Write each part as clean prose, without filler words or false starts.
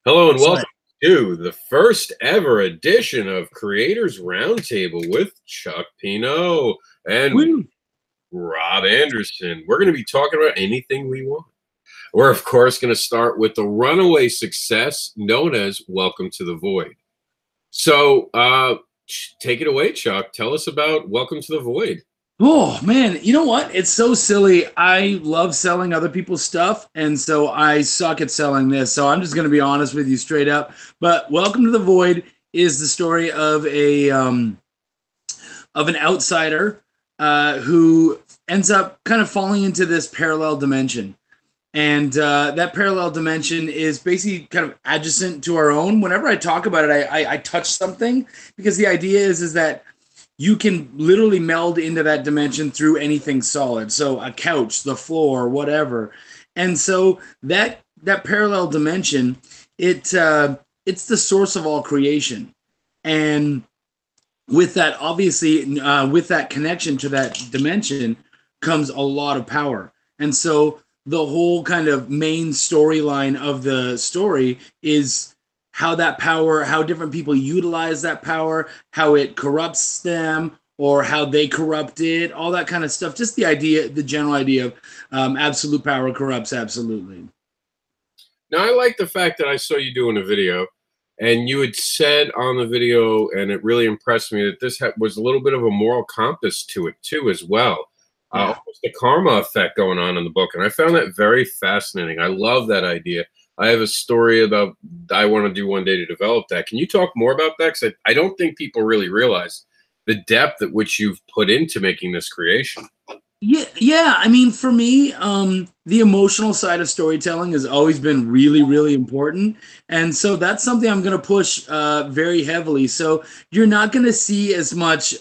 Hello and Sorry. welcome to the first ever edition of Creators Roundtable with Chuck Pineau and Woo. Rob AnderSin. We're going to be talking about anything we want. We're, of course, going to start with the runaway success known as Welcome to the Void. So take it away, Chuck. Tell us about Welcome to the Void. Oh man, you know what? It's so silly. I love selling other people's stuff, and so I suck at selling this. So I'm just going to be honest with you straight up. But Welcome to the Void is the story of an outsider who ends up kind of falling into this parallel dimension. And that parallel dimension is basically kind of adjacent to our own. Whenever I talk about it, I touch something because the idea is that you can literally meld into that dimension through anything solid. So a couch, the floor, whatever. And so that parallel dimension, it's the source of all creation. And with that, obviously, with that connection to that dimension comes a lot of power. And so the whole kind of main storyline of the story is how that power, how different people utilize that power, how it corrupts them, or how they corrupt it, all that kind of stuff. Just the idea, the general idea of absolute power corrupts absolutely. Now, I like the fact that I saw you doing a video, and you had said on the video, and it really impressed me, that this was a little bit of a moral compass to it, too, as well. Yeah. Almost the karma effect going on in the book, and I found that very fascinating. I love that idea. I have a story about I want to do one day to develop that. Can you talk more about that? Because I don't think people really realize the depth at which you've put into making this creation. Yeah. I mean, for me, the emotional side of storytelling has always been really, really important, and so that's something I'm going to push very heavily. So you're not going to see as much.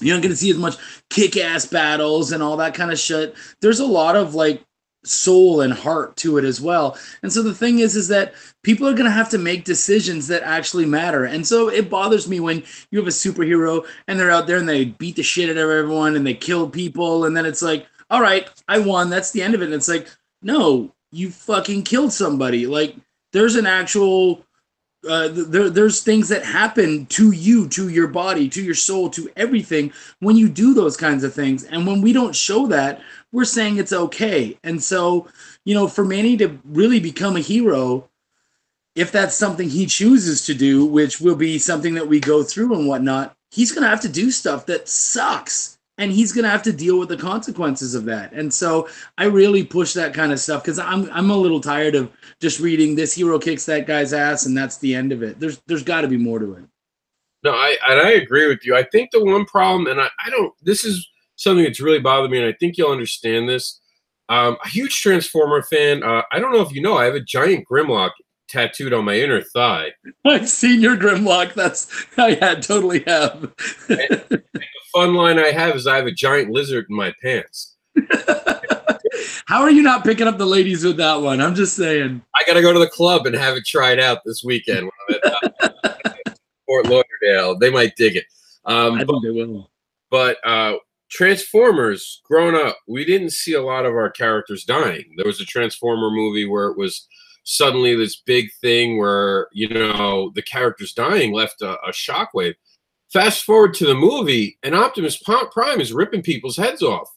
You're not going to see as much kick-ass battles and all that kind of shit. There's a lot of like soul and heart to it as well. And so the thing is that people are going to have to make decisions that actually matter. And so it bothers me when you have a superhero and they're out there and they beat the shit out of everyone and they kill people. And then it's like, all right, I won. That's the end of it. And it's like, no, you fucking killed somebody. Like there's an actual there's things that happen to you, to your body, to your soul, to everything when you do those kinds of things. And when we don't show that, we're saying it's okay. And so, for Manny to really become a hero, if that's something he chooses to do, which will be something that we go through and whatnot, he's going to have to do stuff that sucks. And he's going to have to deal with the consequences of that. And so I really push that kind of stuff because I'm a little tired of just reading this hero kicks that guy's ass and that's the end of it. There's got to be more to it. No, I agree with you. I think the one problem, and I don't, this is something that's really bothered me, and I think you'll understand this. A huge Transformer fan. I don't know if you know, I have a giant Grimlock tattooed on my inner thigh. I've seen your Grimlock. I totally have. And the fun line I have is I have a giant lizard in my pants. How are you not picking up the ladies with that one? I'm just saying. I got to go to the club and have it tried out this weekend when I'm at Fort Lauderdale. They might dig it. I think they will. But Transformers, growing up, we didn't see a lot of our characters dying. There was a Transformer movie where it was suddenly this big thing where, the characters dying left a shockwave. Fast forward to the movie, and Optimus Prime is ripping people's heads off.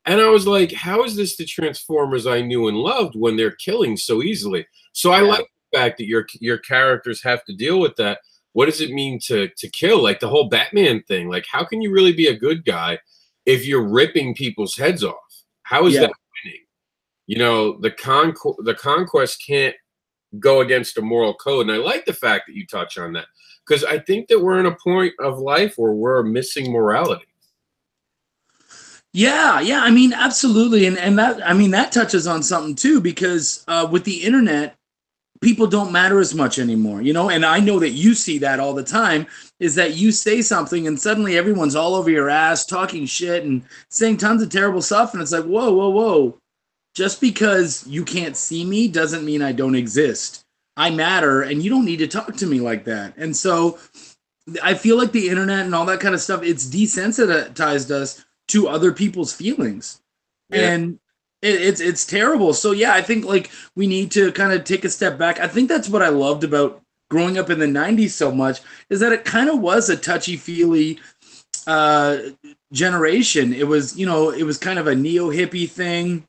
And I was like, how is this the Transformers I knew and loved when they're killing so easily? So I like the fact that your characters have to deal with that. What does it mean to kill? Like the whole Batman thing. Like, how can you really be a good guy if you're ripping people's heads off? How is that winning? The conquest can't go against a moral code. And I like the fact that you touch on that because I think that we're in a point of life where we're missing morality. Yeah, I mean, absolutely. And that touches on something too, because with the internet, people don't matter as much anymore, and I know that you see that all the time, is that you say something and suddenly everyone's all over your ass talking shit and saying tons of terrible stuff. And it's like, whoa. Just because you can't see me doesn't mean I don't exist. I matter, and you don't need to talk to me like that. And so I feel like the internet and all that kind of stuff, it's desensitized us to other people's feelings. Yeah. And It's terrible. So yeah, I think like we need to kind of take a step back. I think that's what I loved about growing up in the 90s so much, is that it kind of was a touchy-feely uh generation. It was, you know, it was kind of a neo-hippie thing.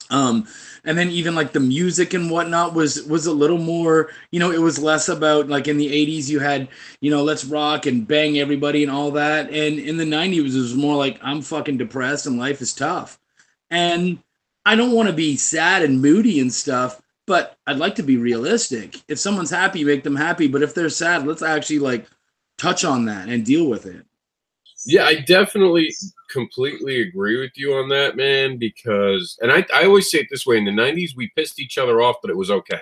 Um, and then even like the music and whatnot was a little more, you know, it was less about like in the 80s you had, you know, let's rock and bang everybody and all that. And in the 90s it was more like I'm fucking depressed and life is tough. And I don't want to be sad and moody and stuff, but I'd like to be realistic. If someone's happy, make them happy. But if they're sad, let's actually like touch on that and deal with it. Yeah, I definitely completely agree with you on that, man, because, and I always say it this way, in the 90s, we pissed each other off, but it was okay.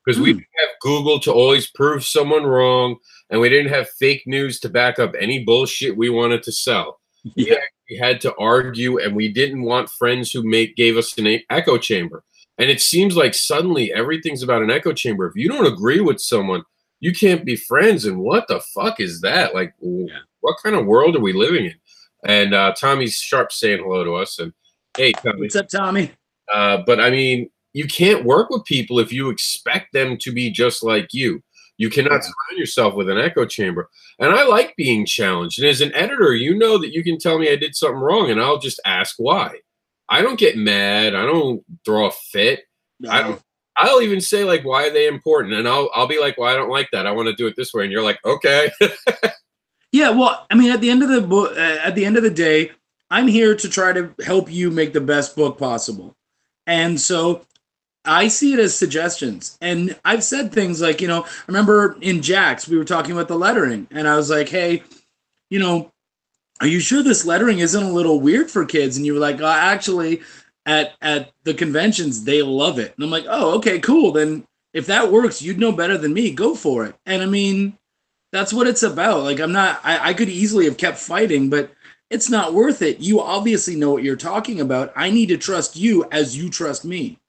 Because we didn't have Google to always prove someone wrong, and we didn't have fake news to back up any bullshit we wanted to sell. Yeah. We had to argue, and we didn't want friends who gave us an echo chamber. And it seems like suddenly everything's about an echo chamber. If you don't agree with someone, you can't be friends. And what the fuck is that? Like, what kind of world are we living in? And Tommy's Sharp saying hello to us. And hey, Tommy. What's up, Tommy? But I mean, you can't work with people if you expect them to be just like you. You cannot surround yourself with an echo chamber. And I like being challenged. And as an editor, you know that you can tell me I did something wrong, and I'll just ask why. I don't get mad. I don't throw a fit. No. I'll even say, like, why are they important? And I'll be like, well, I don't like that. I want to do it this way. And you're like, okay. Yeah, well, I mean, at the end of the day, I'm here to try to help you make the best book possible. And so I see it as suggestions. And I've said things like, you know, I remember in Jax, we were talking about the lettering, and I was like, hey, you know, are you sure this lettering isn't a little weird for kids? And you were like, actually, at the conventions, they love it. And I'm like, oh, okay, cool. Then if that works, you'd know better than me. Go for it. And I mean, that's what it's about. Like, I could easily have kept fighting, but it's not worth it. You obviously know what you're talking about. I need to trust you as you trust me.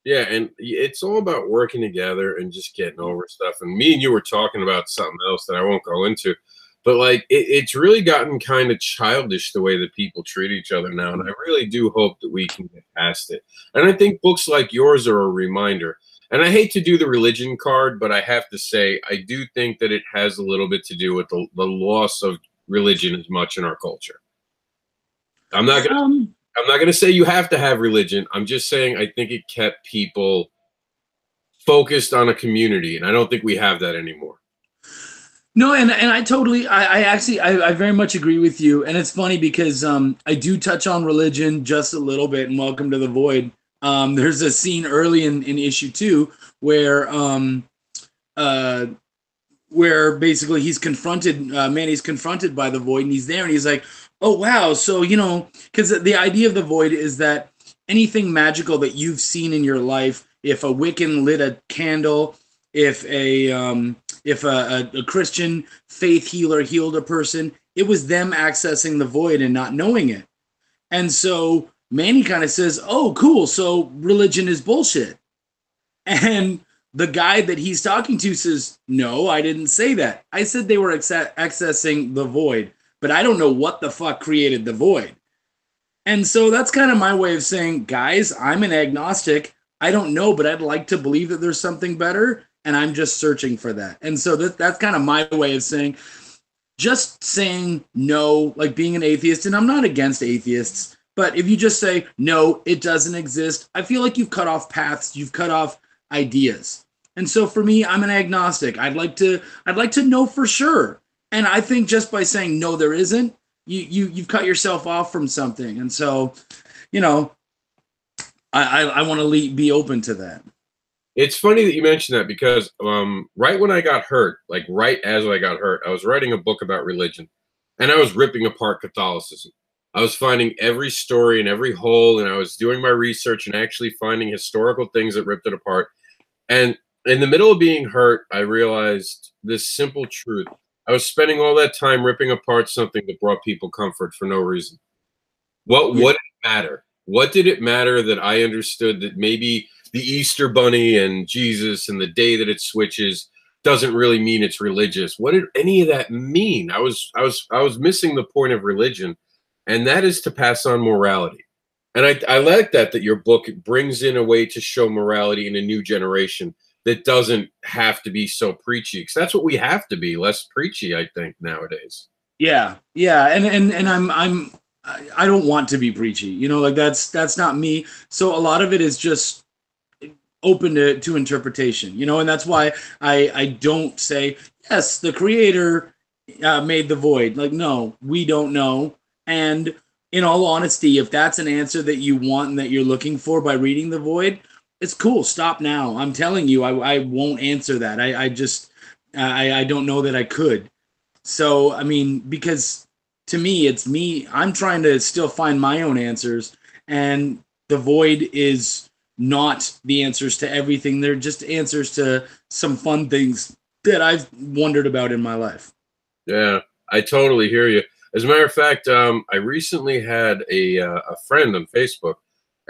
Yeah, and it's all about working together and just getting over stuff. And me and you were talking about something else that I won't go into, but like it's really gotten kind of childish the way that people treat each other now. And I really do hope that we can get past it. And I think books like yours are a reminder. And I hate to do the religion card, but I have to say, I do think that it has a little bit to do with the loss of religion as much in our culture. I'm not gonna say you have to have religion. I'm just saying I think it kept people focused on a community, and I don't think we have that anymore. No, and I totally, I actually, I very much agree with you. And it's funny because I do touch on religion just a little bit in Welcome to the Void. There's a scene early in issue 2 where basically he's confronted, Manny's confronted by the Void, and he's there, and he's like, oh, wow. So, you know, because the idea of the Void is that anything magical that you've seen in your life, if a Wiccan lit a candle, if a Christian faith healer healed a person, it was them accessing the Void and not knowing it. And so Manny kind of says, oh, cool, so religion is bullshit. And the guy that he's talking to says, no, I didn't say that. I said they were accessing the Void, but I don't know what the fuck created the Void. And so that's kind of my way of saying, guys, I'm an agnostic. I don't know, but I'd like to believe that there's something better, and I'm just searching for that. And so that's kind of my way of saying, just saying no, like being an atheist, and I'm not against atheists, but if you just say, no, it doesn't exist, I feel like you've cut off paths, you've cut off ideas. And so for me, I'm an agnostic. I'd like to know for sure. And I think just by saying no, there isn't, you've cut yourself off from something. And so, you know, I want to be open to that. It's funny that you mentioned that because right when I got hurt, like right as I got hurt, I was writing a book about religion, and I was ripping apart Catholicism. I was finding every story and every hole, and I was doing my research and actually finding historical things that ripped it apart. And in the middle of being hurt, I realized this simple truth. I was spending all that time ripping apart something that brought people comfort for no reason. What did it matter? What did it matter that I understood that maybe the Easter Bunny and Jesus and the day that it switches doesn't really mean it's religious? What did any of that mean? I was missing the point of religion, and that is to pass on morality. And I like that your book brings in a way to show morality in a new generation that doesn't have to be so preachy, because that's what we have to be, less preachy, I think, nowadays. Yeah, yeah, and I don't want to be preachy, you know, like that's not me. So a lot of it is just open to interpretation, you know, and that's why I don't say yes, the creator made the void. Like, no, we don't know. And in all honesty, if that's an answer that you want and that you're looking for by reading the void, it's cool. Stop now. I'm telling you, I won't answer that. I just I don't know that I could. So, I mean, because to me, it's me. I'm trying to still find my own answers, and the void is not the answers to everything. They're just answers to some fun things that I've wondered about in my life. Yeah, I totally hear you. As a matter of fact, I recently had a friend on Facebook,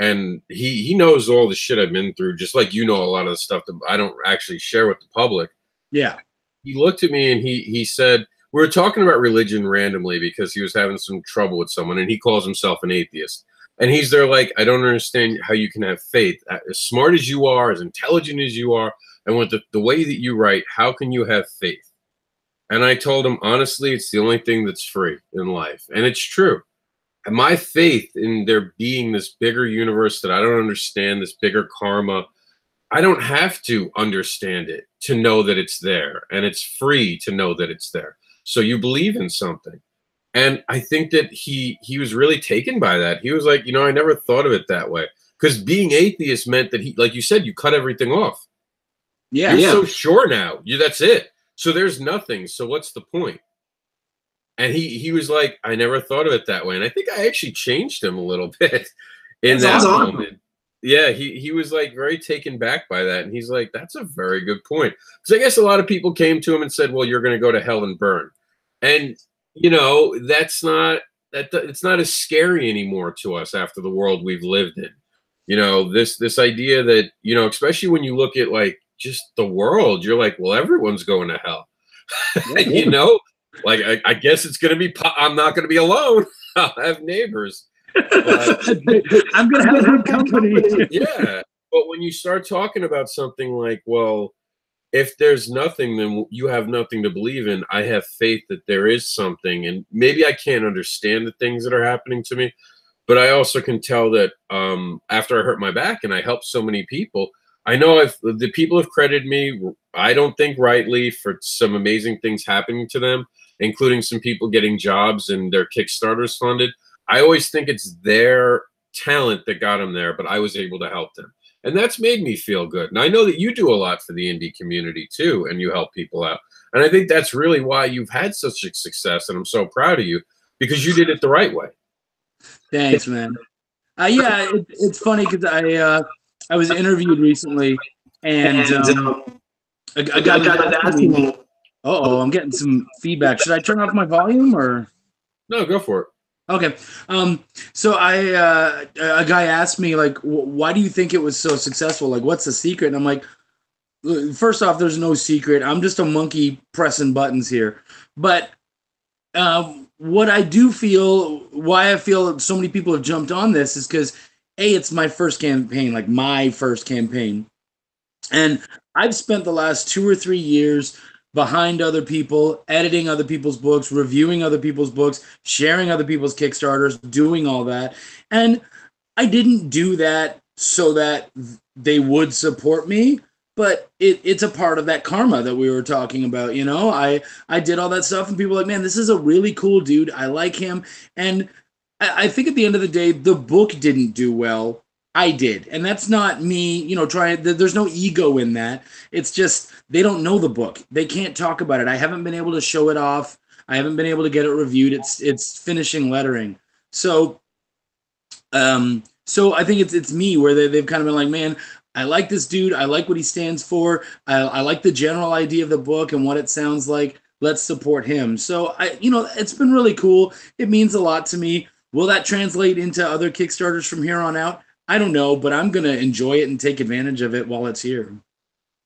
and he knows all the shit I've been through, just like you know a lot of the stuff that I don't actually share with the public. Yeah. He looked at me and he said, we were talking about religion randomly because he was having some trouble with someone, and he calls himself an atheist. And he's there like, I don't understand how you can have faith. As smart as you are, as intelligent as you are, and with the way that you write, how can you have faith? And I told him, honestly, it's the only thing that's free in life. And it's true. And my faith in there being this bigger universe that I don't understand, this bigger karma, I don't have to understand it to know that it's there. And it's free to know that it's there. So you believe in something. And I think that he was really taken by that. He was like, you know, I never thought of it that way. Because being atheist meant that he, like you said, you cut everything off. Yeah. You're so sure now. That's it. So there's nothing. So what's the point? And he was like, I never thought of it that way. And I think I actually changed him a little bit in that moment. Yeah, he was like very taken back by that. And he's like, that's a very good point. Because I guess a lot of people came to him and said, well, you're going to go to hell and burn. And, you know, it's not as scary anymore to us after the world we've lived in. You know, this idea that, you know, especially when you look at like just the world, you're like, well, everyone's going to hell. You know, like I guess it's going to be, I'm not going to be alone. I'll have neighbors. But, I'm going to have good company. Yeah. But when you start talking about something like, well, if there's nothing, then you have nothing to believe in. I have faith that there is something. And maybe I can't understand the things that are happening to me, but I also can tell that after I hurt my back and I helped so many people, I know the people have credited me, I don't think rightly, for some amazing things happening to them, including some people getting jobs and their Kickstarters funded. I always think it's their talent that got them there, but I was able to help them. And that's made me feel good. And I know that you do a lot for the indie community too, and you help people out. And I think that's really why you've had such a success, and I'm so proud of you, because you did it the right way. Thanks, man. Yeah, it's funny because I was interviewed recently, and a guy was asking me. Uh-oh, I'm getting some feedback. Should I turn off my volume or? No, go for it. Okay. So a guy asked me, like, why do you think it was so successful? Like, what's the secret? And I'm like, first off, there's no secret. I'm just a monkey pressing buttons here. But what I do feel, why I feel so many people have jumped on this is because, A, it's my first campaign, like my first campaign. And I've spent the last 2 or 3 years behind other people, editing other people's books, reviewing other people's books, sharing other people's Kickstarters, doing all that. And I didn't do that so that they would support me, but it's a part of that karma that we were talking about. You know, I did all that stuff, and people were like, man, this is a really cool dude. I like him. And I think at the end of the day, the book didn't do well. I did. And that's not me, you know, trying. There's no ego in that. It's just they don't know the book. They can't talk about it. I haven't been able to show it off. I haven't been able to get it reviewed. It's finishing lettering. So I think it's me where they've kind of been like, man, I like this dude. I like what he stands for. I like the general idea of the book and what it sounds like. Let's support him. So it's been really cool. It means a lot to me. Will that translate into other Kickstarters from here on out? I don't know, but I'm going to enjoy it and take advantage of it while it's here.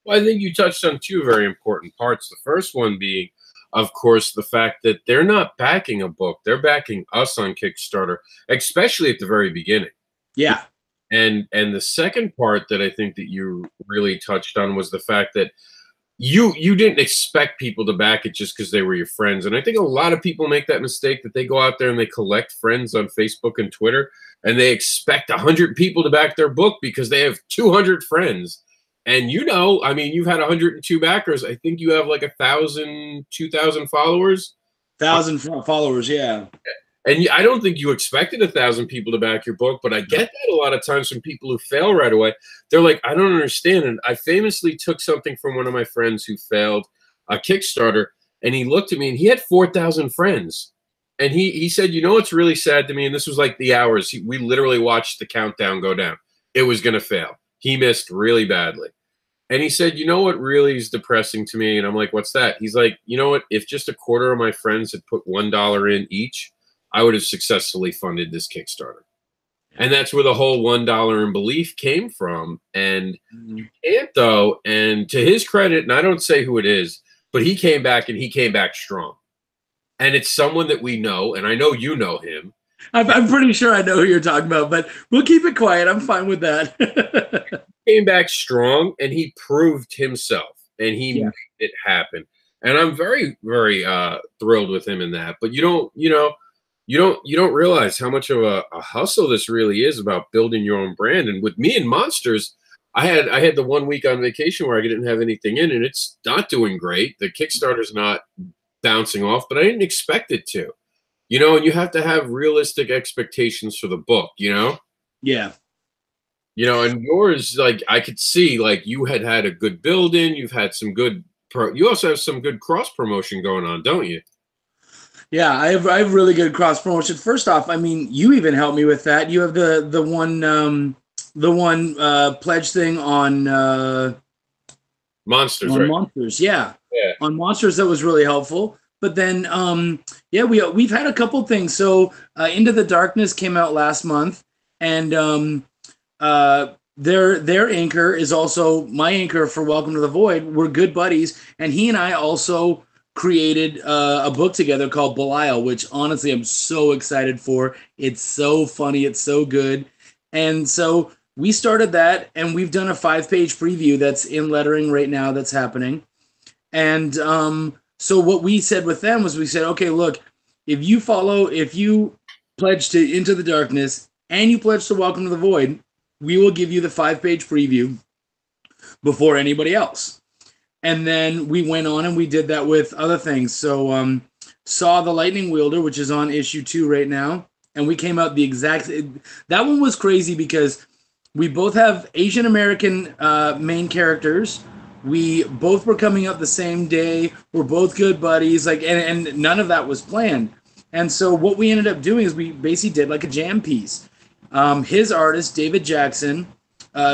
Well, I think you touched on 2 very important parts. The first one being, of course, the fact that they're not backing a book. They're backing us on Kickstarter, especially at the very beginning. Yeah. And the second part that I think that you really touched on was the fact that you didn't expect people to back it just because they were your friends. And I think a lot of people make that mistake, that they go out there and they collect friends on Facebook and Twitter, and they expect 100 people to back their book because they have 200 friends. And I mean, you've had 102 backers. I think you have like 1,000, 2,000 followers. 1,000 followers, yeah. And I don't think you expected 1,000 people to back your book, but I get that a lot of times from people who fail right away. They're like, I don't understand. And I famously took something from one of my friends who failed a Kickstarter, and he looked at me and he had 4,000 friends. And he said, you know what's really sad to me? And this was like the hours. We literally watched the countdown go down. It was going to fail. He missed really badly. And he said, you know what really is depressing to me? And I'm like, what's that? He's like, you know what? If just a quarter of my friends had put $1 in each, I would have successfully funded this Kickstarter. And that's where the whole $1 in belief came from. And you can't, though. And to his credit, and I don't say who it is, but he came back, and he came back strong. And it's someone that we know, and I know you know him. I'm pretty sure I know who you're talking about, but we'll keep it quiet. I'm fine with that. Came back strong, and he proved himself, and he made it happen. And I'm very, very thrilled with him in that. But you don't realize how much of a hustle this really is about building your own brand. And with me and Monsters, I had the 1 week on vacation where I didn't have anything in, and it's not doing great. The Kickstarter's not bouncing off, but I didn't expect it to. And you have to have realistic expectations for the book, Yeah. And yours, like, I could see, like, you had a good build-in, you've had some good you also have some good cross promotion going on, don't you? Yeah, I have really good cross promotion. First off, I mean, you even helped me with that. You have the one pledge thing on Monsters, on right? Monsters, yeah. On Monsters, that was really helpful. But then, we've had a couple things. So, Into the Darkness came out last month, and their anchor is also my anchor for Welcome to the Void. We're good buddies, and he and I also created a book together called Belial, which honestly I'm so excited for. It's so funny, it's so good. And so we started that, and we've done a 5-page preview that's in lettering right now that's happening. And so what we said with them was, we said, okay, look, if you pledge to Into the Darkness and you pledge to Welcome to the Void, we will give you the 5-page preview before anybody else. And then we went on and we did that with other things. So Saw the Lightning Wielder, which is on issue 2 right now. And we came out the exact... That one was crazy because we both have Asian American main characters. We both were coming out the same day. We're both good buddies. And none of that was planned. And so what we ended up doing is we basically did like a jam piece. His artist, David Jackson,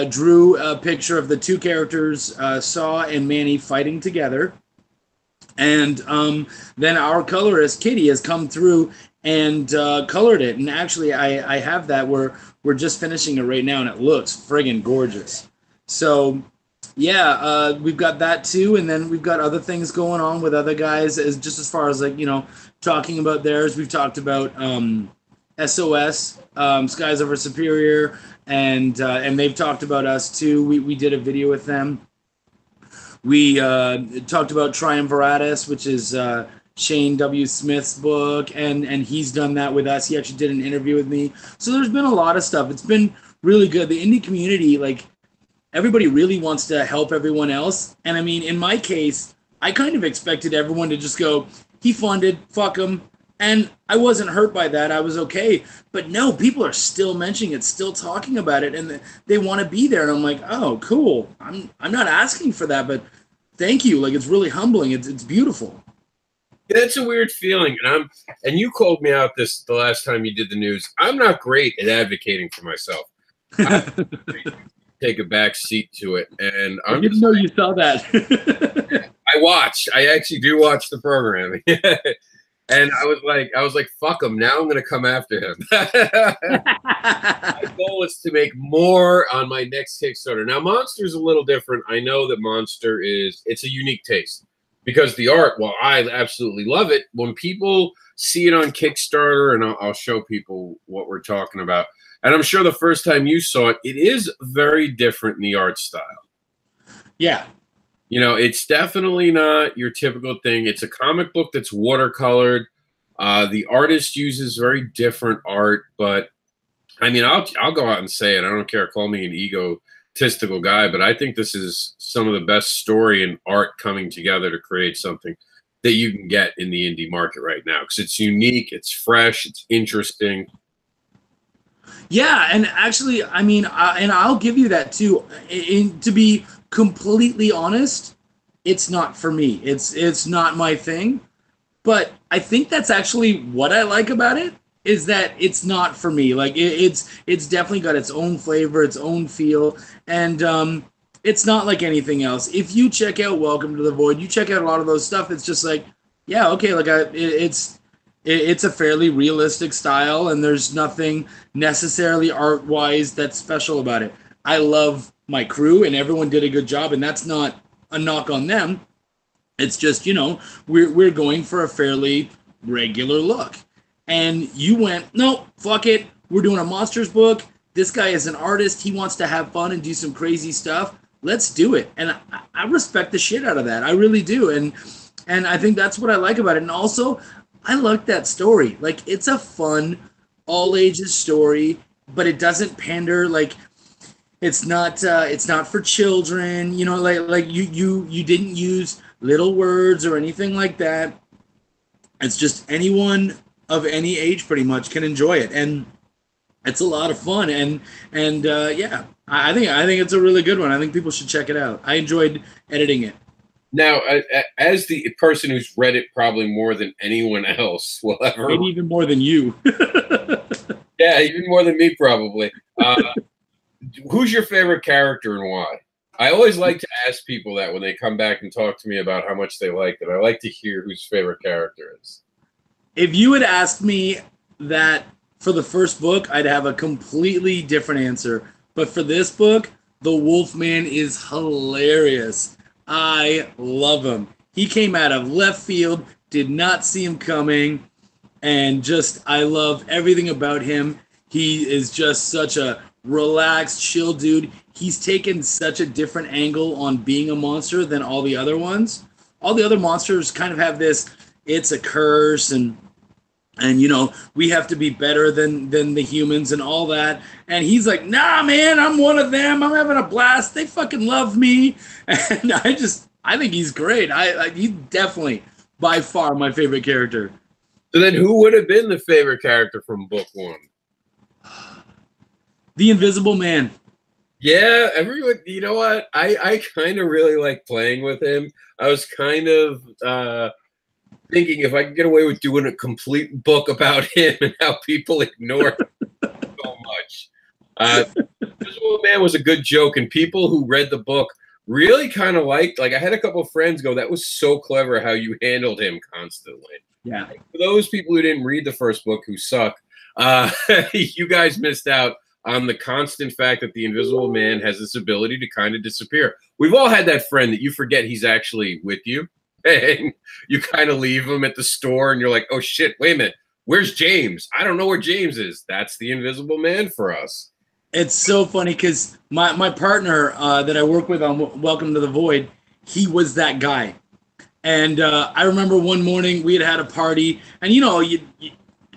drew a picture of the two characters, Saw and Manny, fighting together. And then our colorist, Katie, has come through and colored it. And actually, I have that. We're just finishing it right now, and it looks friggin' gorgeous. So, yeah, we've got that too. And then we've got other things going on with other guys, as far as, talking about theirs. We've talked about SOS, Skies Over Superior, and they've talked about us too. We did a video with them. We talked about Triumviratus, which is Shane W. Smith's book, and he's done that with us. He actually did an interview with me. So there's been a lot of stuff. It's been really good. The indie community, everybody really wants to help everyone else. And I mean, in my case, I kind of expected everyone to just go, he funded, fuck him. And I wasn't hurt by that. I was okay. But no, people are still mentioning it, still talking about it, and they want to be there. And I'm like, oh, cool. I'm not asking for that, but thank you. It's really humbling. It's beautiful. That's a weird feeling. And you called me out the last time you did the news. I'm not great at advocating for myself. Take a back seat to it. And I didn't know you saw that. I actually do watch the programming. And I was like, fuck him. Now I'm going to come after him. My goal is to make more on my next Kickstarter. Now, Monster's a little different. I know that Monster it's a unique taste because the art, well, I absolutely love it. When people see it on Kickstarter, and I'll show people what we're talking about. And I'm sure the first time you saw it, it is very different in the art style. Yeah. You know, it's definitely not your typical thing. It's a comic book that's watercolored. The artist uses very different art, but I mean, I'll go out and say it. I don't care. Call me an egotistical guy, but I think this is some of the best story and art coming together to create something that you can get in the indie market right now, because it's unique, it's fresh, it's interesting. Yeah, and actually, I mean, and I'll give you that too. To be completely honest, it's not for me. It's not my thing. But I think that's actually what I like about it, is that it's not for me. Like it's definitely got its own flavor, its own feel, and it's not like anything else. If you check out Welcome to the Void, you check out a lot of those stuff. It's just like, yeah, okay, like it's a fairly realistic style, and there's nothing necessarily art wise that's special about it. I love my crew, and everyone did a good job, and that's not a knock on them. It's just, you know, we're going for a fairly regular look. And you went, no, fuck it. We're doing a monsters book. This guy is an artist. He wants to have fun and do some crazy stuff. Let's do it. And I respect the shit out of that. I really do. And I think that's what I like about it. And also, I like that story. Like, it's a fun, all ages story, but it doesn't pander. Like, it's not for children. You know, like you didn't use little words or anything like that. It's just anyone of any age pretty much can enjoy it, and it's a lot of fun. And yeah, I think it's a really good one. I think people should check it out. I enjoyed editing it. Now, as the person who's read it probably more than anyone else will ever, maybe even more than you. Yeah, even more than me probably. Who's your favorite character and why? I always like to ask people that when they come back and talk to me about how much they liked it. I like to hear whose favorite character is. If you had asked me that for the first book, I'd have a completely different answer. But for this book, the Wolfman is hilarious. I love him. He came out of left field, did not see him coming, and just, I love everything about him. He is just such a relaxed, chill dude. He's taken such a different angle on being a monster than all the other ones. All the other monsters kind of have this, it's a curse, and you know, we have to be better than the humans and all that. And he's like, nah, man, I'm one of them. I'm having a blast. They fucking love me. And I think he's great. He's definitely by far my favorite character. So then who would have been the favorite character from book one? The Invisible Man. Yeah, everyone, you know what? I kind of really like playing with him. I was kind of thinking if I could get away with doing a complete book about him and how people ignore him so much. Invisible Man was a good joke, and people who read the book really kind of liked, like I had a couple of friends go, that was so clever how you handled him constantly. Yeah. For those people who didn't read the first book who suck, you guys missed out on the constant fact that the Invisible Man has this ability to kind of disappear. We've all had that friend that you forget he's actually with you, and you kind of leave him at the store, and you're like, oh shit, wait a minute, where's James? I don't know where James is. That's the Invisible Man for us. It's so funny because my partner that I work with on Welcome to the Void, he was that guy. And I remember one morning we had a party, and you know, you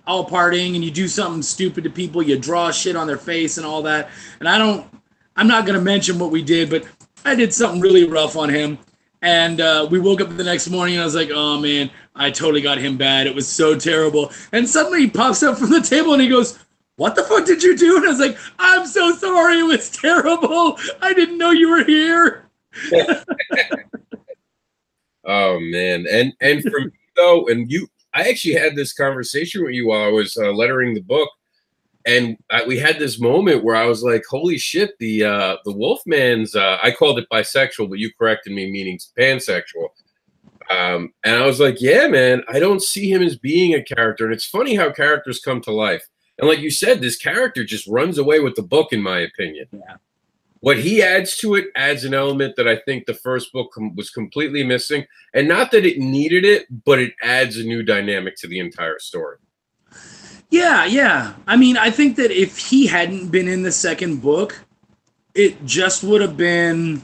all partying and you do something stupid to people, you draw shit on their face and all that. And I'm not going to mention what we did, but I did something really rough on him. And we woke up the next morning and I was like, oh man, I totally got him bad. It was so terrible. And suddenly he pops up from the table and he goes, what the fuck did you do? And I was like, I'm so sorry. It was terrible. I didn't know you were here. Oh man. And for me though, and I actually had this conversation with you while I was lettering the book, and we had this moment where I was like, holy shit, the Wolfman's, I called it bisexual, but you corrected me, meaning pansexual. And I was like, yeah, man, I don't see him as being a character. And it's funny how characters come to life. And like you said, this character just runs away with the book, in my opinion. Yeah. What he adds to it adds an element that I think the first book was completely missing. And not that it needed it, but it adds a new dynamic to the entire story. Yeah, yeah. I mean, I think that if he hadn't been in the second book, it just would have been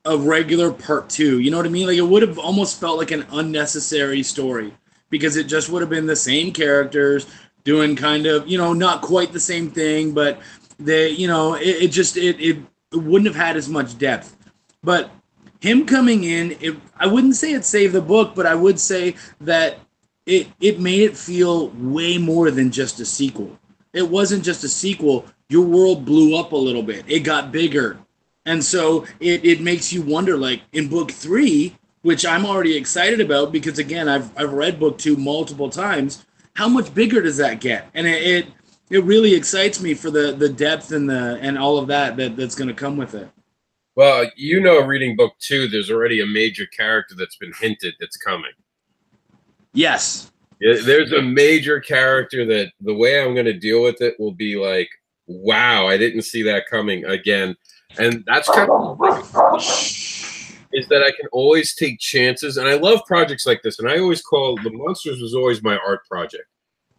a regular part two. You know what I mean? Like it would have almost felt like an unnecessary story because it just would have been the same characters doing kind of, not quite the same thing, but they, it wouldn't have had as much depth. But him coming in, I wouldn't say it saved the book, but I would say that it made it feel way more than just a sequel. It wasn't just a sequel. Your world blew up a little bit. It got bigger. And so it makes you wonder, like in book 3, which I'm already excited about because again I've read book 2 multiple times. How much bigger does that get? And it really excites me for the depth and all of that's going to come with it. Well, reading book 2, there's already a major character that's been hinted that's coming. Yes. Yeah, there's a major character that the way I'm going to deal with it will be like, wow, I didn't see that coming again. And that's kind of is that I can always take chances. And I love projects like this. And I always call the Monsters was always my art project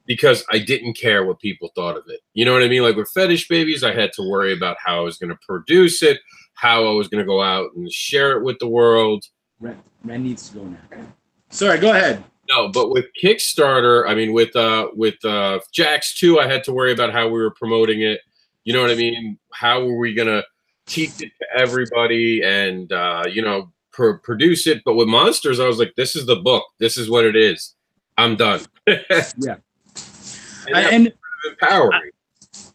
because I didn't care what people thought of it. You know what I mean? Like with Fetish Babies, I had to worry about how I was going to produce it, how I was going to go out and share it with the world. Ren needs to go now. Sorry, go ahead. No, but with Kickstarter, I mean, with Jax 2, I had to worry about how we were promoting it. You know what I mean? How were we going to teach it to everybody and, produce it? But with Monsters, I was like, this is the book. This is what it is. I'm done. Yeah. And empowering.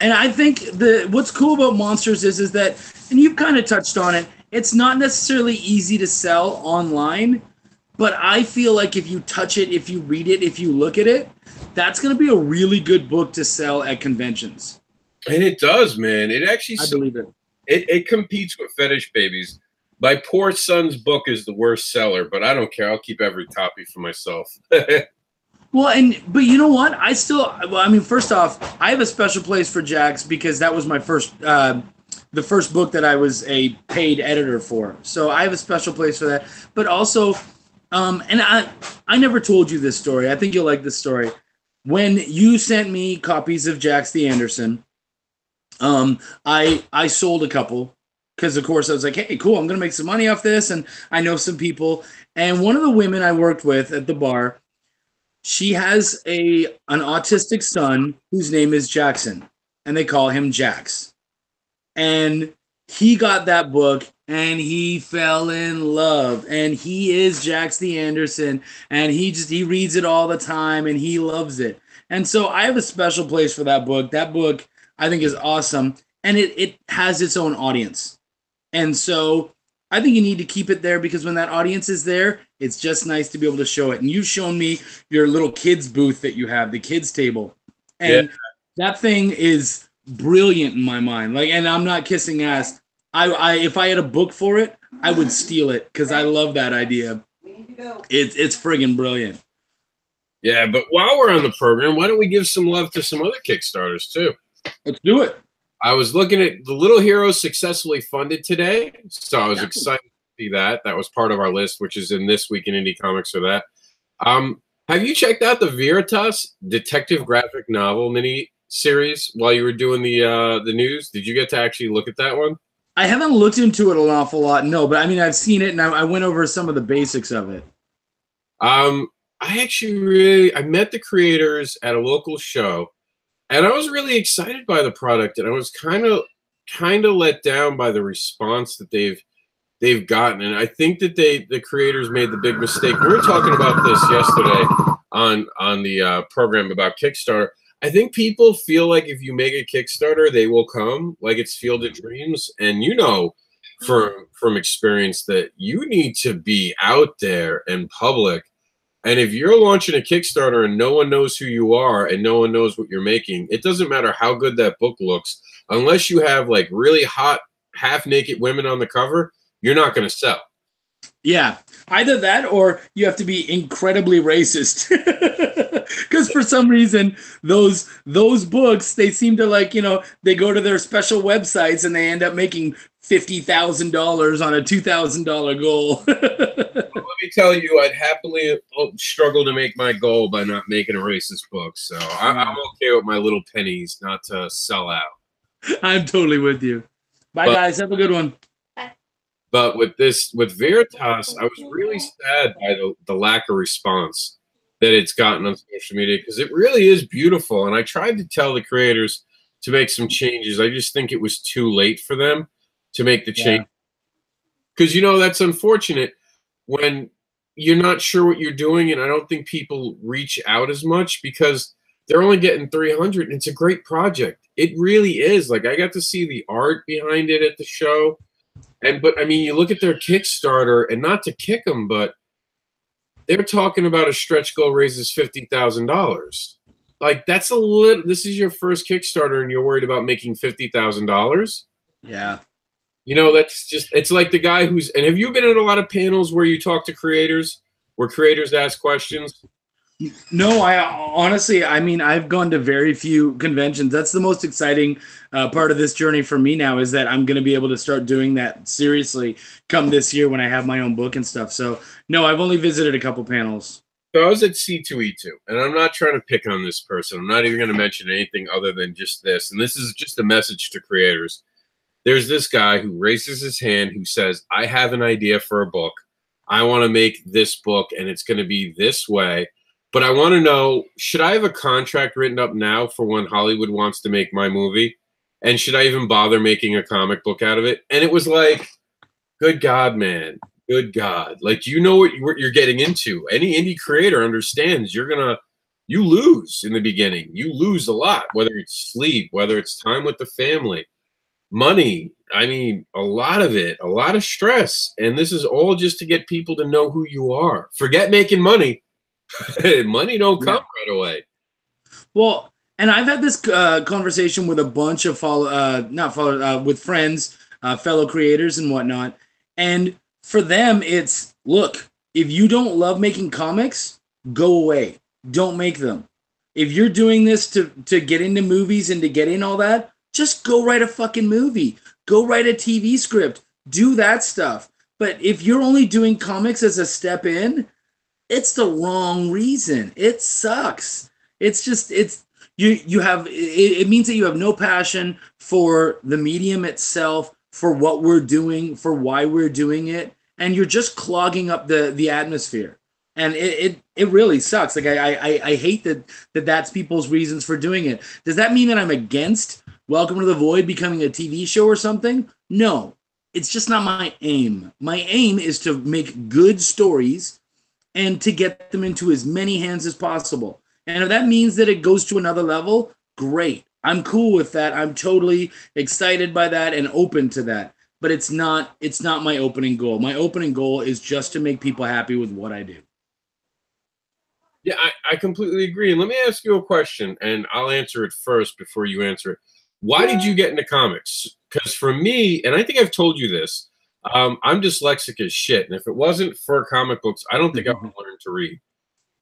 And I think what's cool about Monsters is that, and you've kind of touched on it, it's not necessarily easy to sell online. But I feel like if you touch it, if you read it, if you look at it, that's going to be a really good book to sell at conventions. And it does, man. It actually, I believe it. It competes with Fetish Babies. My poor son's book is the worst seller, but I don't care. I'll keep every copy for myself. Well, but you know what? First off, I have a special place for Jax because that was my the first book that I was a paid editor for. So I have a special place for that. But also, and I never told you this story. I think you'll like this story. When you sent me copies of Jax the AnderSin, I sold a couple because, of course, I was like, hey, cool, I'm going to make some money off this, and I know some people. And one of the women I worked with at the bar, she has an autistic son whose name is Jackson, and they call him Jax. And he got that book, and he fell in love, and he is Jax the AnderSin, and he reads it all the time, and he loves it. And so I have a special place for that book. That book I think is awesome, and it has its own audience. And so I think you need to keep it there because when that audience is there, it's just nice to be able to show it. And you've shown me your little kids booth that you have, the kids table. And that thing is brilliant in my mind. Like, and I'm not kissing ass. If I had a book for it, I would steal it because I love that idea. It's friggin' brilliant. Yeah, but while we're on the program, why don't we give some love to some other Kickstarters too? Let's do it. I was looking at the Little Heroes successfully funded today, so I was excited to see that. That was part of our list, which is in This Week in Indie Comics or that. Have you checked out the Veritas detective graphic novel mini series while you were doing the news? Did you get to actually look at that one? I haven't looked into it an awful lot, no, but I mean I've seen it and I went over some of the basics of it. I met the creators at a local show. And I was really excited by the product, and I was kind of let down by the response that they've gotten. And I think that the creators made the big mistake. We were talking about this yesterday on the program about Kickstarter. I think people feel like if you make a Kickstarter, they will come, like it's Field of Dreams. And from experience that you need to be out there in public. And if you're launching a Kickstarter and no one knows who you are and no one knows what you're making, it doesn't matter how good that book looks. Unless you have like really hot, half-naked women on the cover, you're not going to sell. Yeah, either that or you have to be incredibly racist. Because for some reason, those books, they seem to they go to their special websites and they end up making $50,000 on a $2,000 goal. Let me tell you, I'd happily struggle to make my goal by not making a racist book. So I'm okay with my little pennies not to sell out. I'm totally with you. Bye, guys. Have a good one. But with Veritas, I was really sad by the lack of response that it's gotten on social media, because it really is beautiful. And I tried to tell the creators to make some changes. I just think it was too late for them to make the change. Because, that's unfortunate when you're not sure what you're doing. And I don't think people reach out as much because they're only getting 300. And it's a great project. It really is. Like, I got to see the art behind it at the show. But I mean, you look at their Kickstarter, and not to kick them, but they're talking about a stretch goal raises $50,000. Like, that's a little. This is your first Kickstarter, and you're worried about making $50,000. Yeah. That's just. It's like the guy who's. And have you been at a lot of panels where you talk to creators, where creators ask questions? No, I mean, I've gone to very few conventions. That's the most exciting part of this journey for me now, is that I'm going to be able to start doing that seriously come this year when I have my own book and stuff. So, no, I've only visited a couple panels. So I was at C2E2, and I'm not trying to pick on this person. I'm not even going to mention anything other than just this. And this is just a message to creators. There's this guy who raises his hand who says, I have an idea for a book. I want to make this book, and it's going to be this way. But I want to know, should I have a contract written up now for when Hollywood wants to make my movie? And should I even bother making a comic book out of it? And it was like, good God, man. Good God. Like, you know what you're getting into. Any indie creator understands you lose in the beginning. You lose a lot, whether it's sleep, whether it's time with the family, money. I mean, a lot of it, a lot of stress. And this is all just to get people to know who you are. Forget making money. Money don't come right away. Well, and I've had this conversation with a bunch of with friends, fellow creators and whatnot. And for them, it's, look, if you don't love making comics, go away. Don't make them. If you're doing this to get into movies and to get in all that, just go write a fucking movie. Go write a TV script. Do that stuff. But if you're only doing comics as a step in, it's the wrong reason. It sucks. It's just, it means that you have no passion for the medium itself, for what we're doing, for why we're doing it, and you're just clogging up the atmosphere. And it really sucks. Like, I hate that's people's reasons for doing it. Does that mean that I'm against Welcome to the Void becoming a TV show or something? No. It's just not my aim. My aim is to make good stories and to get them into as many hands as possible. And if that means that it goes to another level, great. I'm cool with that. I'm totally excited by that and open to that. But it's not my opening goal. My opening goal is just to make people happy with what I do. Yeah, I completely agree. And let me ask you a question, and I'll answer it first before you answer it. Why did you get into comics? Because for me, and I think I've told you this, I'm dyslexic as shit. And if it wasn't for comic books, I don't think I would learn to read.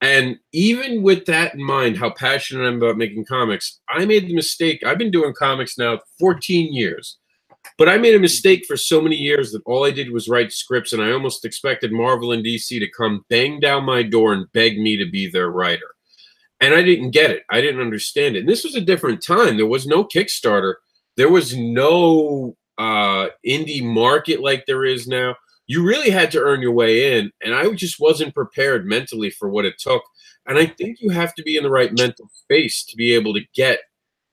And even with that in mind, how passionate I am about making comics, I made the mistake. I've been doing comics now 14 years. But I made a mistake for so many years that all I did was write scripts, and I almost expected Marvel and DC to come bang down my door and beg me to be their writer. And I didn't get it. I didn't understand it. And this was a different time. There was no Kickstarter. There was no indie market like there is now. You really had to earn your way in, and I just wasn't prepared mentally for what it took. And I think you have to be in the right mental space to be able to get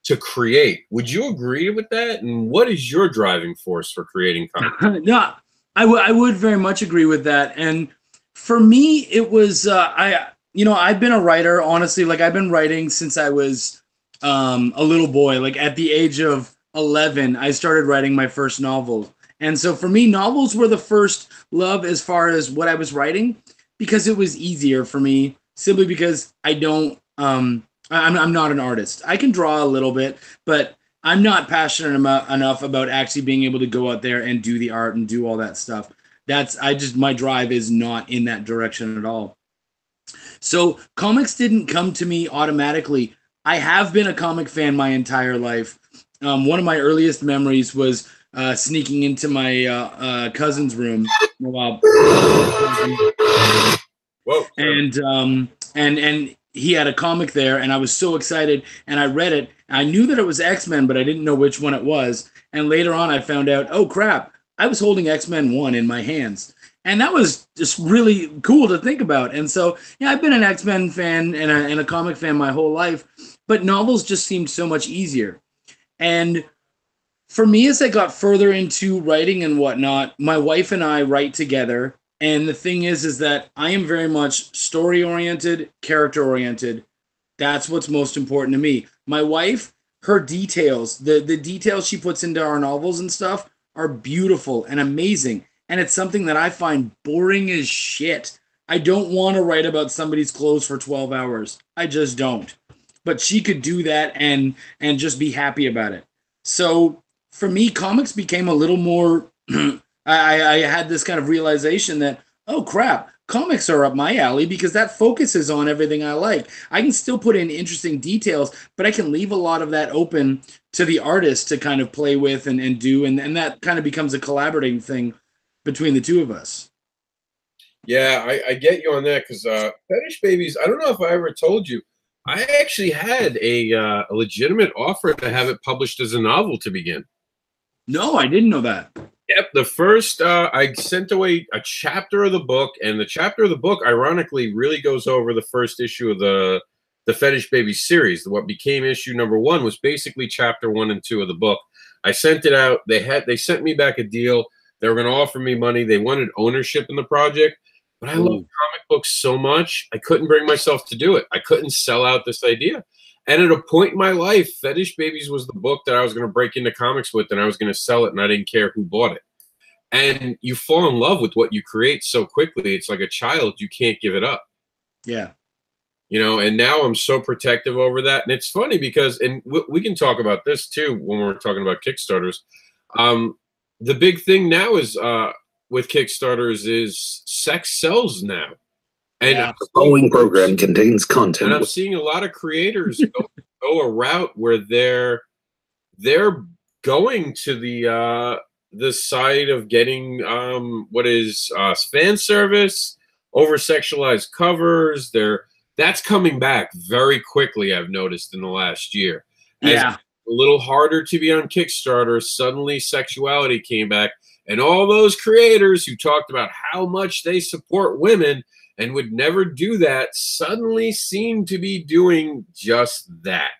to create. Would you agree with that? And what is your driving force for creating content? Yeah, I would very much agree with that. And for me, it was I've been a writer, honestly. Like, I've been writing since I was a little boy. Like, at the age of 11, I started writing my first novels. And so for me, novels were the first love as far as what I was writing, because it was easier for me, simply because I'm not an artist. I can draw a little bit, but I'm not passionate enough about actually being able to go out there and do the art and do all that stuff. My drive is not in that direction at all. So comics didn't come to me automatically. I have been a comic fan my entire life. One of my earliest memories was sneaking into my cousin's room while Whoa. and he had a comic there, and I was so excited, and I read it. I knew that it was X-Men, but I didn't know which one it was. And later on, I found out, oh crap, I was holding X-Men 1 in my hands. And that was just really cool to think about. And so, yeah, I've been an X-Men fan and a comic fan my whole life, but novels just seemed so much easier. And for me, as I got further into writing and whatnot, my wife and I write together. And the thing is that I am very much story oriented, character oriented. That's what's most important to me. My wife, her details, the details she puts into our novels and stuff are beautiful and amazing. And it's something that I find boring as shit. I don't want to write about somebody's clothes for 12 hours. I just don't. But she could do that and just be happy about it. So for me, comics became a little more I had this kind of realization that, oh crap, comics are up my alley because that focuses on everything I like. I can still put in interesting details, but I can leave a lot of that open to the artist to kind of play with and do, and that kind of becomes a collaborating thing between the two of us. Yeah, I get you on that because Fetish Babies, I don't know if I ever told you, I actually had a legitimate offer to have it published as a novel to begin. No, I didn't know that. Yep, the first, I sent away a chapter of the book, and the chapter of the book, ironically, really goes over the first issue of the Fetish Babies series. What became issue number 1 was basically chapter 1 and 2 of the book. I sent it out. They sent me back a deal. They were going to offer me money. They wanted ownership in the project, but I love comic books so much, I couldn't bring myself to do it. I couldn't sell out this idea. And at a point in my life, Fetish Babies was the book that I was going to break into comics with, and I was going to sell it, and I didn't care who bought it. And you fall in love with what you create so quickly. It's like a child. You can't give it up. Yeah. You know, and now I'm so protective over that. And it's funny because, and we can talk about this too when we're talking about Kickstarters. The big thing now is with Kickstarters is sex sells now. And the following program contains content. And I'm seeing a lot of creators go a route where they're going to the side of getting what is fan service, over sexualized covers. That's coming back very quickly, I've noticed in the last year. Yeah. As a little harder to be on Kickstarter, suddenly sexuality came back, and all those creators who talked about how much they support women and would never do that suddenly seem to be doing just that.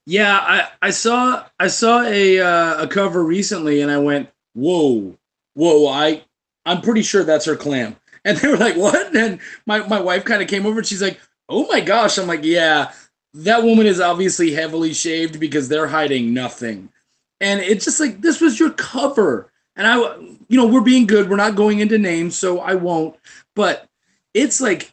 Yeah, I saw a cover recently, and I went, whoa, I'm pretty sure that's her clam. And they were like, what? And my wife kind of came over, and she's like, oh my gosh. I'm like, yeah, that woman is obviously heavily shaved because they're hiding nothing. And it's just like, this was your cover. And we're being good. We're not going into names, so I won't. But it's like,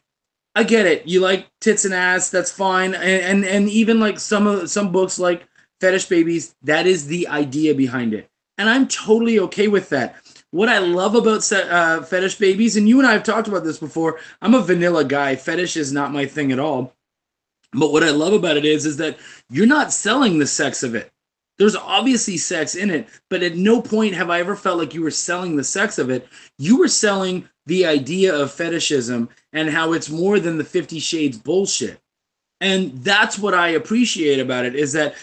I get it. You like tits and ass, that's fine. And even like some books like Fetish Babies, that is the idea behind it. And I'm totally okay with that. What I love about Fetish Babies, and you and I have talked about this before, I'm a vanilla guy. Fetish is not my thing at all. But what I love about it is that you're not selling the sex of it. There's obviously sex in it, but at no point have I ever felt like you were selling the sex of it. You were selling the idea of fetishism and how it's more than the 50 Shades bullshit. And that's what I appreciate about it, is that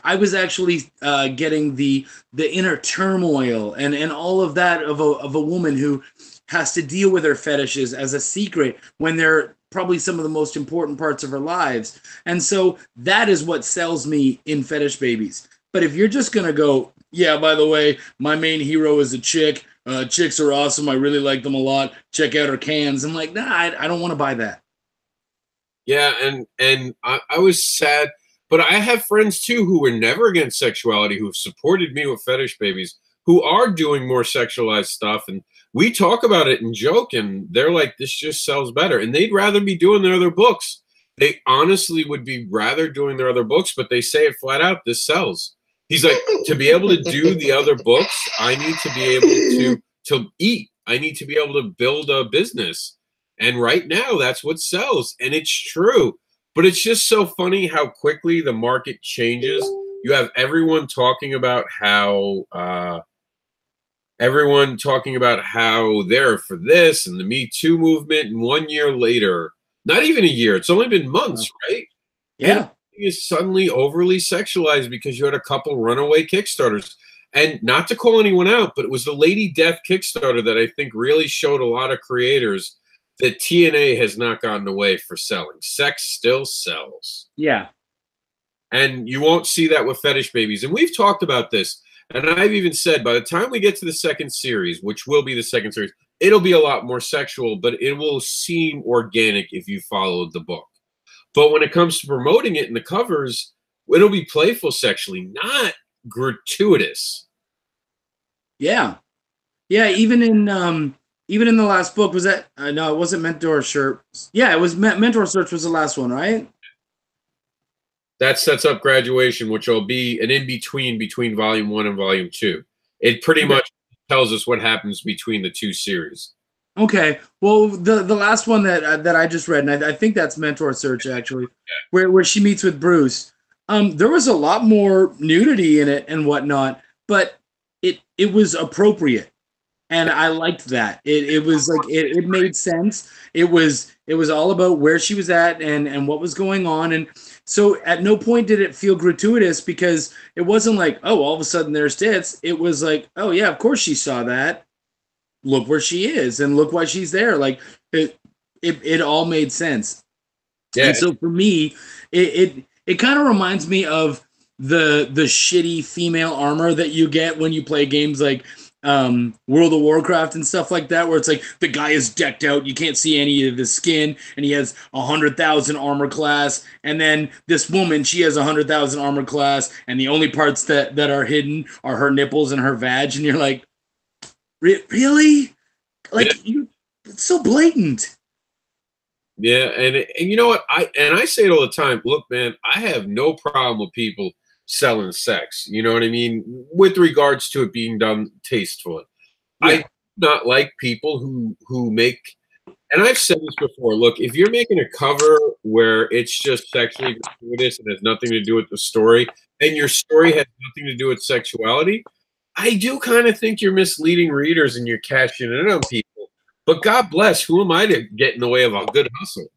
I was actually getting the inner turmoil and all of that of a woman who has to deal with her fetishes as a secret when they're probably some of the most important parts of her lives. And so that is what sells me in Fetish Babies. But if you're just going to go, yeah, by the way, my main hero is a chick. Chicks are awesome. I really like them a lot. Check out her cans. I'm like, nah, I don't want to buy that. Yeah, and I was sad, but I have friends too who were never against sexuality, who have supported me with Fetish Babies, who are doing more sexualized stuff, and we talk about it and joke, and they're like, this just sells better, and they'd rather be doing their other books. They honestly would be rather doing their other books, but they say it flat out, this sells. He's like, to be able to do the other books, I need to be able to eat. I need to be able to build a business. And right now, that's what sells. And it's true. But it's just so funny how quickly the market changes. You have everyone talking about how everyone talking about how they're for this and the Me Too movement, and 1 year later, not even a year, it's only been months, right? Yeah. Is suddenly overly sexualized because you had a couple runaway Kickstarters. And not to call anyone out, but it was the Lady Death Kickstarter that I think really showed a lot of creators that TNA has not gotten away for selling. Sex still sells. Yeah. And you won't see that with fetish babies. And we've talked about this. And I've even said by the time we get to the second series, which will be the second series, it'll be a lot more sexual, but it will seem organic if you followed the book. But when it comes to promoting it in the covers, it'll be playful sexually, not gratuitous. Yeah. Yeah, even in the last book, was that no, it wasn't Mentor Shirt. Yeah, it was Mentor Search was the last one, right? That sets up Graduation, which will be an in-between between Volume 1 and Volume 2. It pretty much tells us what happens between the two series. Okay. Well, the last one that I just read, and I think that's Mentor Search actually, where she meets with Bruce. There was a lot more nudity in it and whatnot, but it was appropriate, and I liked that. It was like it made sense. It was all about where she was at and what was going on, and so at no point did it feel gratuitous, because it wasn't like, oh, all of a sudden there's tits. It was like, oh yeah, of course she saw that. Look where she is and look why she's there. Like it all made sense. Yeah. And so for me, it kind of reminds me of the shitty female armor that you get when you play games like World of Warcraft and stuff like that, where it's like the guy is decked out, you can't see any of his skin, and he has 100,000 armor class, and then this woman, she has 100,000 armor class, and the only parts that are hidden are her nipples and her vag, and you're like, really? Like, it's so blatant. Yeah, and you know what? I say it all the time. Look, man, I have no problem with people selling sex. You know what I mean? With regards to it being done tastefully. Yeah. I do not like people who make, and I've said this before, look, if you're making a cover where it's just sexually gratuitous and has nothing to do with the story, and your story has nothing to do with sexuality, I do kind of think you're misleading readers and you're cashing in on people. But God bless, who am I to get in the way of a good hustle?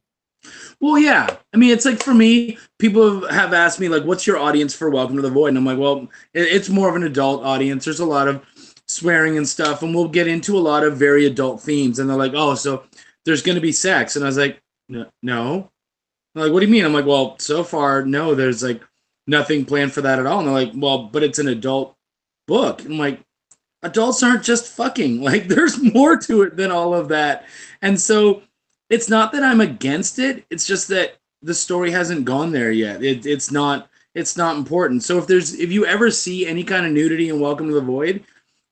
Well, yeah. I mean, it's like, for me, people have asked me, like, what's your audience for Welcome to the Void? And I'm like, well, it's more of an adult audience. There's a lot of swearing and stuff, and we'll get into a lot of very adult themes. And they're like, oh, so there's going to be sex. And I was like, no. They're like, what do you mean? I'm like, well, so far, no, there's like nothing planned for that at all. And they're like, well, but it's an adult book. And I'm like, adults aren't just fucking. Like, there's more to it than all of that. And so it's not that I'm against it. It's just that the story hasn't gone there yet. It's not important. So if you ever see any kind of nudity in Welcome to the Void,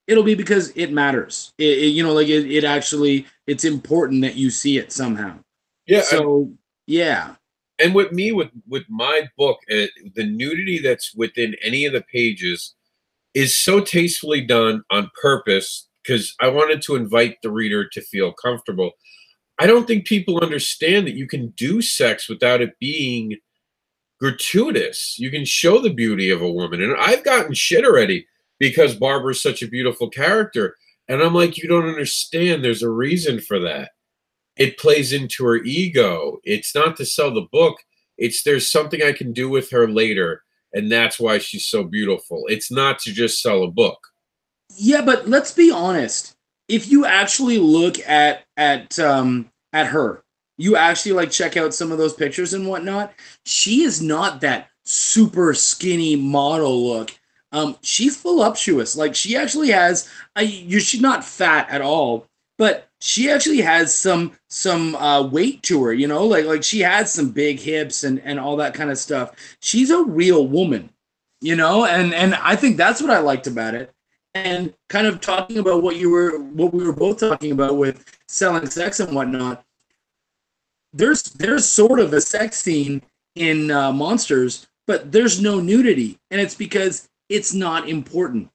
it'll be because it matters. It actually, it's important that you see it somehow. Yeah. So yeah. And with me, with my book, the nudity that's within any of the pages is so tastefully done on purpose, because I wanted to invite the reader to feel comfortable. I don't think people understand that you can do sex without it being gratuitous. You can show the beauty of a woman. And I've gotten shit already because Barbara's such a beautiful character. And I'm like, you don't understand. There's a reason for that. It plays into her ego. It's not to sell the book. There's something I can do with her later. And that's why she's so beautiful. It's not to just sell a book. Yeah, but let's be honest. If you actually look at her, you actually like check out some of those pictures and whatnot, she is not that super skinny model look. She's voluptuous. Like, she actually has she's not fat at all, but she actually has some weight to her, like she has some big hips and all that kind of stuff. She's a real woman, and I think that's what I liked about it. And kind of talking about what we were both talking about with selling sex and whatnot, there's sort of a sex scene in Monsters, but there's no nudity, and it's because it's not important.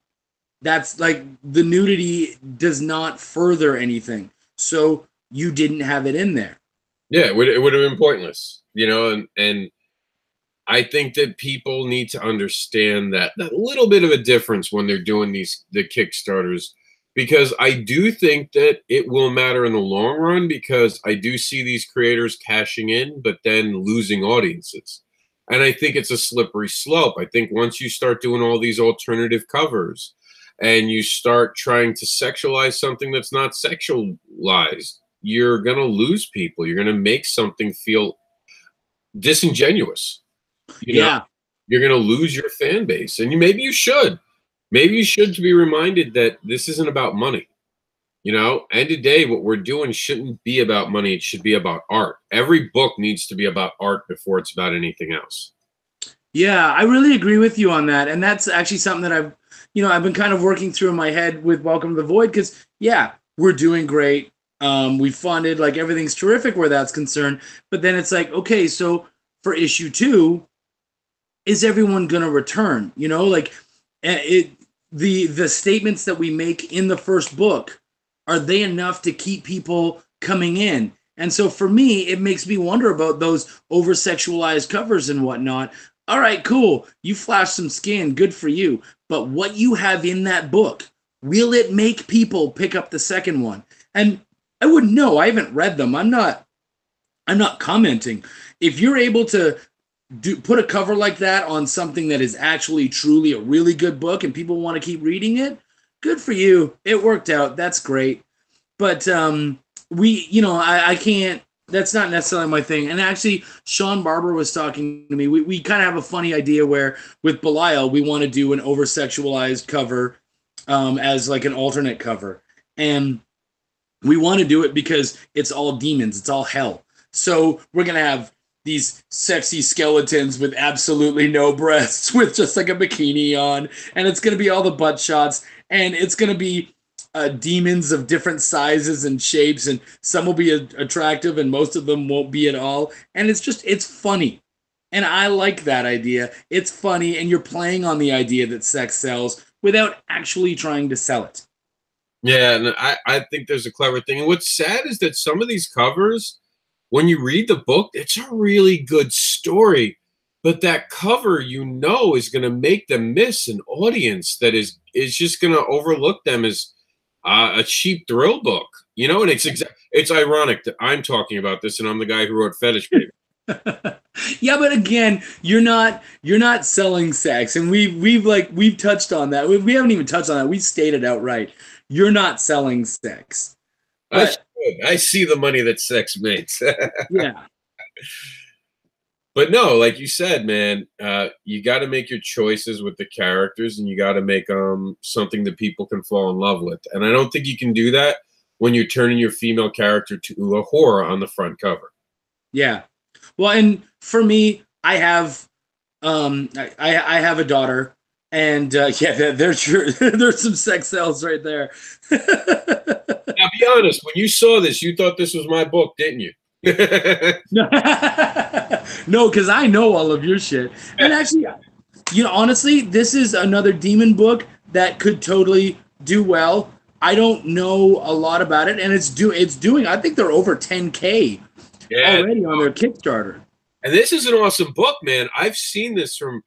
That's like, the nudity does not further anything, so you didn't have it in there. Yeah, it would have been pointless, and I think that people need to understand that little bit of a difference when they're doing the Kickstarters, because I do think that it will matter in the long run, because I do see these creators cashing in, but then losing audiences. And I think it's a slippery slope. I think once you start doing all these alternative covers and you start trying to sexualize something that's not sexualized, you're going to lose people. You're going to make something feel disingenuous. You know? You're going to lose your fan base. And maybe you should. Maybe you should be reminded that this isn't about money. You know, end of the day, what we're doing shouldn't be about money. It should be about art. Every book needs to be about art before it's about anything else. Yeah, I really agree with you on that. And that's actually something that I've been kind of working through in my head with Welcome to the Void, because, yeah, we're doing great. We funded, like, everything's terrific where that's concerned. But then it's like, okay, so for issue 2, is everyone going to return? You know, like, the statements that we make in the first book, are they enough to keep people coming in? And so for me, it makes me wonder about those over-sexualized covers and whatnot. All right, cool. You flash some skin. Good for you. But what you have in that book, will it make people pick up the second one? And I wouldn't know. I haven't read them. I'm not commenting. If you're able to put a cover like that on something that is actually truly a really good book and people want to keep reading it, good for you. It worked out. That's great. But I can't, that's not necessarily my thing. And actually, Sean Barber was talking to me. We kind of have a funny idea where with Belial, we want to do an over-sexualized cover as like an alternate cover. And we want to do it because it's all demons. It's all hell. So we're going to have these sexy skeletons with absolutely no breasts with just like a bikini on. And it's going to be all the butt shots. And it's going to be demons of different sizes and shapes, and some will be attractive and most of them won't be at all. And it's funny. And I like that idea. It's funny, and you're playing on the idea that sex sells without actually trying to sell it. Yeah, and I think there's a clever thing. And what's sad is that some of these covers, when you read the book, it's a really good story. But that cover, is going to make them miss an audience that is just going to overlook them as a cheap thrill book. And it's ironic that I'm talking about this, and I'm the guy who wrote Fetish Baby. Yeah, but again, you're not selling sex, and we've touched on that. We haven't even touched on that. We stated outright, you're not selling sex. But, I see the money that sex makes. Yeah. But no, like you said, man, you got to make your choices with the characters, and you got to make something that people can fall in love with. And I don't think you can do that when you're turning your female character to a whore on the front cover. Yeah. Well, and for me, I have I have a daughter, and there's some sex sales right there. Now, be honest, when you saw this, you thought this was my book, didn't you? No, because I know all of your shit. And actually, honestly, this is another demon book that could totally do well. I don't know a lot about it, and it's doing. I think they're over 10K already on their Kickstarter. And this is an awesome book, man. I've seen this from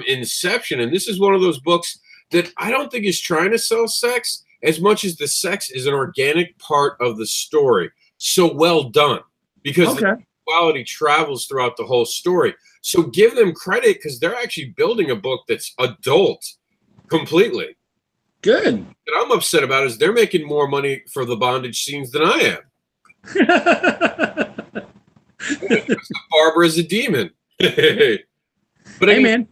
inception, and this is one of those books that I don't think is trying to sell sex as much as the sex is an organic part of the story. So well done, because the quality travels throughout the whole story. So give them credit, because they're actually building a book that's adult completely. Good. What I'm upset about is they're making more money for the bondage scenes than I am. Barbara is a demon. But hey, man,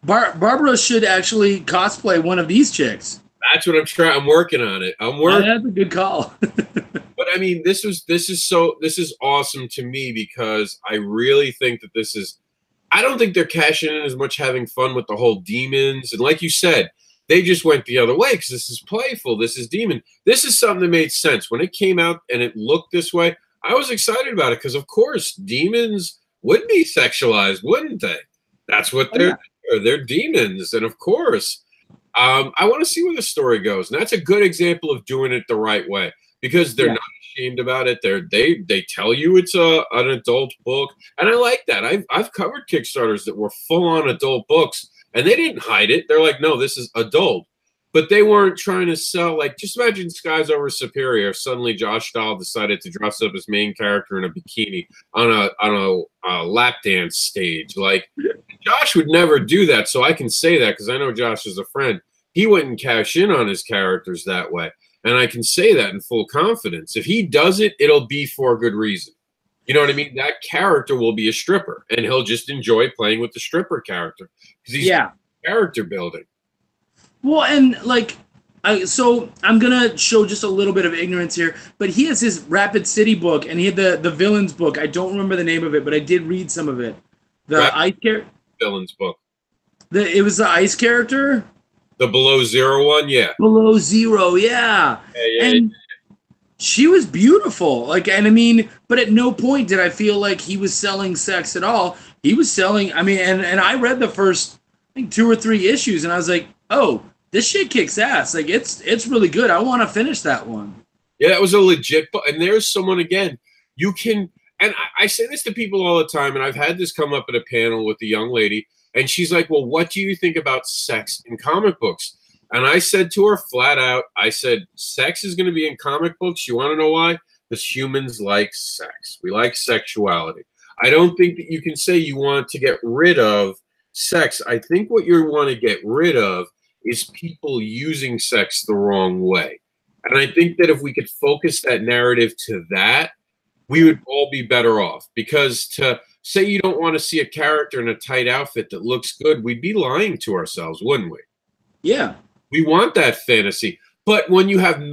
Barbara should actually cosplay one of these chicks. That's what I'm trying. I'm working on it. That's a good call. But I mean, this is awesome to me, because I really think that this is. I don't think they're cashing in as much having fun with the whole demons, and like you said, they just went the other way because this is playful. This is demon. This is something that made sense when it came out and it looked this way. I was excited about it because, of course, demons would be sexualized, wouldn't they? That's what they're. They're demons, and of course. I want to see where the story goes, and that's a good example of doing it the right way, because they're not ashamed about it. They tell you it's an adult book, and I like that. I've covered Kickstarters that were full on adult books, and they didn't hide it. They're like, no, this is adult, but they weren't trying to sell. Like, just imagine Skies Over Superior if suddenly Josh Dahl decided to dress up his main character in a bikini on a lap dance stage. Like, Josh would never do that, so I can say that because I know Josh is a friend. He wouldn't cash in on his characters that way, and I can say that in full confidence. If he does it, it'll be for a good reason. You know what I mean? That character will be a stripper, and he'll just enjoy playing with the stripper character because he's character building. Well, and like, so I'm gonna show just a little bit of ignorance here, but he has his Rapid City book, and he had the villains book. I don't remember the name of it, but I did read some of it. The ice character villains book. It was the ice character. The Below Zero one, yeah. Below Zero, yeah. And she was beautiful. Like, and I mean, but at no point did I feel like he was selling sex at all. He was selling, I mean, and I read the first, I think, 2 or 3 issues, and I was like, oh, this shit kicks ass. Like, it's really good. I want to finish that one. Yeah, that was a legit book. And there's someone, again, you can, and I say this to people all the time, and I've had this come up at a panel with a young lady, and she's like, well, what do you think about sex in comic books? And I said to her flat out, I said, sex is going to be in comic books. You want to know why? Because humans like sex. We like sexuality. I don't think that you can say you want to get rid of sex. I think what you want to get rid of is people using sex the wrong way. And I think that if we could focus that narrative to that, we would all be better off. Because to say you don't want to see a character in a tight outfit that looks good, we'd be lying to ourselves, wouldn't we? Yeah. We want that fantasy. But when you have and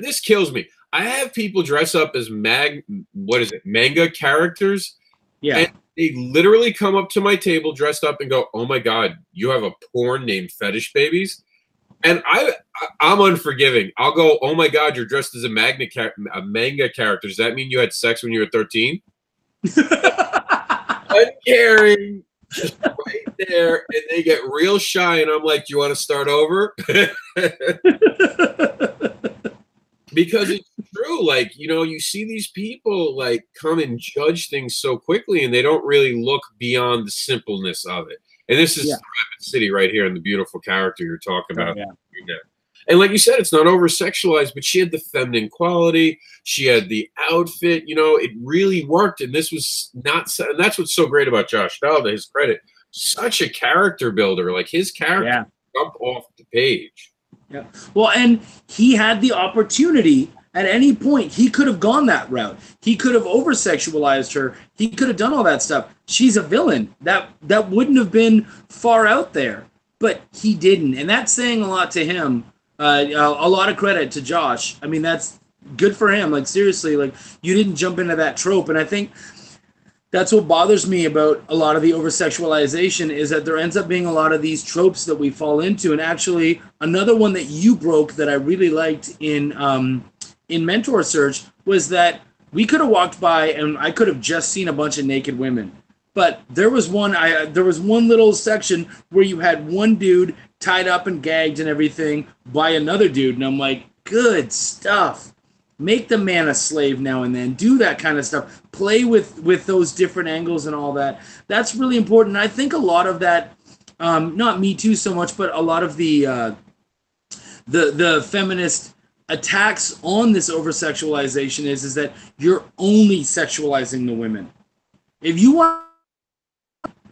this kills me. I have people dress up as manga characters. Yeah. And they literally come up to my table dressed up and go, oh my God, you have a porn named Fetish Babies? And I'm unforgiving. I'll go, oh my God, you're dressed as a manga character. Does that mean you had sex when you were 13? Uncaring, just right there, and they get real shy, and I'm like, do you want to start over? Because it's true. Like, you know, you see these people like come and judge things so quickly, and they don't really look beyond the simpleness of it. And this is Rapid City right here, and the beautiful character you're talking about. And like you said, it's not over-sexualized, but she had the feminine quality. She had the outfit. You know, it really worked. And this was not – and that's what's so great about Josh Dahl, to his credit. Such a character builder. Like, his character jumped off the page. Yeah. Well, and he had the opportunity at any point. He could have gone that route. He could have over-sexualized her. He could have done all that stuff. She's a villain. That wouldn't have been far out there. But he didn't. And that's saying a lot to him. A lot of credit to Josh. I mean, that's good for him. Like, seriously, like, you didn't jump into that trope. And I think that's what bothers me about a lot of the over-sexualization, is that there ends up being a lot of these tropes that we fall into. And actually, another one that you broke that I really liked in Mentor Search was that we could have walked by and I could have just seen a bunch of naked women. But there was one little section where you had one dude tied up and gagged and everything by another dude, and I'm like, good stuff. Make the man a slave now and then. Do that kind of stuff. Play with those different angles and all that. That's really important. And I think a lot of that, not Me Too so much, but a lot of the feminist attacks on this over-sexualization is that you're only sexualizing the women. If you want,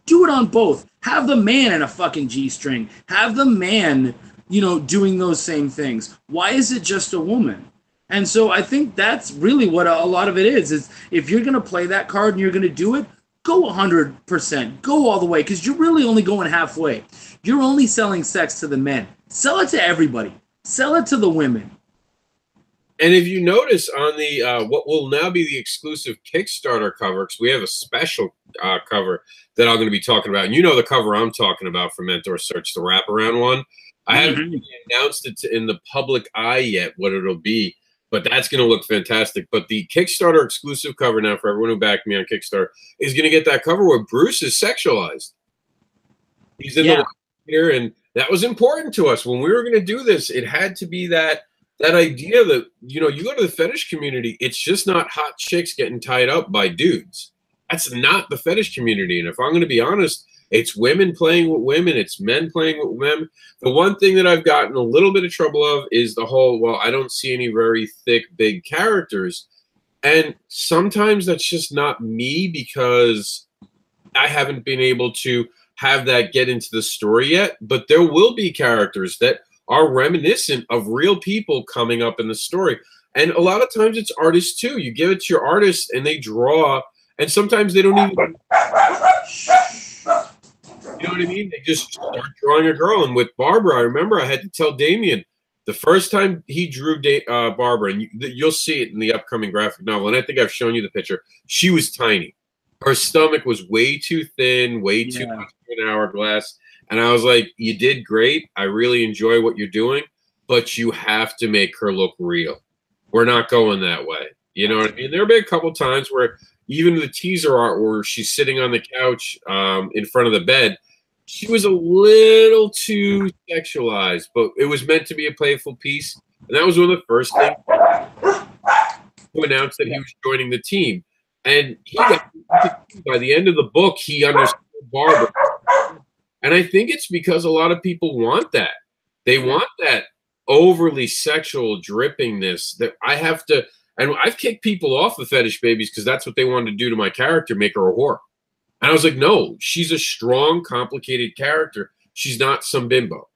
do it on both. Have the man in a fucking G-string. Have the man, you know, doing those same things. Why is it just a woman? And so I think that's really what a lot of it is if you're going to play that card and you're going to do it, go 100%. Go all the way, because you're really only going halfway. You're only selling sex to the men. Sell it to everybody. Sell it to the women. And if you notice on the what will now be the exclusive Kickstarter cover, because we have a special cover that I'm going to be talking about. And you know the cover I'm talking about for Mentor Search, the wraparound one. I haven't really announced it in the public eye yet what it'll be, but that's going to look fantastic. But the Kickstarter exclusive cover now for everyone who backed me on Kickstarter is going to get that cover where Bruce is sexualized. He's in the here, and that was important to us when we were going to do this. It had to be that idea that, you know, you go to the fetish community, it's just not hot chicks getting tied up by dudes. That's not the fetish community. And if I'm going to be honest, It's women playing with women. It's men playing with men. The one thing that I've gotten a little bit of trouble of is the whole, well, I don't see any very thick, big characters. And sometimes that's just not me because I haven't been able to have that get into the story yet. But there will be characters that are reminiscent of real people coming up in the story. And a lot of times it's artists too. You give it to your artist and they draw, and sometimes they don't even, you know what I mean? They just start drawing a girl. And with Barbara, I remember I had to tell Damien the first time he drew Barbara, and you'll see it in the upcoming graphic novel, and I think I've shown you the picture, she was tiny. Her stomach was way too thin, way too much of an hourglass. And I was like, you did great. I really enjoy what you're doing, but you have to make her look real. We're not going that way. You know what I mean? There have been a couple times where even the teaser art where she's sitting on the couch in front of the bed, she was a little too sexualized, but it was meant to be a playful piece. And that was one of the first things to announce that he was joining the team. And he got, by the end of the book, he understood Barbara. And I think it's because a lot of people want that. They want that overly sexual drippingness that I have to, and I've kicked people off of Fetish Babies because that's what they wanted to do to my character, make her a whore. And I was like, no, she's a strong, complicated character. She's not some bimbo.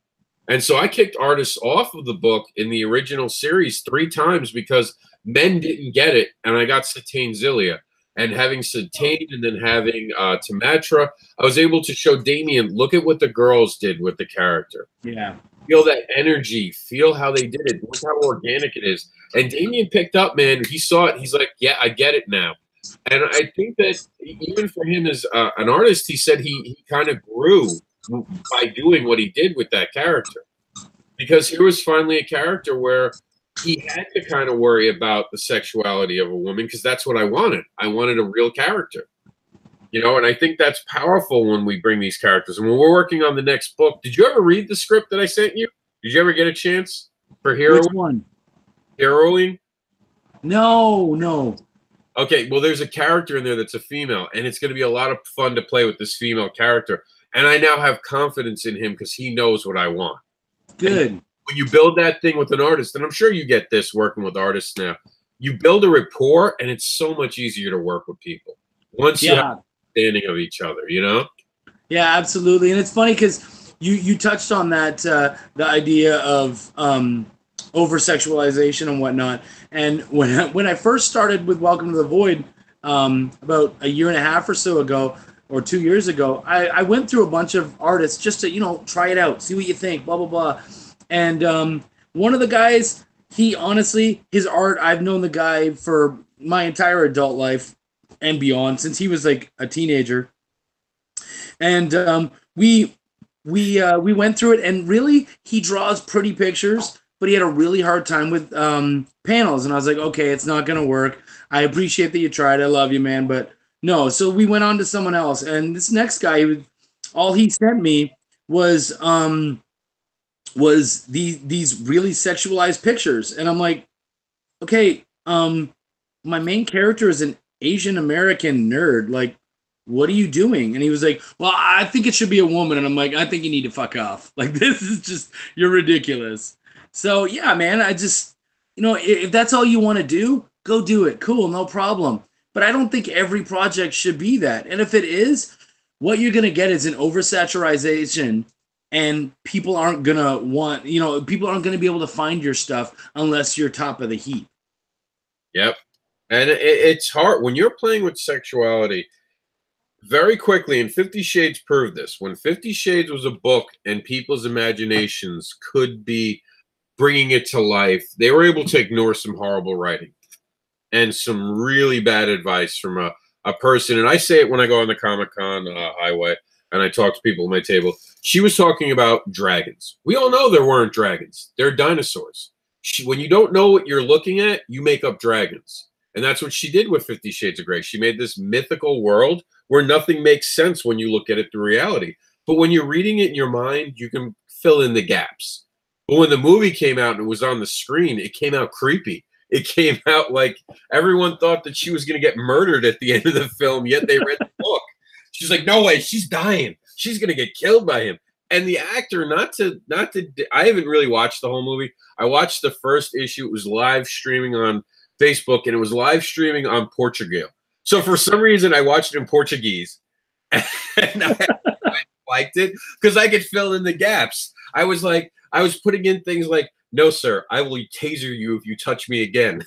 And so I kicked artists off of the book in the original series 3 times because men didn't get it. And I got Satine Zilia. And having Satine and then having Tamatra, I was able to show Damien, look at what the girls did with the character. Yeah. Feel that energy. Feel how they did it. Look how organic it is. And Damien picked up, man. He saw it. He's like, yeah, I get it now. And I think that even for him as an artist, he said he kind of grew by doing what he did with that character. Because here was finally a character where he had to kind of worry about the sexuality of a woman because that's what I wanted. I wanted a real character. You know, and I think that's powerful when we bring these characters. And when we're working on the next book, did you ever read the script that I sent you? Did you ever get a chance for Heroine? Which one? Heroine? No. Okay, well, there's a character in there that's a female, and it's going to be a lot of fun to play with this female character. And I now have confidence in him because he knows what I want. Good. And when you build that thing with an artist, and I'm sure you get this working with artists now, you build a rapport, and it's so much easier to work with people once you have understanding of each other, you know? Yeah, absolutely. And it's funny because you touched on that, the idea of over-sexualization and whatnot. And when I first started with Welcome to the Void about a year and a half or so ago, or 2 years ago, I went through a bunch of artists just to, you know, try it out, see what you think, blah, blah, blah. And one of the guys, he honestly, his art, I've known the guy for my entire adult life and beyond, since he was like a teenager. And we went through it, and really, he draws pretty pictures, but he had a really hard time with panels. And I was like, okay, it's not going to work. I appreciate that you tried. I love you, man, but no. So we went on to someone else. And this next guy, all he sent me was these really sexualized pictures. And I'm like, okay, my main character is an Asian American nerd. Like, what are you doing? And he was like, well, I think it should be a woman. And I'm like, I think you need to fuck off. Like, this is just, you're ridiculous. So yeah, man, I just, you know, if that's all you want to do, go do it. Cool, no problem. But I don't think every project should be that. And if it is, what you're going to get is an oversaturation, and people aren't going to want, you know, people aren't going to be able to find your stuff unless you're top of the heap. Yep. And it's hard when you're playing with sexuality very quickly, and 50 Shades proved this. When 50 Shades was a book and people's imaginations could be bringing it to life, they were able to ignore some horrible writing and some really bad advice from a person. And I say it when I go on the Comic-Con highway and I talk to people at my table. She was talking about dragons. We all know there weren't dragons. They're dinosaurs. When you don't know what you're looking at, you make up dragons. And that's what she did with 50 Shades of Grey. She made this mythical world where nothing makes sense when you look at it through reality. But when you're reading it in your mind, you can fill in the gaps. But when the movie came out and it was on the screen, it came out creepy. It came out like everyone thought that she was going to get murdered at the end of the film, yet they read the book. She's like, no way, she's dying. she's gonna get killed by him. And the actor, I haven't really watched the whole movie. I watched the first issue. It was live streaming on Facebook, and it was live streaming on Portugal. So for some reason, I watched it in Portuguese, and I liked it because I could fill in the gaps. I was putting in things like, "No, sir, I will taser you if you touch me again."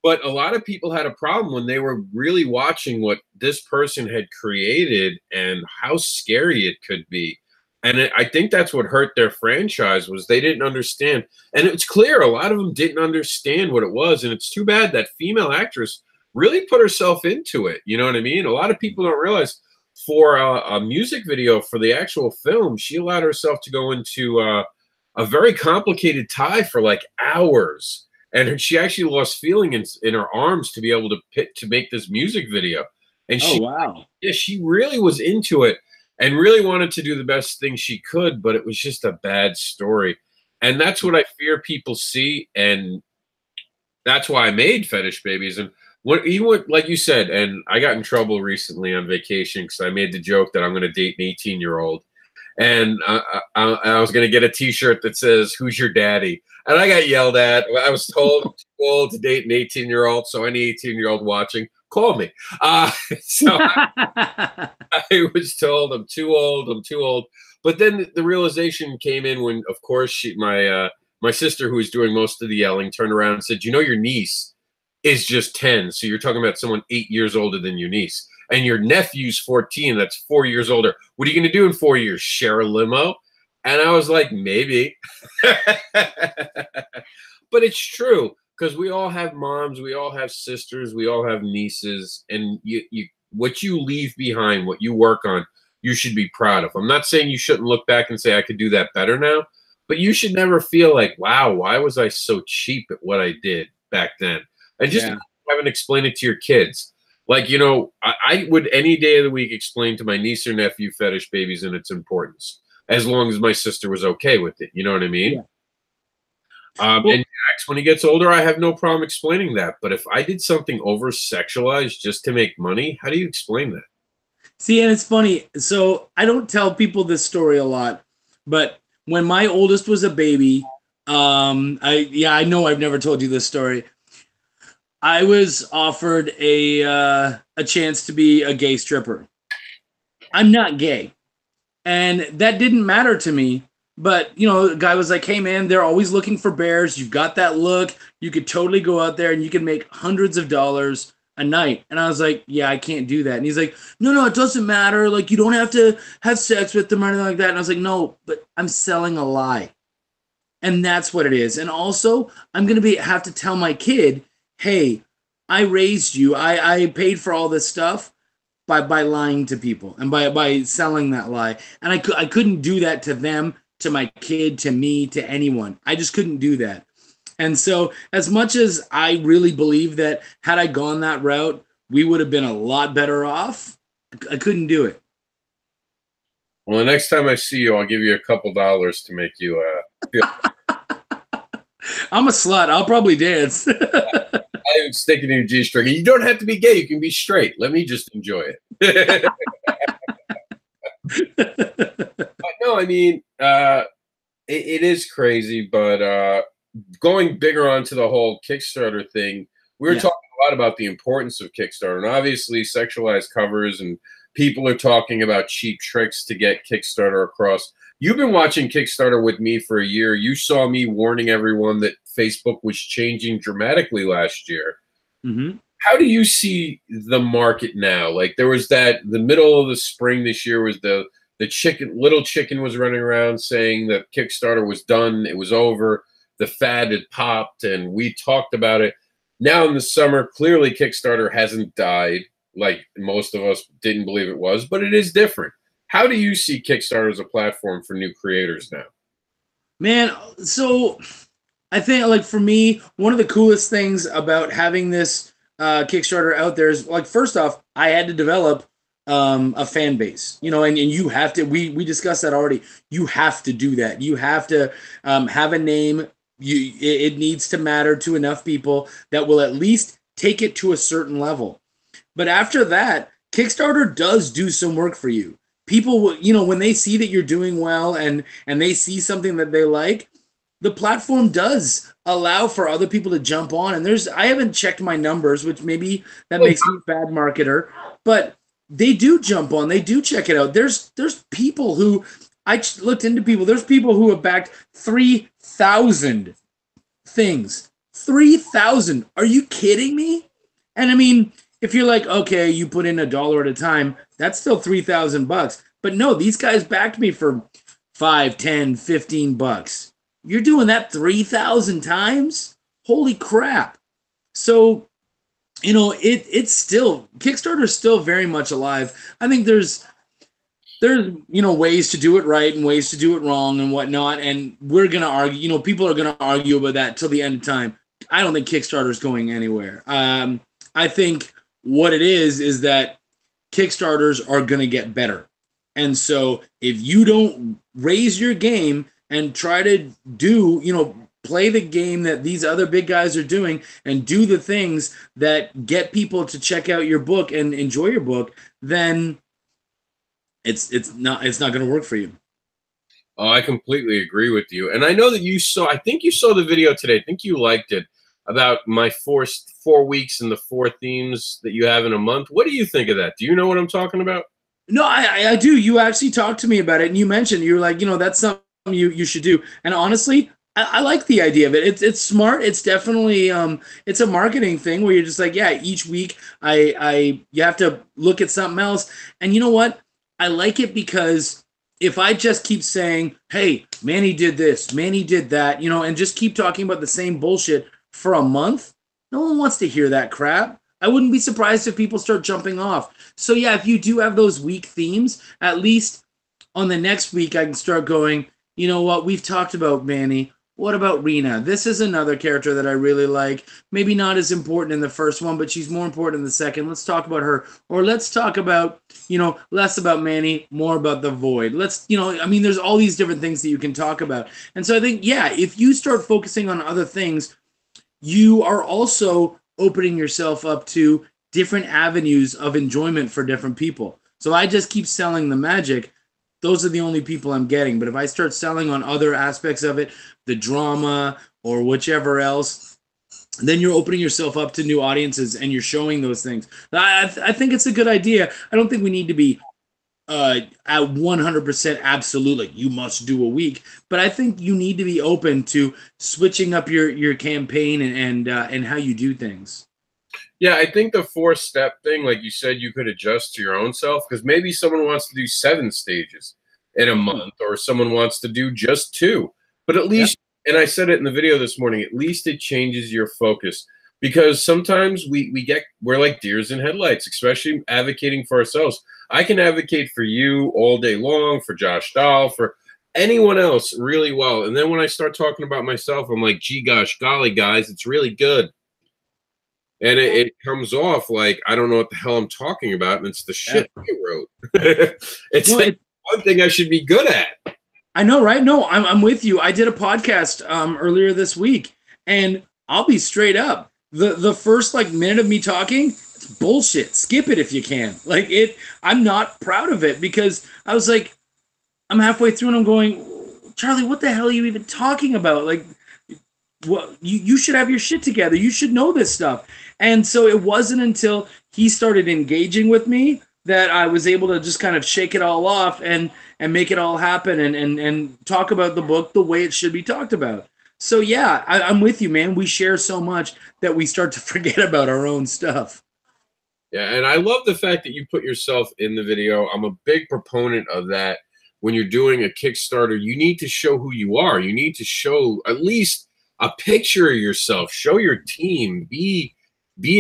But a lot of people had a problem when they were really watching what this person had created and how scary it could be. And I think that's what hurt their franchise, was they didn't understand. And it's clear a lot of them didn't understand what it was. And it's too bad that female actress really put herself into it. You know what I mean? A lot of people don't realize for a music video for the actual film, she allowed herself to go into a very complicated tie for like hours. And she actually lost feeling in her arms to be able to make this music video. And she really was into it and really wanted to do the best thing she could, but it was just a bad story. And that's what I fear people see, and that's why I made Fetish Babies. And like you said, and I got in trouble recently on vacation because I made the joke that I'm going to date an 18-year-old. And I was going to get a T-shirt that says, "Who's your daddy?" And I got yelled at. I was told I'm too old to date an 18-year-old, so any 18-year-old watching, call me. So I was told I'm too old. But then the realization came in when, of course, my sister, who was doing most of the yelling, turned around and said, your niece is just 10. So you're talking about someone 8 years older than your niece. And your nephew's 14. That's 4 years older. What are you going to do in 4 years? Share a limo? And I was like, maybe. But it's true, because we all have moms, we all have sisters, we all have nieces, and what you leave behind, what you work on, you should be proud of. I'm not saying you shouldn't look back and say, I could do that better now, but you should never feel like, wow, why was I so cheap at what I did back then? And just haven't explained it to your kids. Like, I would any day of the week explain to my niece or nephew Fetish Babies and its importance, as long as my sister was okay with it. You know what I mean? Yeah. And Jax, when he gets older, I have no problem explaining that. But if I did something over-sexualized just to make money, how do you explain that? See, and it's funny. So I don't tell people this story a lot, but when my oldest was a baby, I know I've never told you this story. I was offered a chance to be a gay stripper. I'm not gay, and that didn't matter to me. But, the guy was like, hey, man, they're always looking for bears. You've got that look. You could totally go out there and you can make hundreds of dollars a night. And I was like, yeah, I can't do that. And he's like, no, it doesn't matter. Like, you don't have to have sex with them or anything like that. And I was like, no, but I'm selling a lie. And that's what it is. And also, I'm going to have to tell my kid, hey, I raised you. I paid for all this stuff by lying to people and by selling that lie. And I couldn't do that to them, to my kid, to me, to anyone. I just couldn't do that. And so as much as I really believe that had I gone that route, we would have been a lot better off, I couldn't do it. Well, the next time I see you, I'll give you a couple dollars to make you feel. I'm a slut. I'll probably dance. I'm sticking in your G-string. You don't have to be gay. You can be straight. Let me just enjoy it. But no, I mean, it is crazy, but going bigger onto the whole Kickstarter thing, we were talking a lot about the importance of Kickstarter, and obviously sexualized covers, and people are talking about cheap tricks to get Kickstarter across. You've been watching Kickstarter with me for a year. You saw me warning everyone that Facebook was changing dramatically last year. Mm-hmm. How do you see the market now? Like, there was the middle of the spring this year was the little chicken was running around saying that Kickstarter was done. It was over. The fad had popped, and we talked about it. Now in the summer, clearly Kickstarter hasn't died like most of us didn't believe it was, but it is different. How do you see Kickstarter as a platform for new creators now? Man, so I think, like, for me, one of the coolest things about having this Kickstarter out there is, like, first off, I had to develop a fan base, and you have to, we discussed that already. You have to do that. You have to have a name. It needs to matter to enough people that will at least take it to a certain level. But after that, Kickstarter does do some work for you. People, you know, when they see that you're doing well and they see something that they like, the platform does allow for other people to jump on. And I haven't checked my numbers, which maybe that makes me a bad marketer, but they do jump on. They do check it out. There's people who looked into people. There's people who have backed 3,000 things. 3,000. Are you kidding me? And I mean, if you're like, okay, you put in $1 at a time, that's still $3,000. But no, these guys backed me for 5, 10, 15 bucks. You're doing that 3,000 times? Holy crap. So, you know, it's still, Kickstarter's still very much alive. I think there's you know, ways to do it right and ways to do it wrong and whatnot. And we're going to argue, you know, people are going to argue about that till the end of time. I don't think Kickstarter's going anywhere. I think what it is that Kickstarters are going to get better. And so if you don't raise your game and try to do, you know, play the game that these other big guys are doing and do the things that get people to check out your book and enjoy your book, then it's not going to work for you. Oh, I completely agree with you. And I know that I think you saw the video today. I think you liked it about my 4 weeks and the 4 themes that you have in a month. What do you think of that? Do you know what I'm talking about? No, I do. You actually talked to me about it, and you mentioned, you were like, you know, that's something you should do. And honestly, I like the idea of it. It's smart. It's definitely it's a marketing thing where you're just like, yeah, each week you have to look at something else. And you know what? I like it because if I just keep saying, hey, Manny did this, Manny did that, you know, and just keep talking about the same bullshit for a month, no one wants to hear that crap. I wouldn't be surprised if people start jumping off. So yeah, if you do have those weak themes, at least on the next week I can start going, you know what, we've talked about Manny. What about Rena? This is another character that I really like. Maybe not as important in the first one, but she's more important in the second. Let's talk about her. Or let's talk about, you know, less about Manny, more about the Void. Let's, you know, I mean, there's all these different things that you can talk about. And so I think, yeah, if you start focusing on other things, you are also opening yourself up to different avenues of enjoyment for different people. So I just keep selling the magic. Those are the only people I'm getting. But if I start selling on other aspects of it, the drama or whichever else, then you're opening yourself up to new audiences and you're showing those things. I think it's a good idea. I don't think we need to be at 100% absolutely, you must do a week. But I think you need to be open to switching up your campaign and how you do things. Yeah, I think the 4-step thing, like you said, you could adjust to your own self, because maybe someone wants to do 7 stages in a month, or someone wants to do just 2. But at least, and I said it in the video this morning, at least it changes your focus, because sometimes we're like deers in headlights, especially advocating for ourselves. I can advocate for you all day long, for Josh Dahl, for anyone else really well. And then when I start talking about myself, I'm like, gee, gosh, golly, guys, it's really good. And it comes off like I don't know what the hell I'm talking about, and it's the shit you wrote. It's one thing I should be good at. I know, right? No, I'm with you. I did a podcast earlier this week, and I'll be straight up. The first like minute of me talking, it's bullshit. Skip it if you can. Like I'm not proud of it, because I was like, I'm halfway through and I'm going, Charlie, what the hell are you even talking about? Like, what you should have your shit together. You should know this stuff. And so it wasn't until he started engaging with me that I was able to just kind of shake it all off and make it all happen and talk about the book the way it should be talked about. So yeah, I'm with you, man. We share so much that we start to forget about our own stuff. Yeah, and I love the fact that you put yourself in the video. I'm a big proponent of that. When you're doing a Kickstarter, you need to show who you are. You need to show at least a picture of yourself. Show your team. Be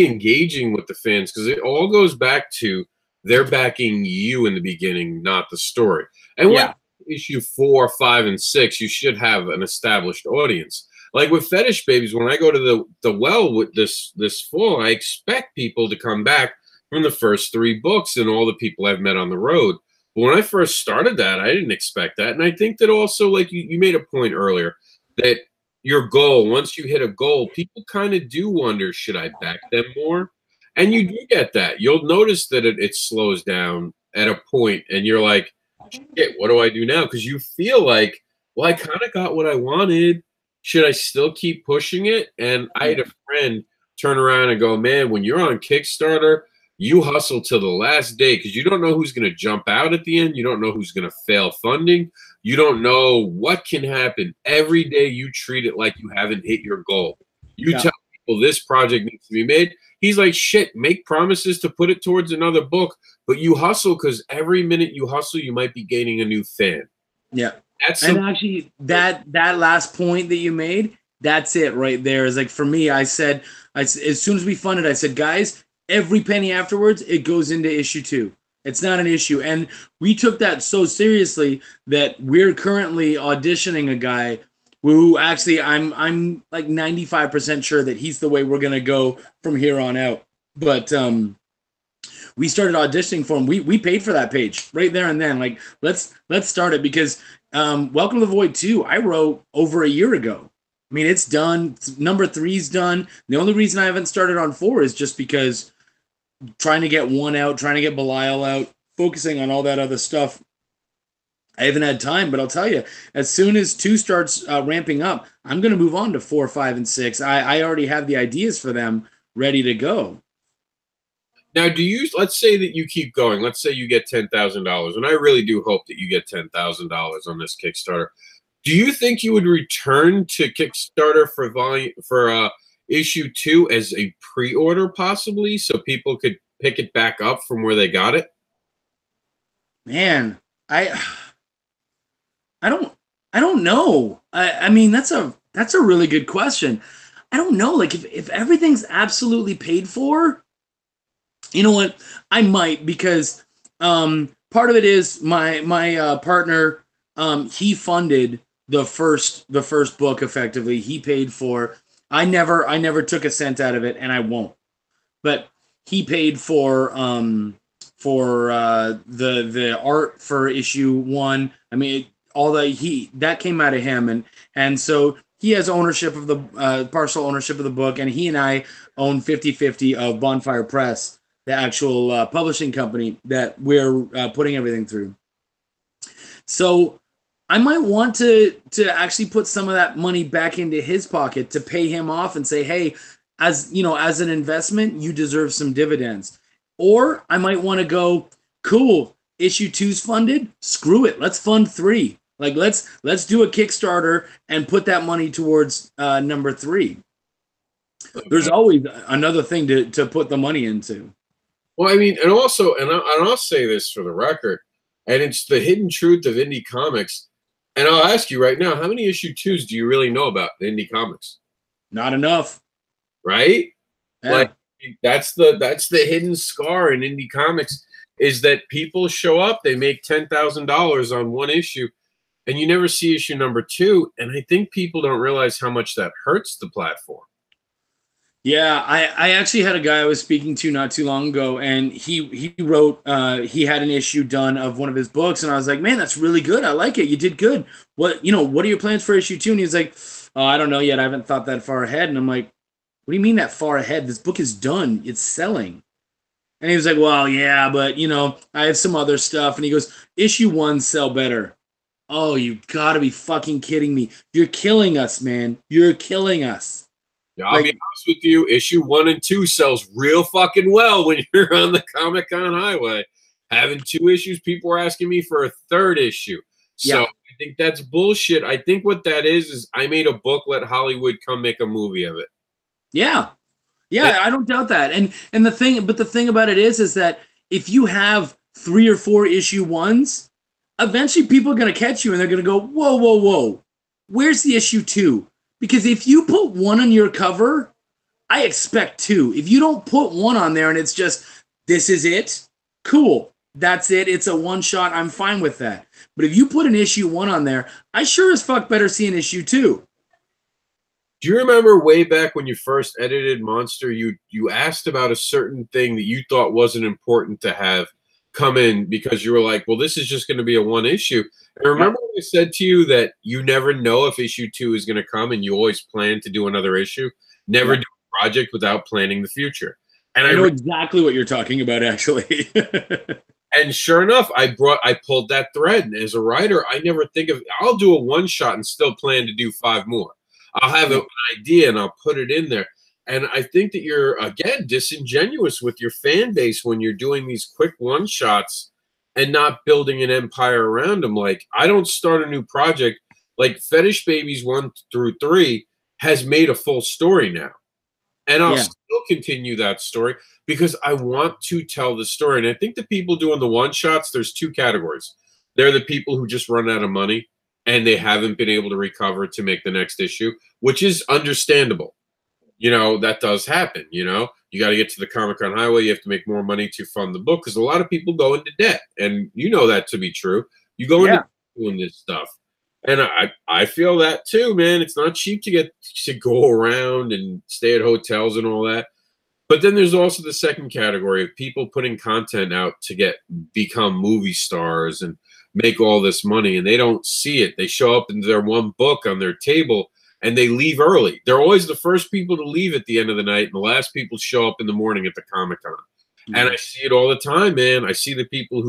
engaging with the fans, because it all goes back to they're backing you in the beginning, not the story. And with issue 4, 5, and 6, you should have an established audience. Like with Fetish Babies, when I go to the well with this fall, I expect people to come back from the first 3 books and all the people I've met on the road. But when I first started that, I didn't expect that. And I think that also, like you made a point earlier, that your goal, once you hit a goal, people kind of do wonder, should I back them more? And you do get that. You'll notice that it slows down at a point, and you're like, shit, what do I do now? Because you feel like, well, I kind of got what I wanted. Should I still keep pushing it? And I had a friend turn around and go, man, when you're on Kickstarter, you hustle till the last day because you don't know who's going to jump out at the end. You don't know who's going to fail funding. You don't know what can happen. Every day you treat it like you haven't hit your goal. You tell people this project needs to be made. He's like, shit, make promises to put it towards another book, but you hustle because every minute you hustle, you might be gaining a new fan. Yeah. And actually, that last point that you made, that's it right there. Is like, for me, I said, as soon as we funded, I said, guys, every penny afterwards, it goes into issue 2. It's not an issue. And we took that so seriously that we're currently auditioning a guy who actually I'm like 95% sure that he's the way we're going to go from here on out. But we started auditioning for him. We paid for that page right there and then. Like, let's start it, because Welcome to the Void 2, I wrote over a year ago. I mean, it's done. Number 3's done. The only reason I haven't started on 4 is just because trying to get 1 out, trying to get Belial out, focusing on all that other stuff. I haven't had time, but I'll tell you, as soon as 2 starts ramping up, I'm going to move on to 4, 5, and 6. I already have the ideas for them ready to go. Now, let's say that you keep going. Let's say you get $10,000, and I really do hope that you get $10,000 on this Kickstarter. Do you think you would return to Kickstarter for issue 2 as a pre-order, possibly, so people could pick it back up from where they got it? Man, I don't know. I mean, that's a really good question. I don't know. Like, if everything's absolutely paid for, you know what? I might, because part of it is my partner, he funded the first book effectively. He paid for. I never took a cent out of it, and I won't. But he paid for the art for issue 1. I mean, that came out of him, and so he has ownership of the partial ownership of the book, and he and I own 50-50 of Bonfire Press, the actual publishing company that we're putting everything through. So I might want to actually put some of that money back into his pocket to pay him off and say, hey, as you know, as an investment, you deserve some dividends. Or I might want to go, cool, issue 2's funded, screw it, let's fund 3. Like, let's do a Kickstarter and put that money towards number 3. There's always another thing to put the money into. Well, I mean, and also, and I'll say this for the record, and it's the hidden truth of indie comics. And I'll ask you right now, how many issue 2s do you really know about in indie comics? Not enough. Right? Yeah. Like, that's the hidden scar in indie comics, is that people show up, they make $10,000 on 1 issue, and you never see issue number 2. And I think people don't realize how much that hurts the platform. Yeah, I actually had a guy I was speaking to not too long ago, and he wrote, he had an issue done of one of his books, and I was like, man, that's really good. I like it. You did good. What are your plans for issue 2? And he's like, oh, I don't know yet. I haven't thought that far ahead. And I'm like, what do you mean that far ahead? This book is done. It's selling. And he was like, well, yeah, but I have some other stuff. And he goes, issue 1 sell better. Oh, you gotta be fucking kidding me. You're killing us, man. You're killing us. Yeah, I'll be honest with you, issue 1 and 2 sells real fucking well when you're on the Comic-Con highway. Having 2 issues, people are asking me for a 3rd issue. So I think that's bullshit. I think what that is I made a book, let Hollywood come make a movie of it. Yeah. Yeah, I don't doubt that. And the thing about it is that if you have 3 or 4 issue 1s, eventually people are going to catch you and they're going to go, whoa, whoa, whoa. Where's the issue 2? Because if you put 1 on your cover, I expect 2. If you don't put 1 on there and it's just, this is it, cool. That's it. It's a one shot. I'm fine with that. But if you put an issue 1 on there, I sure as fuck better see an issue 2. Do you remember way back when you first edited Monster, you asked about a certain thing that you thought wasn't important to have come in because you were like, well, this is just going to be a 1 issue. And remember when I said to you that you never know if issue 2 is going to come and you always plan to do another issue? Never do a project without planning the future. And I know exactly what you're talking about, actually. and sure enough, I pulled that thread. And as a writer, I never think of, I'll do a one shot and still plan to do 5 more. I'll have an idea and I'll put it in there. And I think that you're, again, disingenuous with your fan base when you're doing these quick one shots and not building an empire around them. Like, I don't start a new project. Like Fetish Babies 1 through 3 has made a full story now. And I'll still continue that story because I want to tell the story. And I think the people doing the one shots, there's 2 categories. They're the people who just run out of money and they haven't been able to recover to make the next issue, which is understandable. You know, that does happen. You know, you got to get to the Comic-Con highway. You have to make more money to fund the book because a lot of people go into debt. And you know that to be true. You go into doing this stuff. And I feel that too, man. It's not cheap to get to go around and stay at hotels and all that. But then there's also the second category of people putting content out to become movie stars and make all this money, and they don't see it. They show up in their one book on their table and they leave early. They're always the first people to leave at the end of the night and the last people show up in the morning at the Comic-Con. And I see it all the time, man. I see the people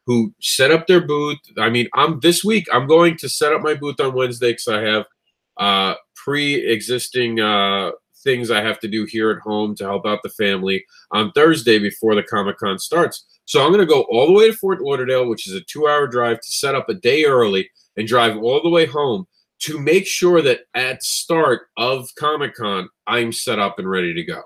who set up their booth. I mean, this week I'm going to set up my booth on Wednesday because I have pre-existing things I have to do here at home to help out the family on Thursday before the Comic-Con starts. So I'm going to go all the way to Fort Lauderdale, which is a 2-hour drive, to set up a day early and drive all the way home to make sure that at start of Comic-Con, I'm set up and ready to go.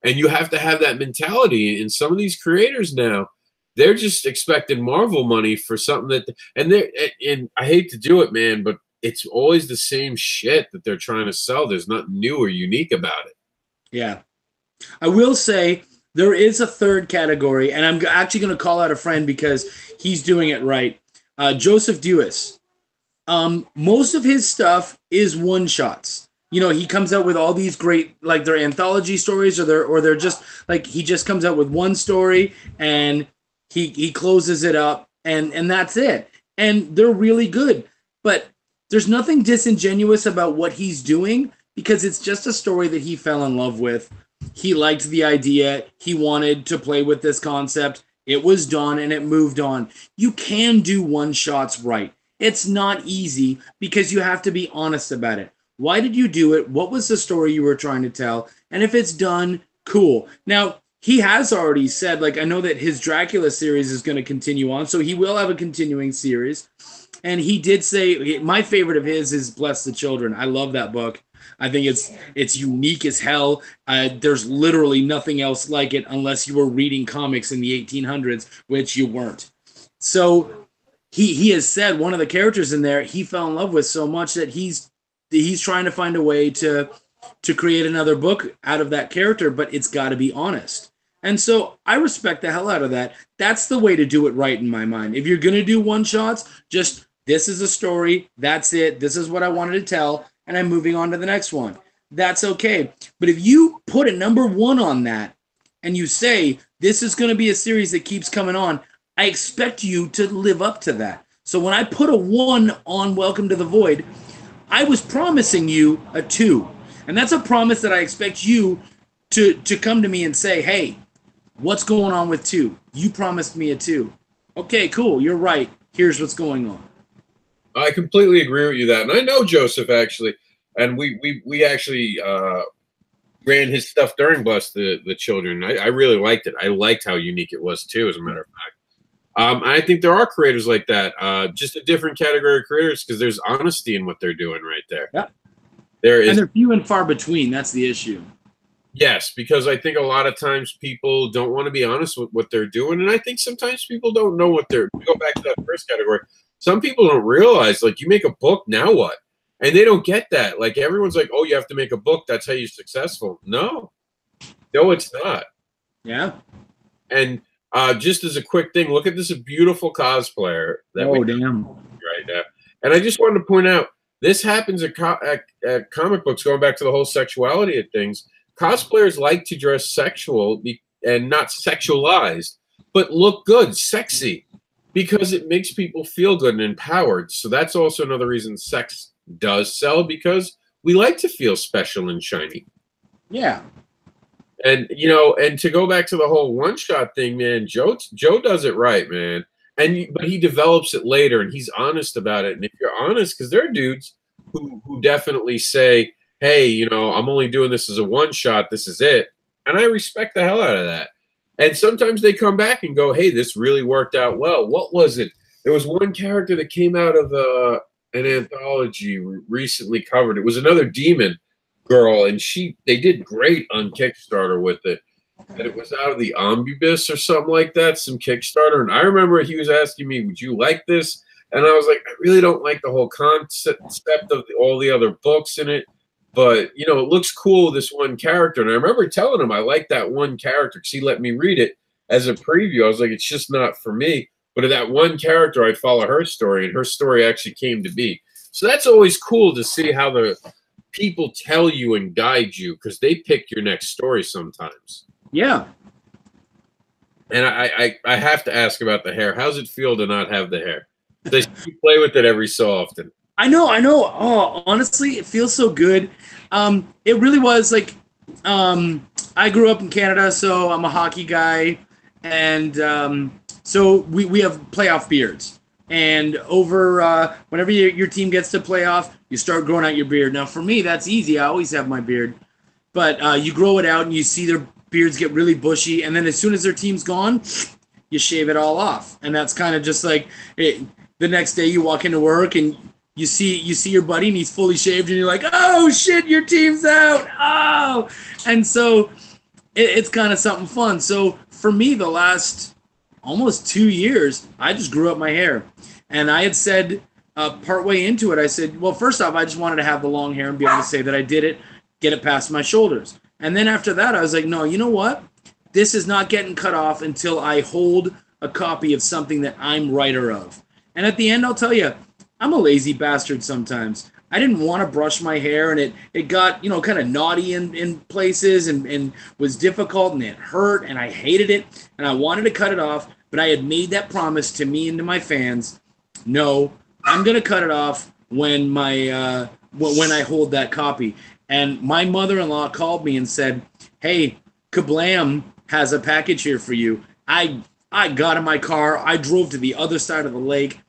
And you have to have that mentality. And some of these creators now, they're just expecting Marvel money for something that, and I hate to do it, man, but it's always the same shit that they're trying to sell. There's nothing new or unique about it. Yeah. I will say there is a third category, and I'm actually going to call out a friend because he's doing it right. Joseph Dewis. Most of his stuff is one-shots. You know, he comes out with all these great, like, they're anthology stories, or they're just, like, he just comes out with one story, and he closes it up, and that's it. And they're really good. But there's nothing disingenuous about what he's doing because it's just a story that he fell in love with. He liked the idea. He wanted to play with this concept. It was done, and it moved on. You can do one-shots right. It's not easy because you have to be honest about it. Why did you do it? What was the story you were trying to tell? And if it's done, cool. Now, he has already said, like, I know that his Dracula series is going to continue on, so he will have a continuing series. And he did say, my favorite of his is Bless the Children. I love that book. I think it's unique as hell. There's literally nothing else like it unless you were reading comics in the 1800s, which you weren't. So he has said one of the characters in there he fell in love with so much that he's trying to find a way to create another book out of that character, but it's got to be honest. And so I respect the hell out of that. That's the way to do it right in my mind. If you're going to do one-shots, just this is a story, that's it, this is what I wanted to tell, and I'm moving on to the next one. That's okay. But if you put a number 1 on that and you say this is going to be a series that keeps coming on, I expect you to live up to that. So when I put a 1 on Welcome to the Void, I was promising you a 2. And that's a promise that I expect you to come to me and say, hey, what's going on with 2? You promised me a 2. Okay, cool. You're right. Here's what's going on. I completely agree with you that. And I know Joseph, actually. And we actually ran his stuff during Bless the Children. I really liked it. I liked how unique it was, too, as a matter of fact. I think there are creators like that. Just a different category of creators because there's honesty in what they're doing right there. Yeah. There is. And they're few and far between. That's the issue. Yes, because I think a lot of times people don't want to be honest with what they're doing. And I think sometimes people don't know what they're – go back to that first category. Some people don't realize, like, you make a book, now what? And they don't get that. Like, everyone's like, oh, you have to make a book. That's how you're successful. No, it's not. Yeah. And just as a quick thing, look at this beautiful cosplayer. Damn. Right now. And I just wanted to point out, this happens at comic books, going back to the whole sexuality of things. Cosplayers like to dress sexual and not sexualized, but look good, sexy, because it makes people feel good and empowered. So that's also another reason sex does sell, because we like to feel special and shiny. Yeah. And and to go back to the whole one shot thing, man, Joe does it right, man. But he develops it later, and he's honest about it. And if you're honest, because there are dudes who definitely say, "Hey, I'm only doing this as a one shot. This is it," and I respect the hell out of that. And sometimes they come back and go, "Hey, this really worked out well." What was it? There was one character that came out of an anthology recently covered. It was another demon girl, and they did great on Kickstarter with it. And it was out of the Omnibus or something like that, some Kickstarter. And I remember he was asking me, "Would you like this?" And I was like, "I really don't like the whole concept of all the other books in it. But, it looks cool, this one character." And I remember telling him I like that one character because he let me read it as a preview. I was like, "It's just not for me." But of that one character, I'd follow her story, and her story actually came to be. So that's always cool to see how the people tell you and guide you, because they pick your next story sometimes. Yeah. And I have to ask about the hair. How's it feel to not have the hair? They play with it every so often. I know. Oh, honestly, it feels so good. It really was like, I grew up in Canada, so I'm a hockey guy, and so we have playoff beards. And over whenever your team gets to playoff, you start growing out your beard. Now, for me, that's easy. I always have my beard. But you grow it out, and you see their beards get really bushy, and then as soon as their team's gone, you shave it all off. And that's kind of just like the next day you walk into work, and you see your buddy, and he's fully shaved, and you're like, "Oh, shit, your team's out. Oh." And so it's kind of something fun. So for me, the last almost 2 years, I just grew up my hair. And I had said partway into it, I said, well, first off, I just wanted to have the long hair and be able to say that I did it, get it past my shoulders. And then after that, I was like, no, you know what? This is not getting cut off until I hold a copy of something that I'm writer of. And at the end, I'll tell you, I'm a lazy bastard sometimes. I didn't want to brush my hair, and it got, kind of knotty in places and was difficult, and it hurt, and I hated it, and I wanted to cut it off, but I had made that promise to me and to my fans. No, I'm going to cut it off when when I hold that copy. And my mother-in-law called me and said, "Hey, Kablam has a package here for you." I got in my car. I drove to the other side of the lake.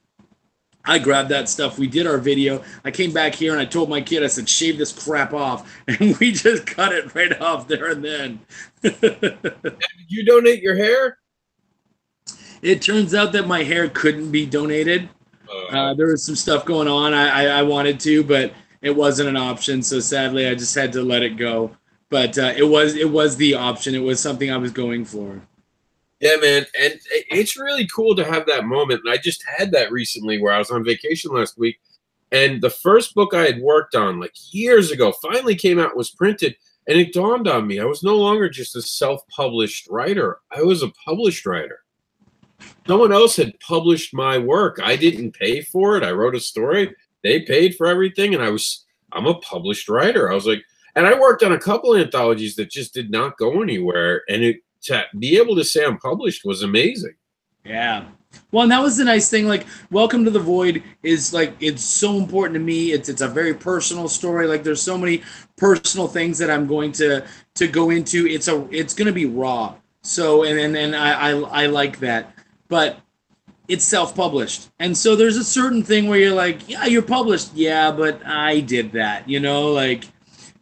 I grabbed that stuff. We did our video. I came back here and I told my kid, I said, "Shave this crap off." And we just cut it right off there and then. Did you donate your hair? It turns out that my hair couldn't be donated. There was some stuff going on. I wanted to, but it wasn't an option. So sadly, I just had to let it go. But it was the option. It was something I was going for. Yeah, man. And it's really cool to have that moment. And I just had that recently where I was on vacation last week. And the first book I had worked on like years ago finally came out, was printed. And it dawned on me, I was no longer just a self-published writer. I was a published writer. Someone else had published my work. I didn't pay for it. I wrote a story. They paid for everything. And I'm a published writer. I was like, and I worked on a couple anthologies that just did not go anywhere. And to be able to say I'm published was amazing. Yeah. Well, and that was the nice thing. Like, Welcome to the Void is like, it's so important to me. It's a very personal story. Like, there's so many personal things that I'm going to go into. It's going to be raw. So, and I like that. But it's self-published. And so there's a certain thing where you're like, yeah, you're published. Yeah, but I did that,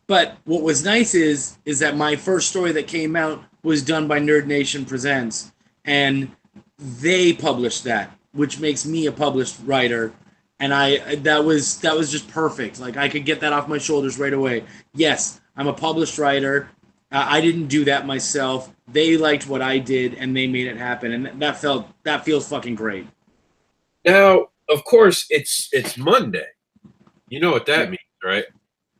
But what was nice is that my first story that came out was done by Nerd Nation Presents, and they published that, which makes me a published writer. And that was just perfect. Like, I could get that off my shoulders right away. Yes, I'm a published writer. I didn't do that myself. They liked what I did, and they made it happen. And that feels fucking great. Now, of course, it's Monday. You know what that means, right?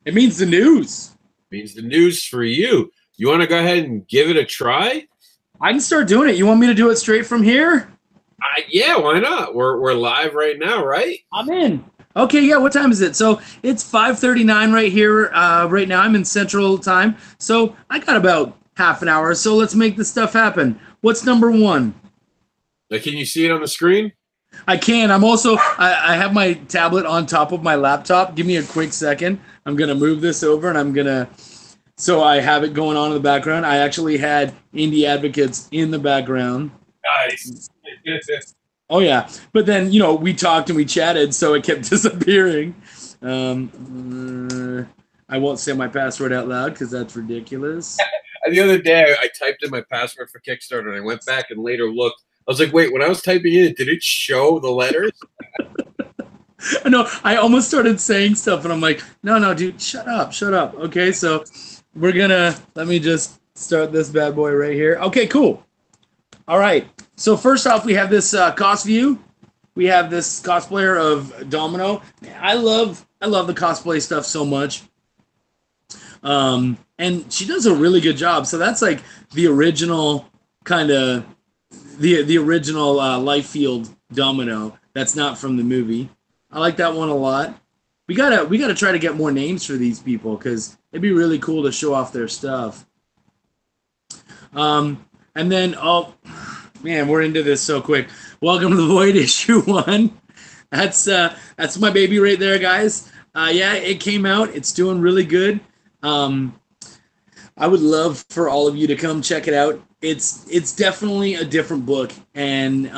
It means the news. It means the news for you. You want to go ahead and give it a try? I can start doing it. You want me to do it straight from here? Yeah, why not? We're live right now, right? I'm in. Okay, yeah, what time is it? So it's 5:39 right here. Right now I'm in Central Time. So I got about half an hour. So let's make this stuff happen. What's number one? Can you see it on the screen? I can. I'm also, I have my tablet on top of my laptop. Give me a quick second. I'm going to move this over, and I'm going to So I have it going on in the background. I actually had Indie Advocates in the background. Nice. Oh yeah, but then we talked and we chatted, so it kept disappearing. I won't say my password out loud because that's ridiculous. The other day, I typed in my password for Kickstarter, and I went back and later looked. I was like, wait, when I was typing in, did it show the letters? No, I almost started saying stuff, and I'm like, no, dude, shut up. Okay, so let me just start this bad boy right here. Okay, cool. All right, so first off, we have this cost view. We have this cosplayer of Domino. I love the cosplay stuff so much. And she does a really good job. So that's like the original kind of the original life field Domino. That's not from the movie. I like that one a lot. We gotta try to get more names for these people because it'd be really cool to show off their stuff. And then man, we're into this so quick. Welcome to the Void issue 1. That's my baby right there, guys. Yeah, it came out. It's doing really good. I would love for all of you to come check it out. It's definitely a different book, and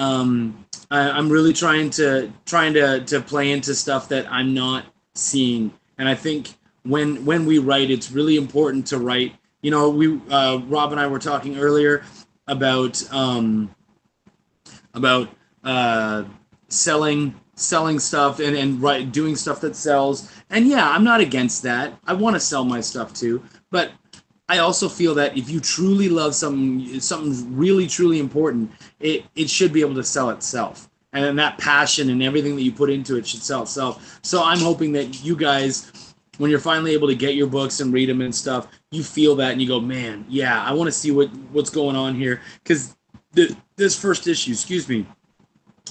I'm really trying to play into stuff that I'm not seeing. And I think when we write, it's really important to write. Rob and I were talking earlier about selling stuff and doing stuff that sells. And yeah, I'm not against that. I want to sell my stuff too, but I also feel that if you truly love something really truly important, it should be able to sell itself. And then that passion and everything that you put into it should sell itself. So I'm hoping that you guys, when you're finally able to get your books and read them and stuff, you feel that and you go, man, yeah, I want to see what's going on here. Because this first issue,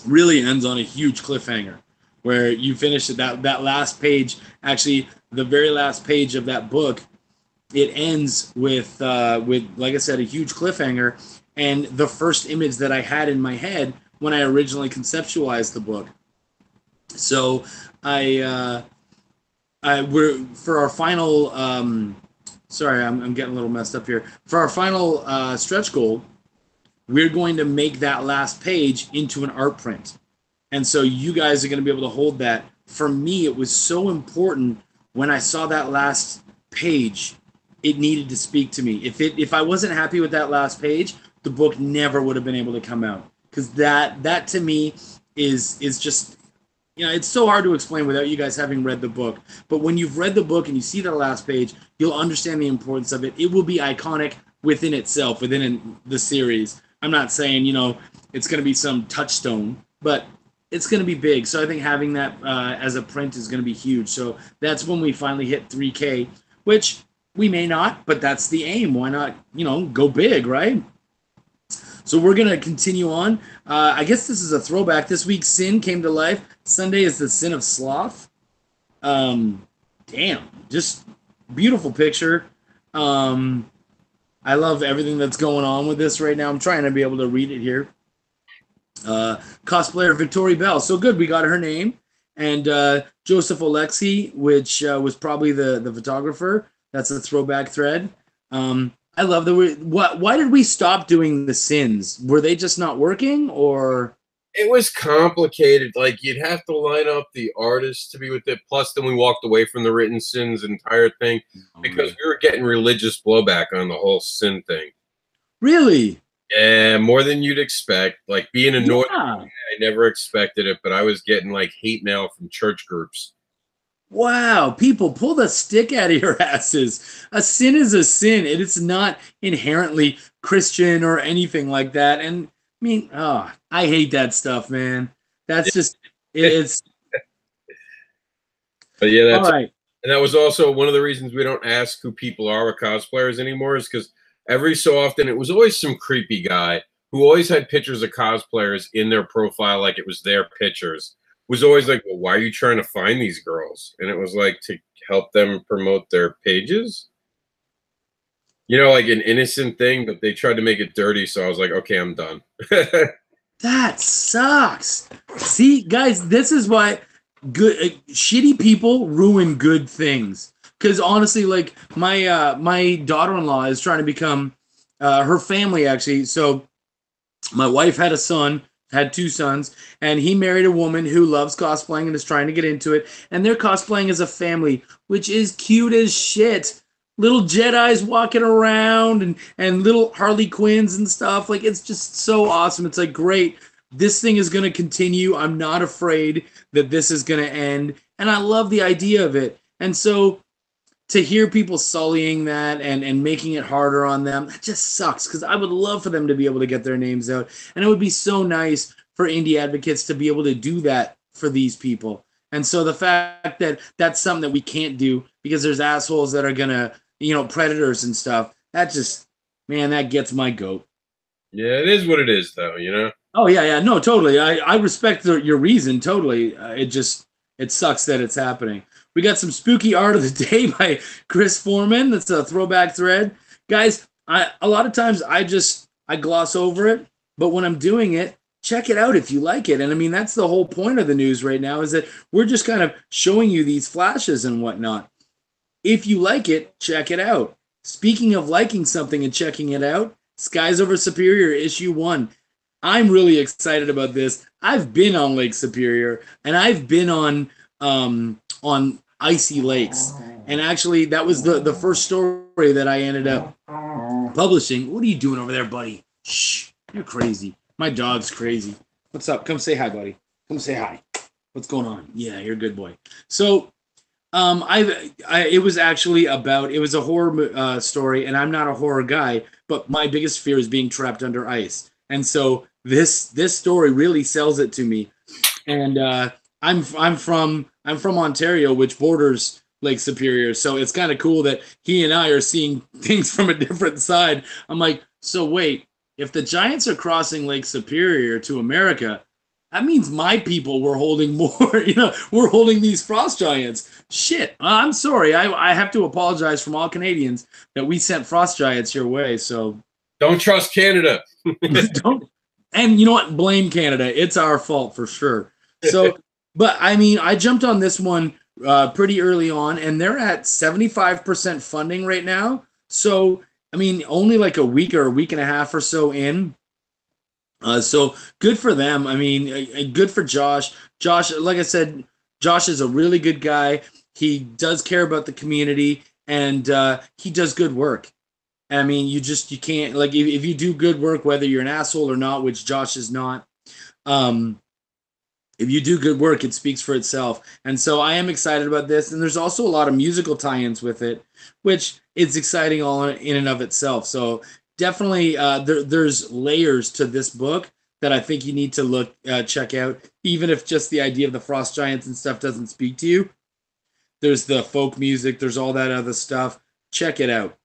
really ends on a huge cliffhanger where you finish it. That last page, actually, the very last page of that book, it ends with like I said, a huge cliffhanger, and the first image that I had in my head when I originally conceptualized the book. So we're for our final. Sorry, I'm getting a little messed up here. For our final stretch goal, we're going to make that last page into an art print. And so you guys are going to be able to hold that. For me, it was so important when I saw that last page, it needed to speak to me. If I wasn't happy with that last page, the book never would have been able to come out. Because that to me is just, it's so hard to explain without you guys having read the book. But when you've read the book and you see that last page, you'll understand the importance of it. It will be iconic within itself, within the series. I'm not saying, it's going to be some touchstone, but it's going to be big. So I think having that as a print is going to be huge. So that's when we finally hit 3K, which we may not, but that's the aim. Why not, go big, right? So we're going to continue on. I guess this is a throwback. This week, Sin came to life. Sunday is the Sin of Sloth. Damn, just beautiful picture. I love everything that's going on with this right now. I'm trying to be able to read it here. Cosplayer Victoria Bell. So good, we got her name. And Joseph Alexi, which was probably the photographer. That's a throwback thread. I love that. Why did we stop doing the Sins? Were they just not working, or? It was complicated. Like, you'd have to line up the artists to be with it. Plus, then we walked away from the written Sins entire thing because we were getting religious blowback on the whole Sin thing. Really? Yeah, more than you'd expect. Like, being annoyed, Yeah. I never expected it, but I was getting like hate mail from church groups. Wow, people, pull the stick out of your asses. A sin is a sin. It's not inherently Christian or anything like that. And I mean, I hate that stuff, man. That's just, it's. But yeah, that's all right. And that was also one of the reasons we don't ask who people are with cosplayers anymore, is because every so often it was always some creepy guy who always had pictures of cosplayers in their profile like it was their pictures. Was always like, well, why are you trying to find these girls? And it was like to help them promote their pages. Like an innocent thing, but they tried to make it dirty. So I was like, okay, I'm done. That sucks. See, guys, this is why shitty people ruin good things. because honestly, like my daughter-in-law is trying to become her family actually. So my wife had a son, had two sons, and he married a woman who loves cosplaying and is trying to get into it. And they're cosplaying as a family, which is cute as shit. Little Jedis walking around and little Harley Quinns and stuff. Like, it's just so awesome. It's like, great. This thing is going to continue. I'm not afraid that this is going to end. And I love the idea of it. And so to hear people sullying that and making it harder on them, that just sucks, because I would love for them to be able to get their names out. And it would be so nice for indie advocates to be able to do that for these people. And so the fact that that's something that we can't do because there's assholes that are going to, predators and stuff, that just, man, that gets my goat. Yeah, it is what it is, though, Oh, yeah. No, totally. I respect your reason, totally. It sucks that it's happening. We got some spooky art of the day by Chris Foreman. That's a throwback thread. Guys, a lot of times I gloss over it, but when I'm doing it, check it out if you like it. And I mean, that's the whole point of the news right now, is that we're just kind of showing you these flashes and whatnot. If you like it, check it out. Speaking of liking something and checking it out, Skies Over Superior issue 1. I'm really excited about this. I've been on Lake Superior and I've been on icy lakes. And actually, that was the first story that I ended up publishing. What are you doing over there, buddy? Shh, you're crazy. My dog's crazy. What's up? Come say hi, buddy. Come say hi. What's going on? Yeah, you're a good boy. So, it was actually it was a horror story, and I'm not a horror guy, but my biggest fear is being trapped under ice. And so this story really sells it to me. And I'm from Ontario, which borders Lake Superior, so it's kind of cool that he and I are seeing things from a different side. I'm like, so wait, if the Giants are crossing Lake Superior to America, that means my people were holding more, we're holding these frost giants. Shit, I'm sorry. I have to apologize from all Canadians that we sent frost giants your way. So don't trust Canada. Don't. And you know what? Blame Canada. It's our fault for sure. So, but I mean, I jumped on this one pretty early on, and they're at 75% funding right now. So, I mean, only like a week or a week and a half or so in. So good for them. I mean, good for Josh. Josh, like I said, Josh is a really good guy. He does care about the community, and he does good work. I mean, you can't, like, if you do good work, whether you're an asshole or not, which Josh is not, if you do good work, it speaks for itself. And so I am excited about this. And there's also a lot of musical tie-ins with it, which is exciting all in and of itself. So definitely there's layers to this book that I think you need to check out, even if just the idea of the frost giants and stuff doesn't speak to you. There's the folk music. There's all that other stuff. Check it out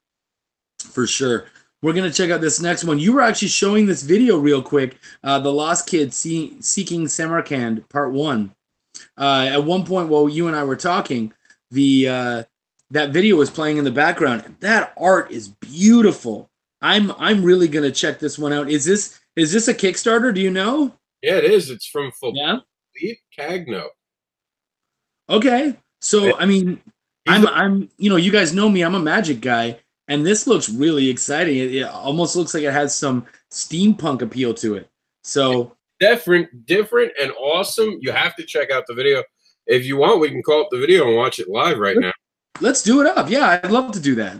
for sure. We're going to check out this next one. You were actually showing this video real quick, The Lost Kid Seeking Samarkand, Part 1. At one point while you and I were talking, that video was playing in the background. That art is beautiful. I'm really going to check this one out. Is this a Kickstarter? Do you know? Yeah, it is. It's from Philippe Cagno. Okay. So, I mean, I'm you guys know me. I'm a magic guy. And this looks really exciting. It almost looks like it has some steampunk appeal to it. So different and awesome. You have to check out the video. If you want, we can call up the video and watch it live right now. Let's do it up. Yeah, I'd love to do that.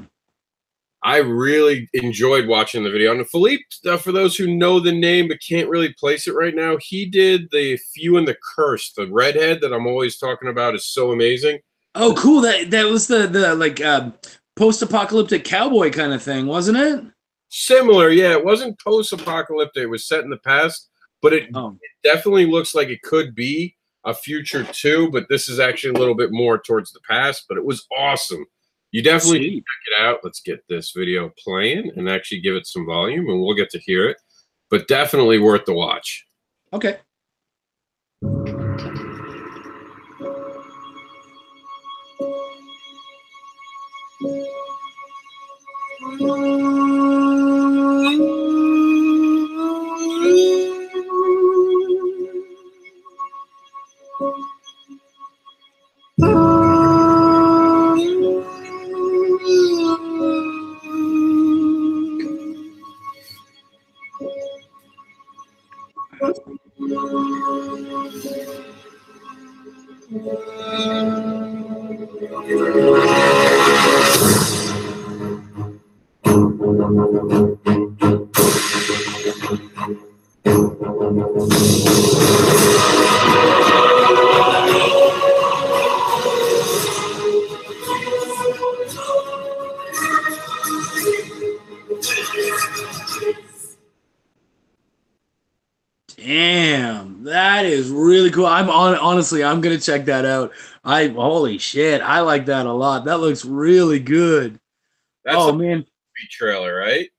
I really enjoyed watching the video. And Philippe, for those who know the name but can't really place it right now, he did the Few and the Curse. The redhead that I'm always talking about is so amazing. Oh, cool. That was the post-apocalyptic cowboy kind of thing, wasn't it? Similar, yeah. It wasn't post-apocalyptic. It was set in the past, but it definitely looks like it could be a future too, but this is actually a little bit more towards the past, but it was awesome. You definitely need to check it out. Let's get this video playing and actually give it some volume, and we'll get to hear it, but definitely worth the watch. Okay. Damn, that is really cool. Honestly, I'm gonna check that out. Holy shit, I like that a lot. That looks really good. That's Oh a man, movie trailer, right?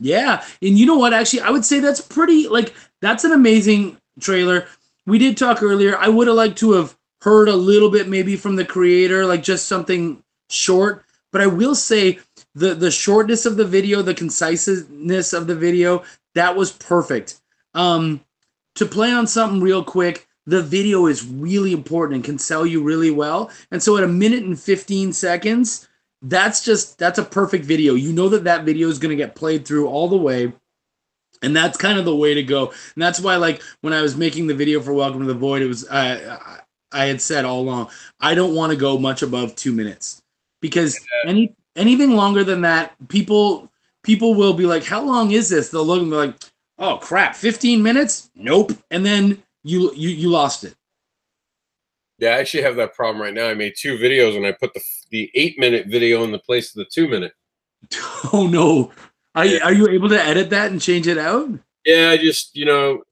yeah. And you know what? Actually, I would say that's pretty like that's an amazing trailer. We did talk earlier. I would have liked to have heard a little bit maybe from the creator, like just something short. But I will say the shortness of the video, the conciseness of the video, that was perfect. To play on something real quick, the video is really important and can sell you really well. And so at 1:15 that's a perfect video. You know that video is going to get played through all the way. And that's kind of the way to go. And that's why, like, when I was making the video for Welcome to the Void, it was I had said all along, I don't want to go much above 2 minutes. Because anything longer than that, people will be like, how long is this? They'll look and be like, oh crap, 15 minutes? Nope. And then you lost it. Yeah, I actually have that problem right now. I made 2 videos and I put the 8-minute video in the place of the 2-minute. Oh no. Are you able to edit that and change it out? Yeah, I just,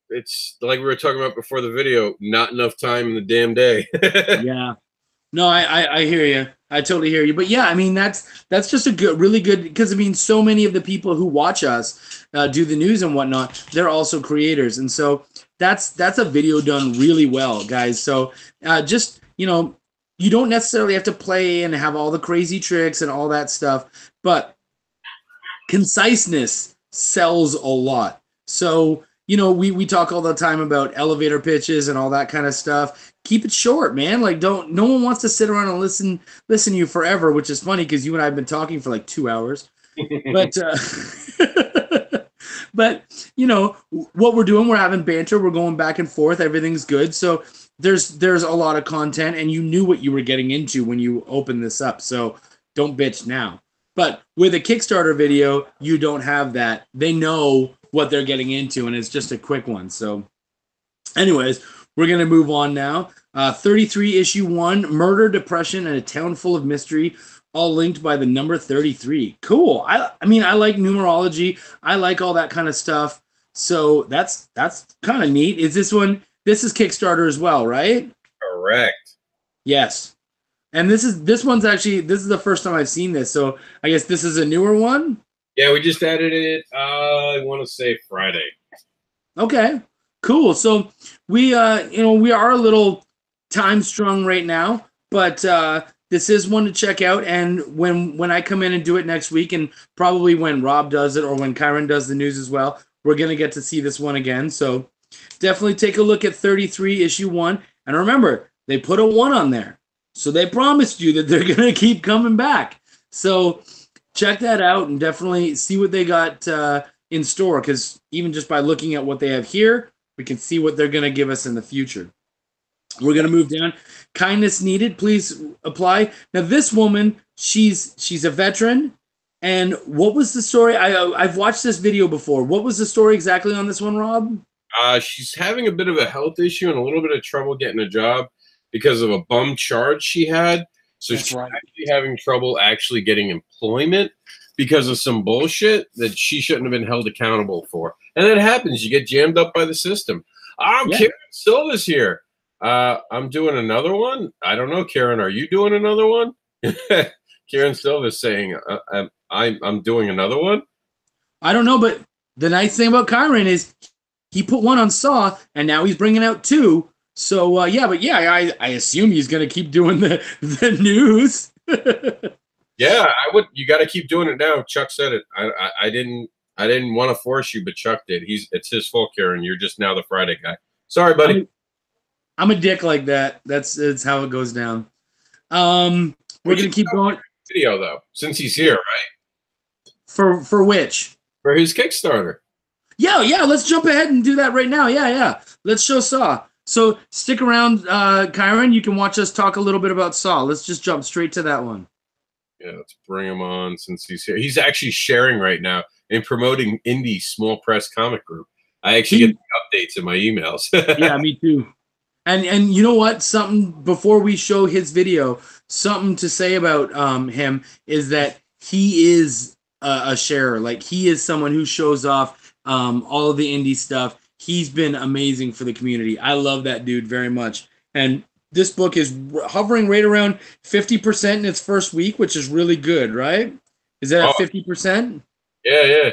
it's like we were talking about before the video, not enough time in the damn day. Yeah. No, I hear you. I totally hear you. But yeah, I mean, that's just a really good, because I mean, so many of the people who watch us do the news and whatnot, they're also creators. And so that's a video done really well, guys. So just, you don't necessarily have to play and have all the crazy tricks and all that stuff, but conciseness sells a lot. So, we talk all the time about elevator pitches and all that kind of stuff. Keep it short, man. Like, no one wants to sit around and listen to you forever, which is funny because you and I have been talking for like 2 hours. But, but what we're doing, we're having banter, we're going back and forth, everything's good. So there's a lot of content, and you knew what you were getting into when you opened this up. So don't bitch now. But with a Kickstarter video, you don't have that. They know what they're getting into, and it's just a quick one. So anyways, we're going to move on now. 33 issue 1, Murder, Depression, and a Town Full of Mystery, all linked by the number 33. Cool. I mean, I like numerology. I like all that kind of stuff. So that's kind of neat. Is this one? This is Kickstarter as well, right? Correct. Yes. And this is the first time I've seen this. So I guess this is a newer one? Yeah, we just added it, I want to say Friday. Okay. Cool. So we are a little time strung right now, but this is one to check out. And when I come in and do it next week, and probably when Rob does it or when Kyron does the news as well, we're going to get to see this one again. So definitely take a look at 33 issue 1. And remember, they put a 1 on there. So they promised you that they're going to keep coming back. So check that out and definitely see what they got in store, because even just by looking at what they have here, we can see what they're going to give us in the future. We're going to move down. Kindness Needed, please apply. Now, this woman, she's a veteran. And what was the story? I've watched this video before. What was the story exactly on this one, Rob? She's having a bit of a health issue and a little bit of trouble getting a job because of a bum charge she had. So she's actually having trouble actually getting employment because of some bullshit that she shouldn't have been held accountable for. And that happens. You get jammed up by the system. Karen Silva's here. I'm doing another one. I don't know, Karen, are you doing another one? Karen Silva's saying, I'm doing another one. I don't know, but the nice thing about Kyron is he put 1 on Saw, and now he's bringing out 2. So, I assume he's going to keep doing the news. Yeah, I would. You got to keep doing it now. Chuck said it. I didn't want to force you, but Chuck did. It's his fault, Karen. You're just now the Friday guy. Sorry, buddy. I'm a dick like that. That's how it goes down. We're going to keep going. Video, though, since he's here, right? For which? For his Kickstarter. Yeah. Let's jump ahead and do that right now. Yeah. Let's show Saw. So stick around, Kyron. You can watch us talk a little bit about Saw. Let's just jump straight to that one. Yeah, let's bring him on since he's here. He's actually sharing right now and promoting indie small press comic group. I actually get the updates in my emails. Yeah, me too. And you know what? Something before we show his video, something to say about him is that he is a sharer. Like, he is someone who shows off all of the indie stuff. He's been amazing for the community. I love that dude very much. And this book is hovering right around 50% in its first week, which is really good, right? Is that at 50%? Yeah.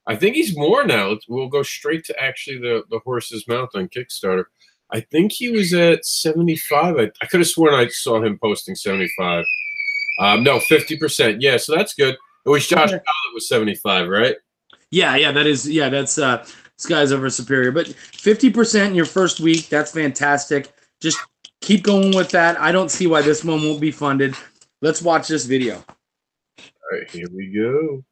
I think he's more now. We'll go straight to actually the horse's mouth on Kickstarter. I think he was at 75. I could have sworn I saw him posting 75. No, 50%. Yeah, so that's good. It was Josh Powell that was 75, right? Yeah, that's Skies Over Superior. But 50% in your first week, that's fantastic. Just keep going with that. I don't see why this one won't be funded. Let's watch this video. All right, here we go.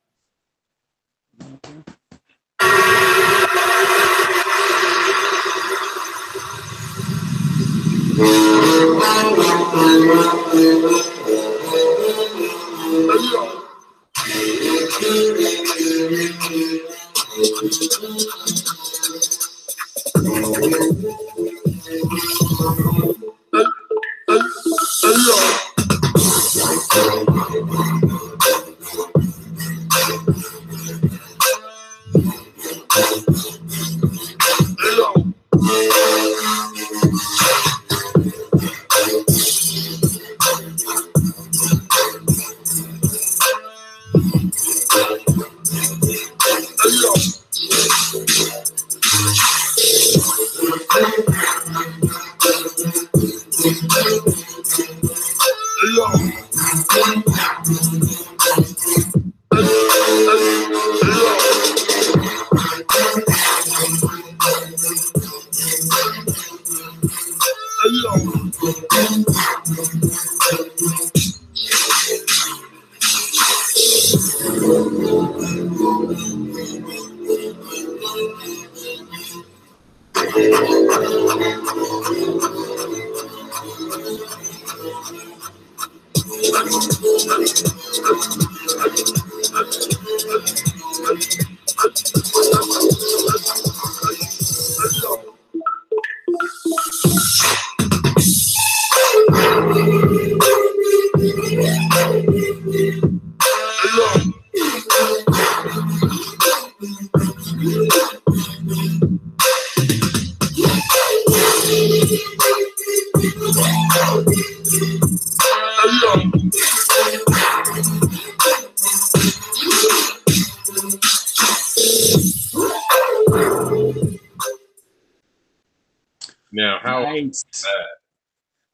Now, how nice.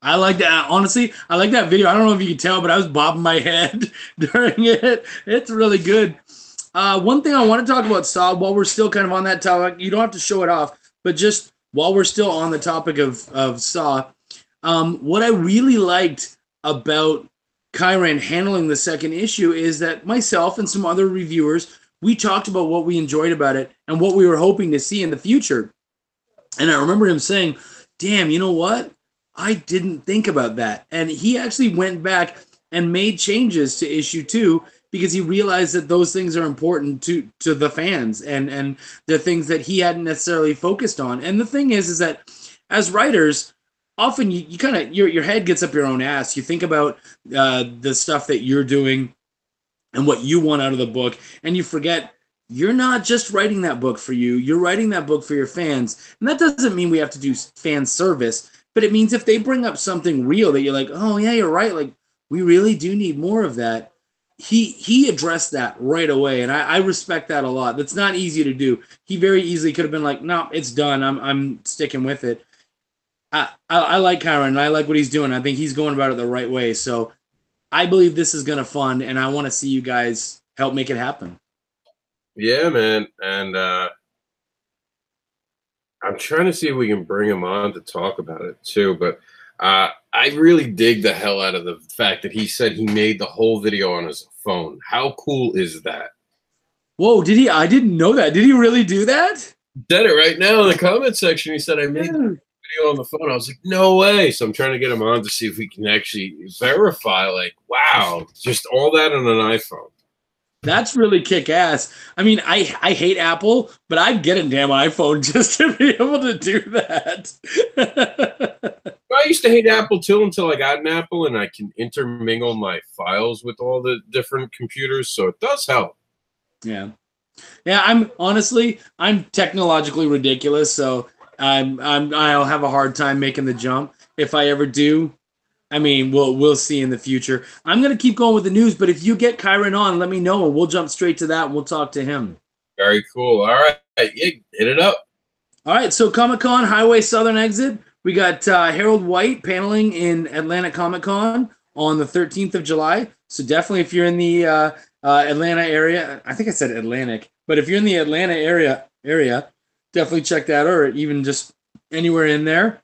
I like that. Honestly, I like that video. I don't know if you can tell, but I was bobbing my head during it. It's really good. One thing I want to talk about, Saw, while we're still kind of on that topic, you don't have to show it off, but just while we're still on the topic of Saw, what I really liked about Kyron handling the second issue is that myself and some other reviewers, we talked about what we enjoyed about it and what we were hoping to see in the future. And I remember him saying, damn, you know what? I didn't think about that. And he actually went back and made changes to issue 2 because he realized that those things are important to the fans and the things that he hadn't necessarily focused on. And the thing is that as writers, often you kind of, your head gets up your own ass. You think about the stuff that you're doing and what you want out of the book, and you forget you're not just writing that book for you. You're writing that book for your fans. And that doesn't mean we have to do fan service, but it means if they bring up something real that you're like, oh, yeah, you're right. Like, we really do need more of that. He addressed that right away, and I respect that a lot. That's not easy to do. He very easily could have been like, no, it's done. I'm sticking with it. I like Kyron, and I like what he's doing. I think he's going about it the right way. So I believe this is going to fund, and I want to see you guys help make it happen. Yeah, man. And I'm trying to see if we can bring him on to talk about it too. But I really dig the hell out of the fact that he said he made the whole video on his phone. How cool is that? Whoa, did he? I didn't know that. Did he really do that? Said it right now in the comment section. He said, I made the video on the phone. I was like, no way. So I'm trying to get him on to see if we can actually verify, like, wow, just all that on an iPhone. That's really kick-ass. I mean, I hate Apple, but I'd get a damn iPhone just to be able to do that. I used to hate Apple too until I got an Apple and I can intermingle my files with all the different computers, so it does help. Yeah. Yeah, I'm technologically ridiculous, so I'll have a hard time making the jump. If I ever do, I mean, we'll see in the future. I'm going to keep going with the news, but if you get Kyron on, let me know, and we'll jump straight to that, and we'll talk to him. Very cool. All right. Yeah, hit it up. All right, so Comic-Con Highway Southern Exit. We got Harold White paneling in Atlanta Comic-Con on the 13th of July. So definitely if you're in the Atlanta area, I think I said Atlantic, but if you're in the Atlanta area, definitely check that, or even just anywhere in there.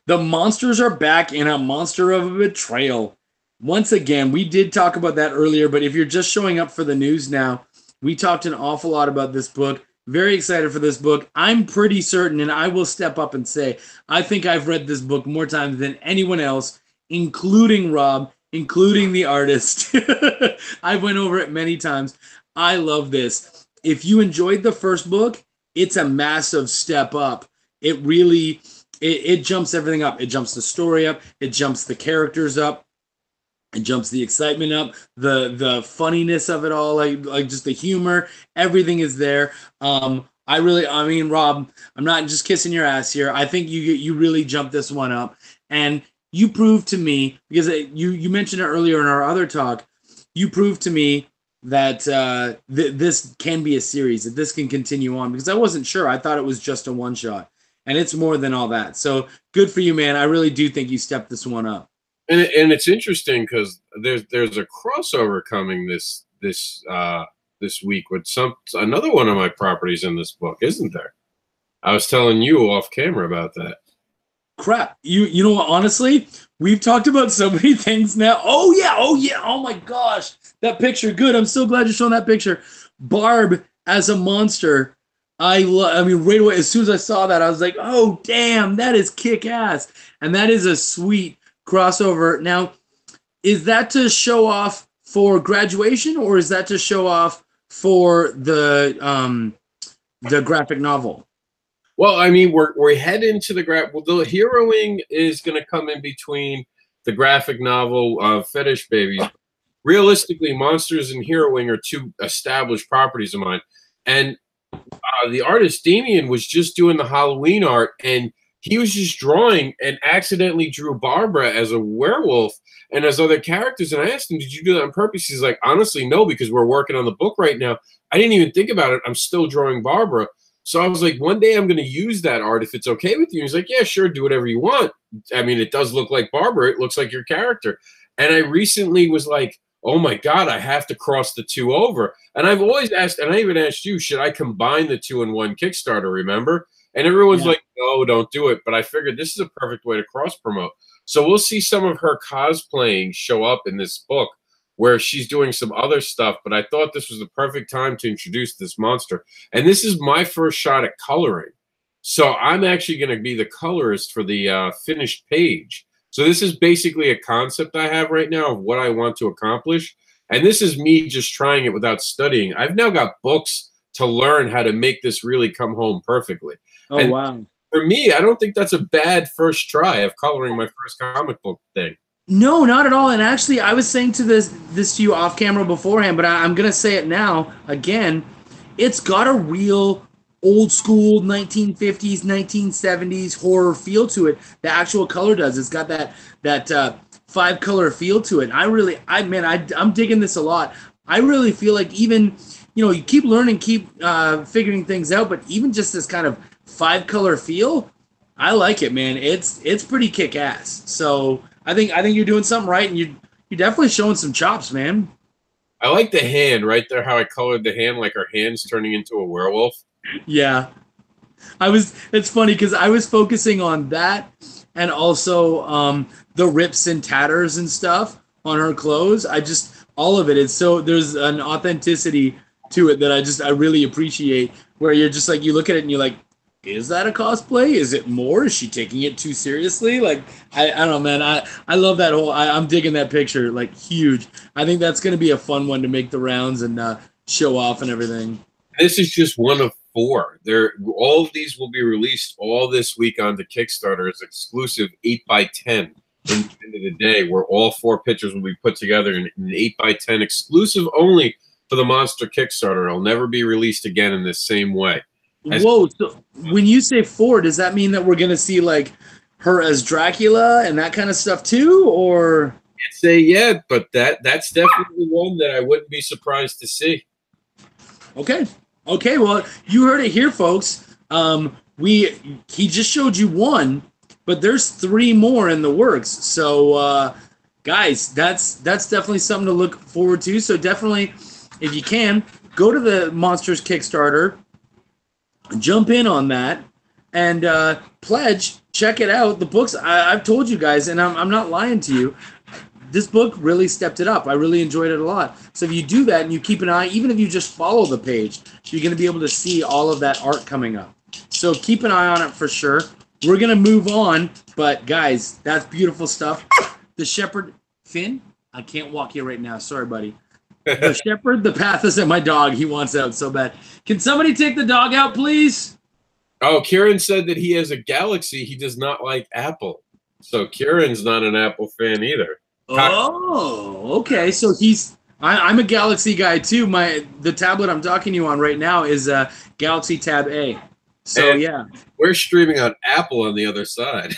The monsters are back in A Monster of a Betrayal. Once again, we did talk about that earlier, but if you're just showing up for the news now, we talked an awful lot about this book. Very excited for this book. I'm pretty certain, and I will step up and say, I think I've read this book more times than anyone else, including Rob, including the artist. I went over it many times. I love this. If you enjoyed the first book, it's a massive step up. It really... It jumps everything up. It jumps the story up. It jumps the characters up. It jumps the excitement up. The funniness of it all, like just the humor. Everything is there. Rob, I'm not just kissing your ass here. I think you really jumped this one up, and you proved to me, because you mentioned it earlier in our other talk. You proved to me that this can be a series, that this can continue on, because I wasn't sure. I thought it was just a one shot. And it's more than all that. So good for you, man. I really do think you stepped this one up. And it's interesting because there's a crossover coming this week with another one of my properties in this book, isn't there? I was telling you off camera about that. Crap. You know what, honestly, we've talked about so many things now. Oh yeah. Oh my gosh. That picture, good. I'm so glad you're showing that picture. Barb as a monster. I mean, right away, as soon as I saw that, I was like, oh, damn, that is kick-ass. And that is a sweet crossover. Now, is that to show off for graduation, or is that to show off for the graphic novel? Well, I mean, we're heading to the the heroing is going to come in between the graphic novel Fetish Babies. Realistically, Monsters and Heroing are two established properties of mine. And the artist Damien was just doing the Halloween art, and he was just drawing and accidentally drew Barbara as a werewolf and as other characters. And I asked him, did you do that on purpose? He's like, honestly, no, because we're working on the book right now. I didn't even think about it. I'm still drawing Barbara. So I was like, one day I'm going to use that art if it's okay with you. He's like, yeah, sure, do whatever you want. I mean, it does look like Barbara. It looks like your character. And I recently was like, oh my God, I have to cross the two over. And I've always asked, and I even asked you, should I combine the two in one Kickstarter, remember? And everyone's like, no, don't do it. But I figured this is a perfect way to cross promote. So we'll see some of her cosplaying show up in this book where she's doing some other stuff. But I thought this was the perfect time to introduce this monster. And this is my first shot at coloring. So I'm actually going to be the colorist for the finished page. So this is basically a concept I have right now of what I want to accomplish. And this is me just trying it without studying. I've now got books to learn how to make this really come home perfectly. Oh, and wow. For me, I don't think that's a bad first try of coloring my first comic book thing. No, not at all. And actually, I was saying to this to you off camera beforehand, but I'm going to say it now again. It's got a real old school 1950s, 1970s horror feel to it. The actual color does. It's got that 5-color feel to it. I'm digging this a lot. I really feel like even, you keep learning, keep figuring things out, but even just this kind of 5-color feel, I like it, man. It's pretty kick-ass. So I think you're doing something right, and you're definitely showing some chops, man. I like the hand right there, how I colored the hand, like her hand's turning into a werewolf. Yeah. It's funny because I was focusing on that and also the rips and tatters and stuff on her clothes. All of it is so, there's an authenticity to it that I really appreciate, where you're just like, you look at it and you're like, is that a cosplay? Is it more? Is she taking it too seriously? Like, I don't know, man. I love that whole, I'm digging that picture, like, huge. I think that's going to be a fun one to make the rounds and show off and everything. This is just one of 4. All of these will be released all this week onto Kickstarter as exclusive 8x10 in the end of the day, where all 4 pictures will be put together in an 8x10 exclusive only for the Monster Kickstarter. It'll never be released again in this same way. Whoa, so when you say 4, does that mean that we're going to see, like, her as Dracula and that kind of stuff too, or? Can't say yet, but that's definitely one that I wouldn't be surprised to see. Okay. Okay, well, you heard it here, folks. He just showed you 1, but there's 3 more in the works. So, guys, that's definitely something to look forward to. So definitely, if you can, go to the Monsters Kickstarter, jump in on that, and pledge. Check it out. The books, I've told you guys, and I'm not lying to you, this book really stepped it up. I really enjoyed it a lot. So if you do that and you keep an eye, even if you just follow the page, you're going to be able to see all of that art coming up. So keep an eye on it for sure. We're going to move on, but guys, that's beautiful stuff. The Shepherd, Finn, I can't walk you right now. Sorry, buddy. The Shepherd, the Pathos, and my dog, he wants out so bad. Can somebody take the dog out, please? Oh, Kieran said that he has a Galaxy. He does not like Apple. So Kieran's not an Apple fan either. Oh, okay. So I'm a Galaxy guy too. The tablet I'm talking to you on right now is a Galaxy Tab A. So and yeah, we're streaming on Apple on the other side.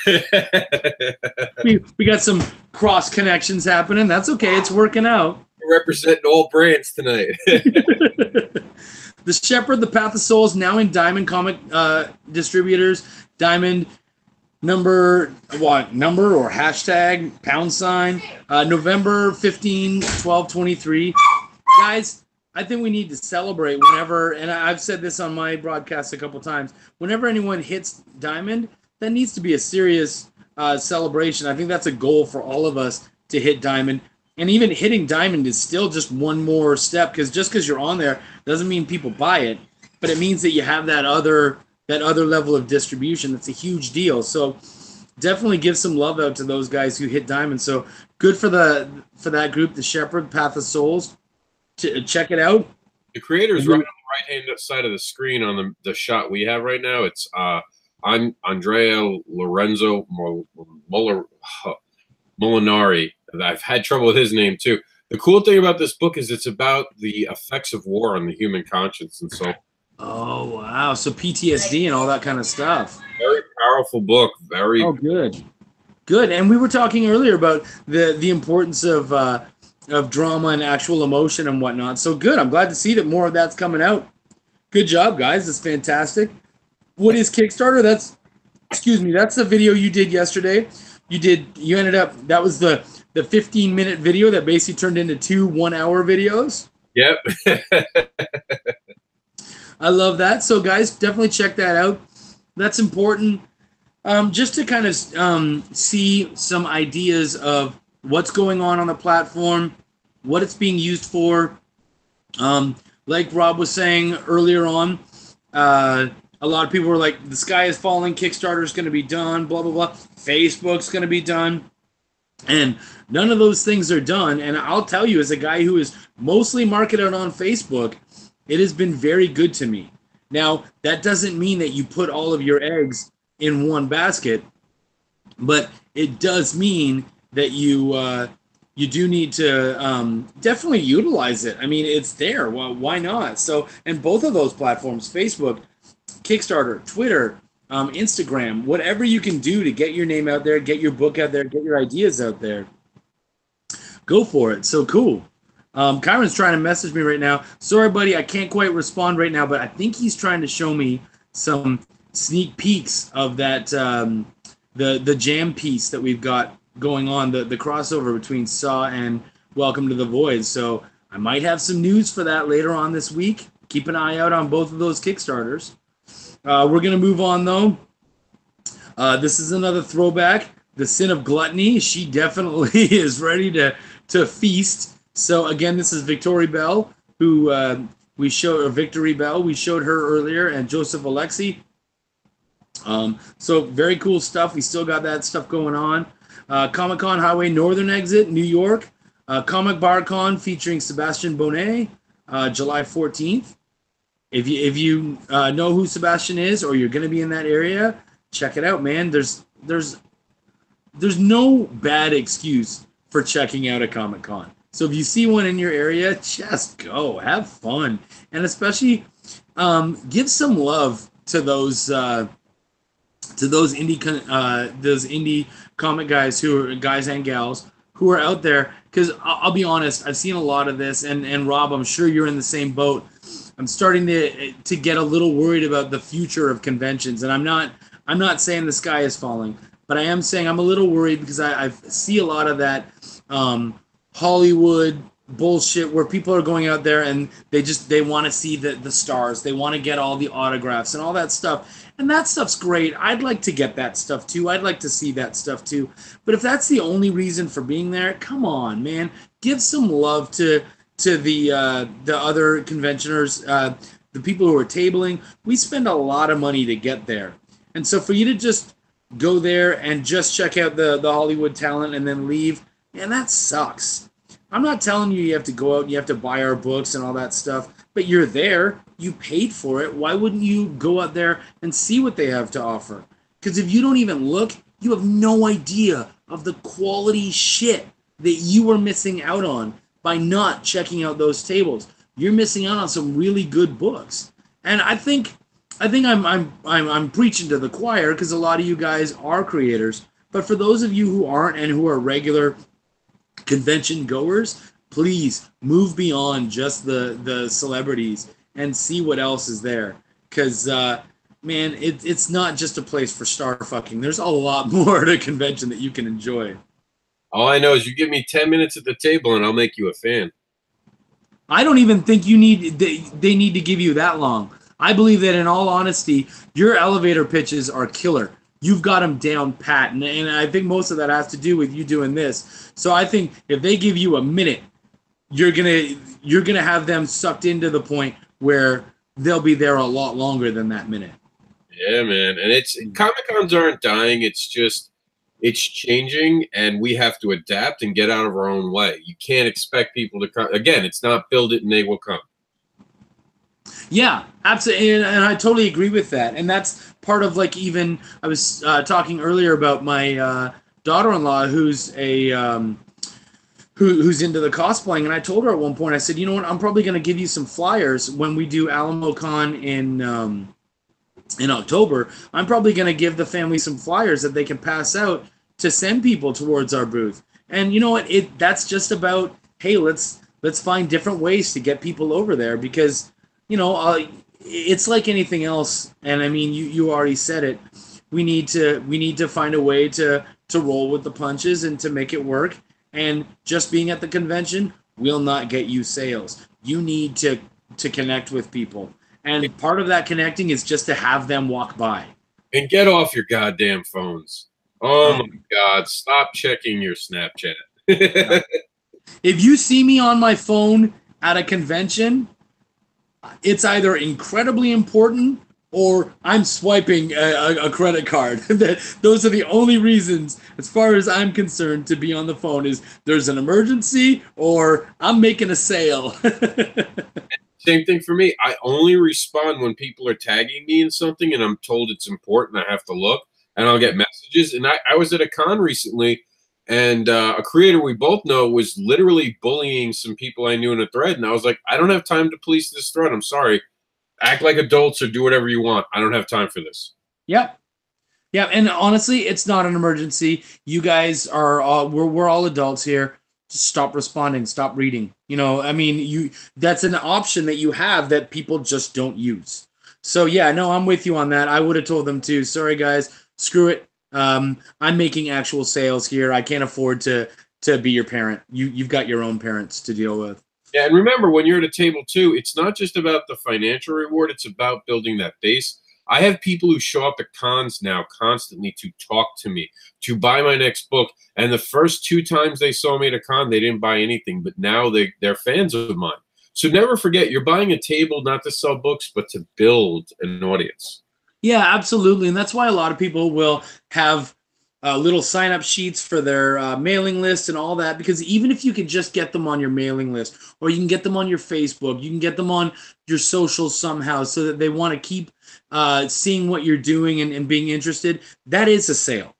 we got some cross connections happening. That's okay. It's working out. We're representing all brands tonight. The Shepherd, the Path of Souls, now in Diamond Comic distributors. Diamond number or hashtag #, November 15, 12, 23. Guys, I think we need to celebrate whenever, and I've said this on my broadcast a couple times, whenever anyone hits Diamond, that needs to be a serious celebration. I think that's a goal for all of us to hit Diamond. And even hitting Diamond is still just one more step, because just because you're on there doesn't mean people buy it, but it means that you have that other level of distribution. That's a huge deal. So definitely give some love out to those guys who hit Diamond. So good for that group, the Shepherd, Path of Souls. Check it out. The creator's right on the right-hand side of the screen on the shot we have right now. It's I'm Andrea Lorenzo Molinari. I've had trouble with his name too. The cool thing about this book is it's about the effects of war on the human conscience and soul. Oh, wow. So PTSD and all that kind of stuff. Very powerful book. Very. Oh, good. Good. And we were talking earlier about the importance of drama and actual emotion and whatnot. So good. I'm glad to see that more of that's coming out. Good job, guys. That's fantastic. What is Kickstarter? That's the video you did yesterday. You ended up, that was the 15-minute video that basically turned into 2 1-hour videos. Yep. I love that. So guys, definitely check that out. That's important. Just to kind of see some ideas of what's going on the platform, what it's being used for. Like Rob was saying earlier on, a lot of people were like, the sky is falling, Kickstarter's going to be done, blah, blah, blah. Facebook's going to be done. And none of those things are done. And I'll tell you, as a guy who is mostly marketed on Facebook, it has been very good to me. Now, that doesn't mean that you put all of your eggs in one basket, but it does mean that you do need to definitely utilize it. I mean, it's there. Well, why not? So, and both of those platforms, Facebook, Kickstarter, Twitter, Instagram, whatever you can do to get your name out there, get your book out there, get your ideas out there, go for it. So cool. Kyron's trying to message me right now. Sorry, buddy, I can't quite respond right now, but I think he's trying to show me some sneak peeks of that the jam piece that we've got going on, the crossover between Saw and Welcome to the Void. So I might have some news for that later on this week. Keep an eye out on both of those Kickstarters. We're going to move on, though. This is another throwback. The Sin of Gluttony. She definitely is ready to feast. So, again, this is Victoria Bell, who We showed Victory Bell. We showed her earlier, and Joseph Alexi. So very cool stuff. We still got that stuff going on. Comic-Con Highway Northern Exit, New York. Comic Bar Con featuring Sebastian Bonet, July 14th. If you know who Sebastian is, or you're going to be in that area, check it out, man. There's no bad excuse for checking out a Comic-Con. So if you see one in your area, just go, have fun, and especially give some love to those indie comic guys and gals who are out there. Because I'll be honest, I've seen a lot of this, and Rob, I'm sure you're in the same boat. I'm starting to get a little worried about the future of conventions, and I'm not saying the sky is falling, but I am saying I'm a little worried because I see a lot of that Hollywood bullshit where people are going out there and they want to see the stars, they want to get all the autographs and all that stuff, and that stuff's great. I'd like to get that stuff too. I'd like to see that stuff too. But if that's the only reason for being there, come on, man, give some love to the other conventioners, the people who are tabling. We spend a lot of money to get there, and so for you to just go there and just check out the Hollywood talent and then leave, man, that sucks. I'm not telling you have to go out and you have to buy our books and all that stuff, but you're there, you paid for it. Why wouldn't you go out there and see what they have to offer? Because if you don't even look, you have no idea of the quality shit that you are missing out on by not checking out those tables. You're missing out on some really good books. And I think I'm preaching to the choir because a lot of you guys are creators. But for those of you who aren't and who are regular convention goers, please move beyond just the celebrities and see what else is there. Because, man, it's not just a place for star fucking. There's a lot more to a convention that you can enjoy. All I know is you give me 10 minutes at the table and I'll make you a fan. I don't even think they need to give you that long. I believe that, in all honesty, your elevator pitches are killer. You've got them down pat, and I think most of that has to do with you doing this. So I think if they give you a minute, you're gonna have them sucked into the point where they'll be there a lot longer than that minute. Yeah, man. And Comic-Cons aren't dying. It's just it's changing, and we have to adapt and get out of our own way. You can't expect people to come. Again, it's not build it and they will come. Yeah, absolutely, and I totally agree with that. And that's part of, like, even I was talking earlier about my daughter-in-law who's who's into the cosplaying, and I told her at one point, I said, you know what, I'm probably going to give you some flyers when we do AlamoCon in October. I'm probably going to give the family some flyers that they can pass out to send people towards our booth. And you know what? That's just about, hey, let's find different ways to get people over there, because you know it's like anything else. And I mean, you already said it. We need to find a way to roll with the punches and to make it work. And just being at the convention will not get you sales. You need to connect with people. And part of that connecting is just to have them walk by. And get off your goddamn phones. Oh my God, stop checking your Snapchat. If you see me on my phone at a convention, it's either incredibly important or I'm swiping a credit card. Those are the only reasons, as far as I'm concerned, to be on the phone. Is there's an emergency or I'm making a sale. Same thing for me. I only respond when people are tagging me in something and I'm told it's important. I have to look, and I'll get messages. And I was at a con recently, and a creator we both know was literally bullying some people I knew in a thread. And I was like, I don't have time to police this thread. I'm sorry. Act like adults or do whatever you want. I don't have time for this. Yep. Yeah, and honestly, it's not an emergency. You guys are all, we're all adults here. Just stop responding, stop reading. You know, I mean, that's an option that you have that people just don't use. So yeah, no, I'm with you on that. I would have told them too. Sorry guys, screw it. I'm making actual sales here. I can't afford to be your parent. You've got your own parents to deal with. Yeah, and remember, when you're at a table too, it's not just about the financial reward, it's about building that base. I have people who show up at cons now constantly to talk to me, to buy my next book. And the first 2 times they saw me at a con, they didn't buy anything. But now they're fans of mine. So never forget, you're buying a table not to sell books, but to build an audience. Yeah, absolutely. And that's why a lot of people will have little sign-up sheets for their mailing list and all that, because even if you could just get them on your mailing list, or you can get them on your Facebook, you can get them on your socials somehow so that they want to keep seeing what you're doing and being interested, that is a sale.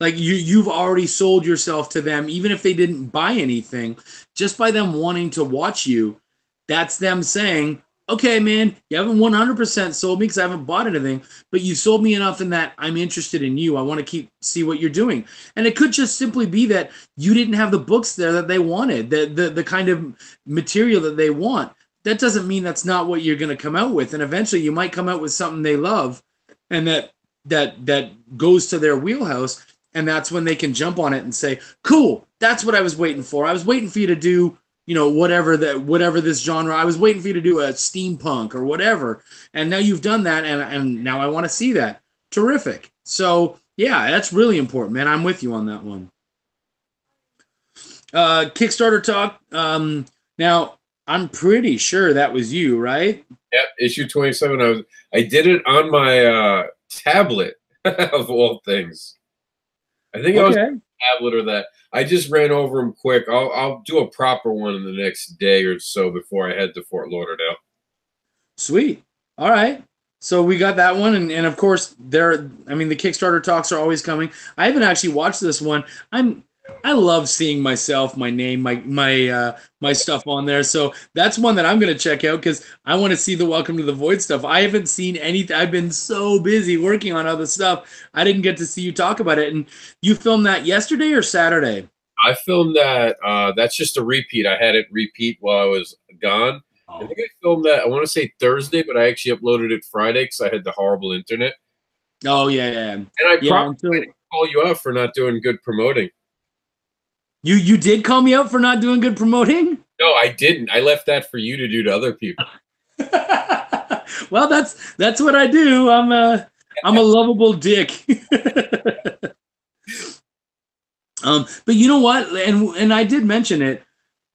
Like you've already sold yourself to them, even if they didn't buy anything. Just by them wanting to watch you, that's them saying, okay, man, you haven't 100% sold me because I haven't bought anything, but you sold me enough in that I'm interested in you. I want to see what you're doing. And it could just simply be that you didn't have the books there that they wanted, the kind of material that they want. That doesn't mean that's not what you're going to come out with. And eventually you might come out with something they love and that goes to their wheelhouse. And that's when they can jump on it and say, cool, that's what I was waiting for. I was waiting for you to do, you know, whatever this genre. I was waiting for you to do a steampunk or whatever. And now you've done that, and now I want to see that. Terrific. So, yeah, that's really important, man. I'm with you on that one. Kickstarter talk. Now, I'm pretty sure that was you, right? Yep, issue 27. I did it on my tablet, of all things. I think I was on a tablet or that. I just ran over them quick. I'll do a proper one in the next day or so before I head to Fort Lauderdale. Sweet. All right. So we got that one, and of course the Kickstarter talks are always coming. I haven't actually watched this one. I love seeing myself, my name, my stuff on there. So that's one that I'm going to check out because I want to see the Welcome to the Void stuff. I haven't seen anything. I've been so busy working on other stuff. I didn't get to see you talk about it. And you filmed that yesterday or Saturday? I filmed that. That's just a repeat. I had it repeat while I was gone. I think I filmed that, I want to say Thursday, but I actually uploaded it Friday because I had the horrible internet. Oh, yeah. And I probably didn't call you out for not doing good promoting. You did call me out for not doing good promoting? No, I didn't. I left that for you to do to other people. Well, that's what I do. I'm a lovable dick. But you know what? And I did mention it.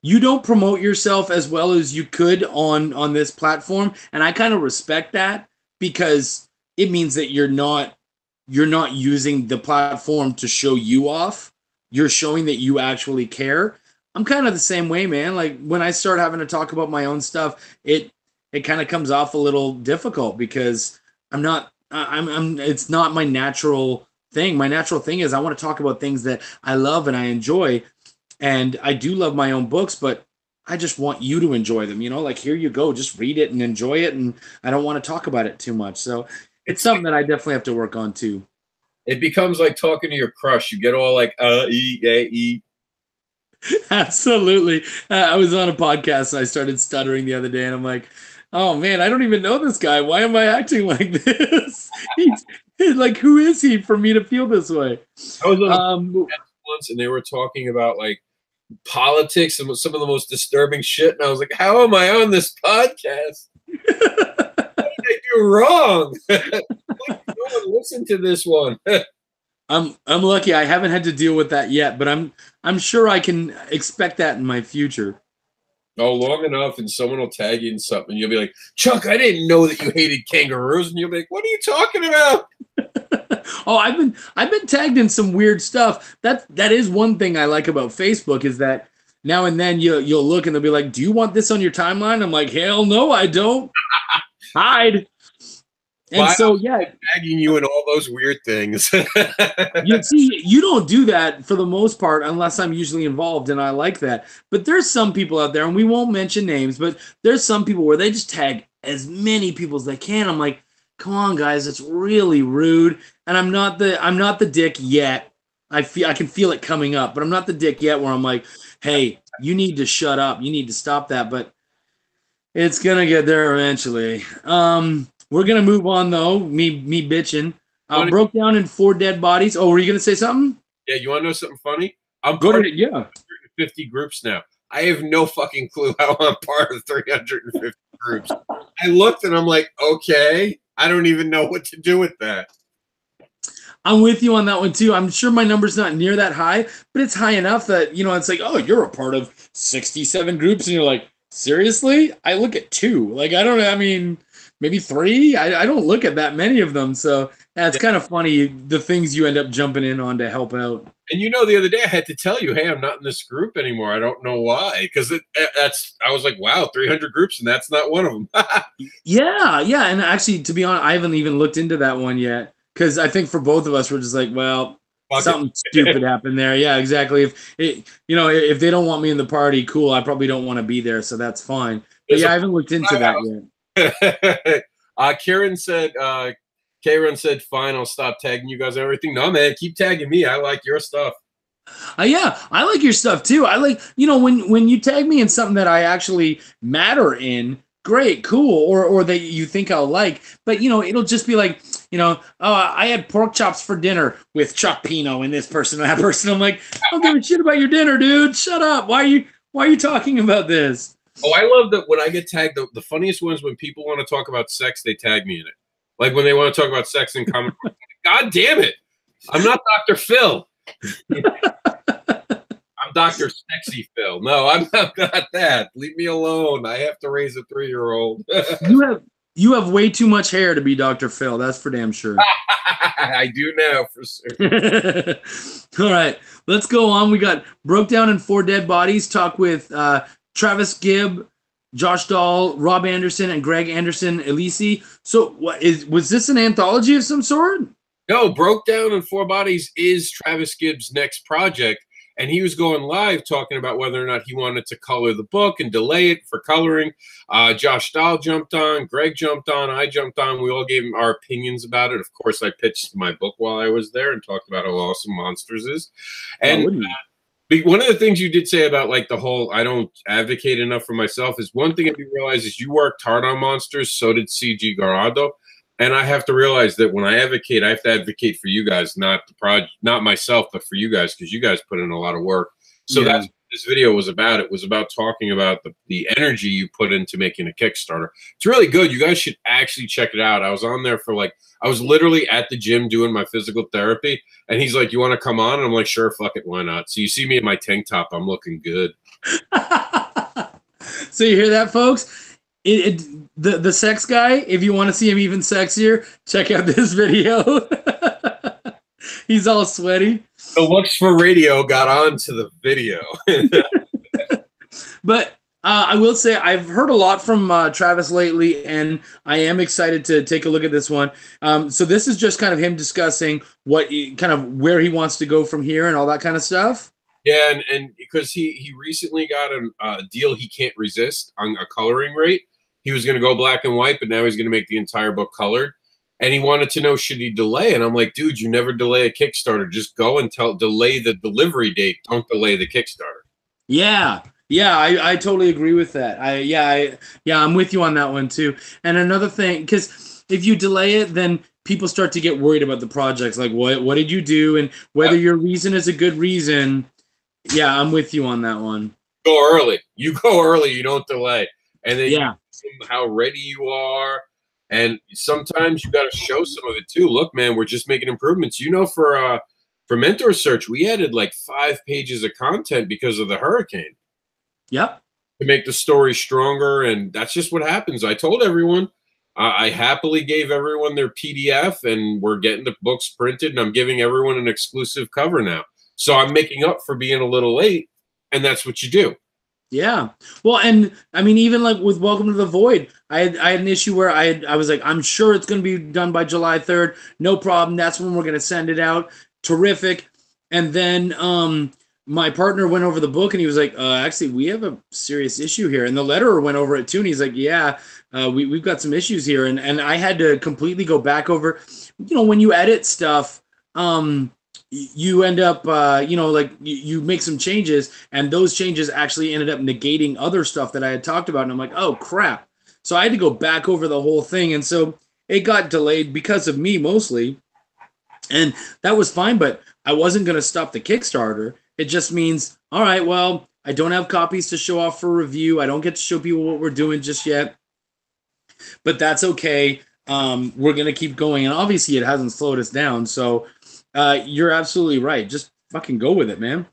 You don't promote yourself as well as you could on this platform, and I kind of respect that because it means that you're not using the platform to show you off. You're showing that you actually care. I'm kind of the same way, man. Like when I start having to talk about my own stuff, it kind of comes off a little difficult because it's not my natural thing. My natural thing is I want to talk about things that I love and I enjoy. And I do love my own books, but I just want you to enjoy them. You know, like here you go, just read it and enjoy it. And I don't want to talk about it too much. So it's something that I definitely have to work on too. It becomes like talking to your crush. You get all like, e. Absolutely. I was on a podcast and I started stuttering the other day and I'm like, oh man, I don't even know this guy. Why am I acting like this? He's like, who is he for me to feel this way? I was on a podcast once and they were talking about like politics and some of the most disturbing shit. And I was like, how am I on this podcast? What did I do wrong? No one listen to this one. I'm lucky I haven't had to deal with that yet, but I'm sure I can expect that in my future. Oh, long enough and someone will tag you in something. You'll be like, Chuck, I didn't know that you hated kangaroos. And you'll be like, what are you talking about? Oh, I've been tagged in some weird stuff. That is one thing I like about Facebook is that now and then you'll look and they'll be like, do you want this on your timeline? I'm like, hell no, I don't. Hide. And so, yeah, tagging you in all those weird things. You see, you don't do that for the most part unless I'm usually involved, and I like that. But there's some people out there, and we won't mention names, but there's some people where they just tag as many people as they can. I'm like, come on, guys, it's really rude. And I'm not the dick yet. I can feel it coming up, but I'm not the dick yet where I'm like, hey, you need to shut up. You need to stop that. But it's gonna get there eventually. We're going to move on, though. Me bitching. Broke down in 4 dead bodies. Oh, were you going to say something? Yeah, you want to know something funny? I'm part of it, yeah. 50 groups now. I have no fucking clue how I'm part of 350 groups. I looked and I'm like, okay, I don't even know what to do with that. I'm with you on that one, too. I'm sure my number's not near that high, but it's high enough that, it's like, oh, you're a part of 67 groups. And you're like, seriously? I look at 2. Like, I don't know. I mean, maybe 3. I don't look at that many of them. So that's kind of funny, the things you end up jumping in on to help out. And you know, the other day I had to tell you, hey, I'm not in this group anymore. I don't know why. Because I was like, wow, 300 groups, and that's not one of them. Yeah. And actually, to be honest, I haven't even looked into that one yet. Because I think for both of us, we're just like, well, something stupid happened there. Yeah, exactly. If they don't want me in the party, cool. I probably don't want to be there, so that's fine. But yeah, I haven't looked into that yet. Karen said, fine, I'll stop tagging you guys and everything. No, man, keep tagging me. I like your stuff. Yeah, I like your stuff too. I like, when you tag me in something that I actually matter in, great, cool, or that you think I'll like. But, it'll just be like, oh, I had pork chops for dinner with Chuck Pineau and this person and that person. I'm like, I don't give a shit about your dinner, dude. Shut up. Why are you talking about this? Oh, I love that when I get tagged. The funniest ones when people want to talk about sex, they tag me in it. Like when they want to talk about sex in comic books. God damn it. I'm not Dr. Phil. I'm Dr. Sexy Phil. No, I'm not that. Leave me alone. I have to raise a 3-year-old. You have way too much hair to be Dr. Phil. That's for damn sure. I do now, for sure. All right, let's go on. We got Broke Down and 4 Dead Bodies. Talk with Travis Gibb, Josh Dahl, Rob Anderson, and Greg Anderson Elisi. So was this an anthology of some sort? No, Broke Down and 4 Bodies is Travis Gibb's next project. And he was going live talking about whether or not he wanted to color the book and delay it for coloring. Josh Dahl jumped on. Greg jumped on. I jumped on. We all gave him our opinions about it. Of course, I pitched my book while I was there and talked about how awesome Monsters is. And one of the things you did say about like the whole I don't advocate enough for myself is one thing that you realize is you worked hard on Monsters. So did C.G. Garado. And I have to realize that when I advocate, I have to advocate for you guys, not the project, not myself, but for you guys, because you guys put in a lot of work. So that's what this video was about. It was about talking about the energy you put into making a Kickstarter. It's really good. You guys should actually check it out. I was on there for I was literally at the gym doing my physical therapy, and he's like, "You want to come on?" And I'm like, "Sure, fuck it, why not?" So you see me in my tank top. I'm looking good. So you hear that, folks? The sex guy, if you want to see him even sexier, check out this video. He's all sweaty. The looks for radio got onto the video. But I will say I've heard a lot from Travis lately, and I am excited to take a look at this one. So this is just kind of him discussing where he wants to go from here and all that kind of stuff. Yeah, and because he recently got a deal he can't resist on a coloring rate. He was going to go black and white, but now he's going to make the entire book colored. And he wanted to know, should he delay? And I'm like, dude, you never delay a Kickstarter. Just go and delay the delivery date. Don't delay the Kickstarter. Yeah, I totally agree with that. I'm with you on that one too. And another thing, because if you delay it, then people start to get worried about the projects. Like, what did you do? And whether your reason is a good reason. Yeah, I'm with you on that one. Go early. You go early. You don't delay. And then you how ready you are. And sometimes you got to show some of it too. Look, man, we're just making improvements. For Mentor Search, we added like 5 pages of content because of the hurricane. Yep. To make the story stronger. And that's just what happens. I told everyone, I happily gave everyone their PDF, and we're getting the books printed, and I'm giving everyone an exclusive cover now. So I'm making up for being a little late, and that's what you do. Yeah. Well, and I mean, even like with Welcome to the Void, I had an issue where I was like, I'm sure it's going to be done by July 3rd. No problem. That's when we're going to send it out. Terrific. And then my partner went over the book, and he was like, actually, we have a serious issue here. And the letterer went over it too, and he's like, yeah, we've got some issues here. And I had to completely go back over, when you edit stuff, you end up, you make some changes, and those changes actually ended up negating other stuff that I had talked about. And I'm like, oh, crap. So I had to go back over the whole thing. And so it got delayed because of me mostly. And that was fine, but I wasn't going to stop the Kickstarter. It just means, all right, well, I don't have copies to show off for review. I don't get to show people what we're doing just yet. But that's okay. We're going to keep going. And obviously it hasn't slowed us down. So you're absolutely right. Just fucking go with it, man.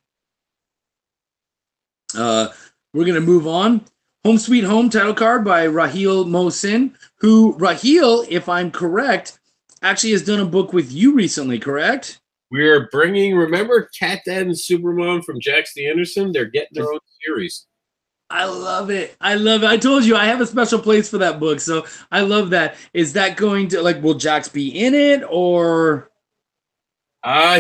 We're going to move on. Home Sweet Home title card by Raheel Mohsin, who, Raheel, if I'm correct, actually has done a book with you recently, correct? We're bringing, remember Cat Dad and Supermom from Jax the AnderSin? They're getting their own series. I love it. I love it. I told you I have a special place for that book, so I love that. Is that going to, like, will Jax be in it, or?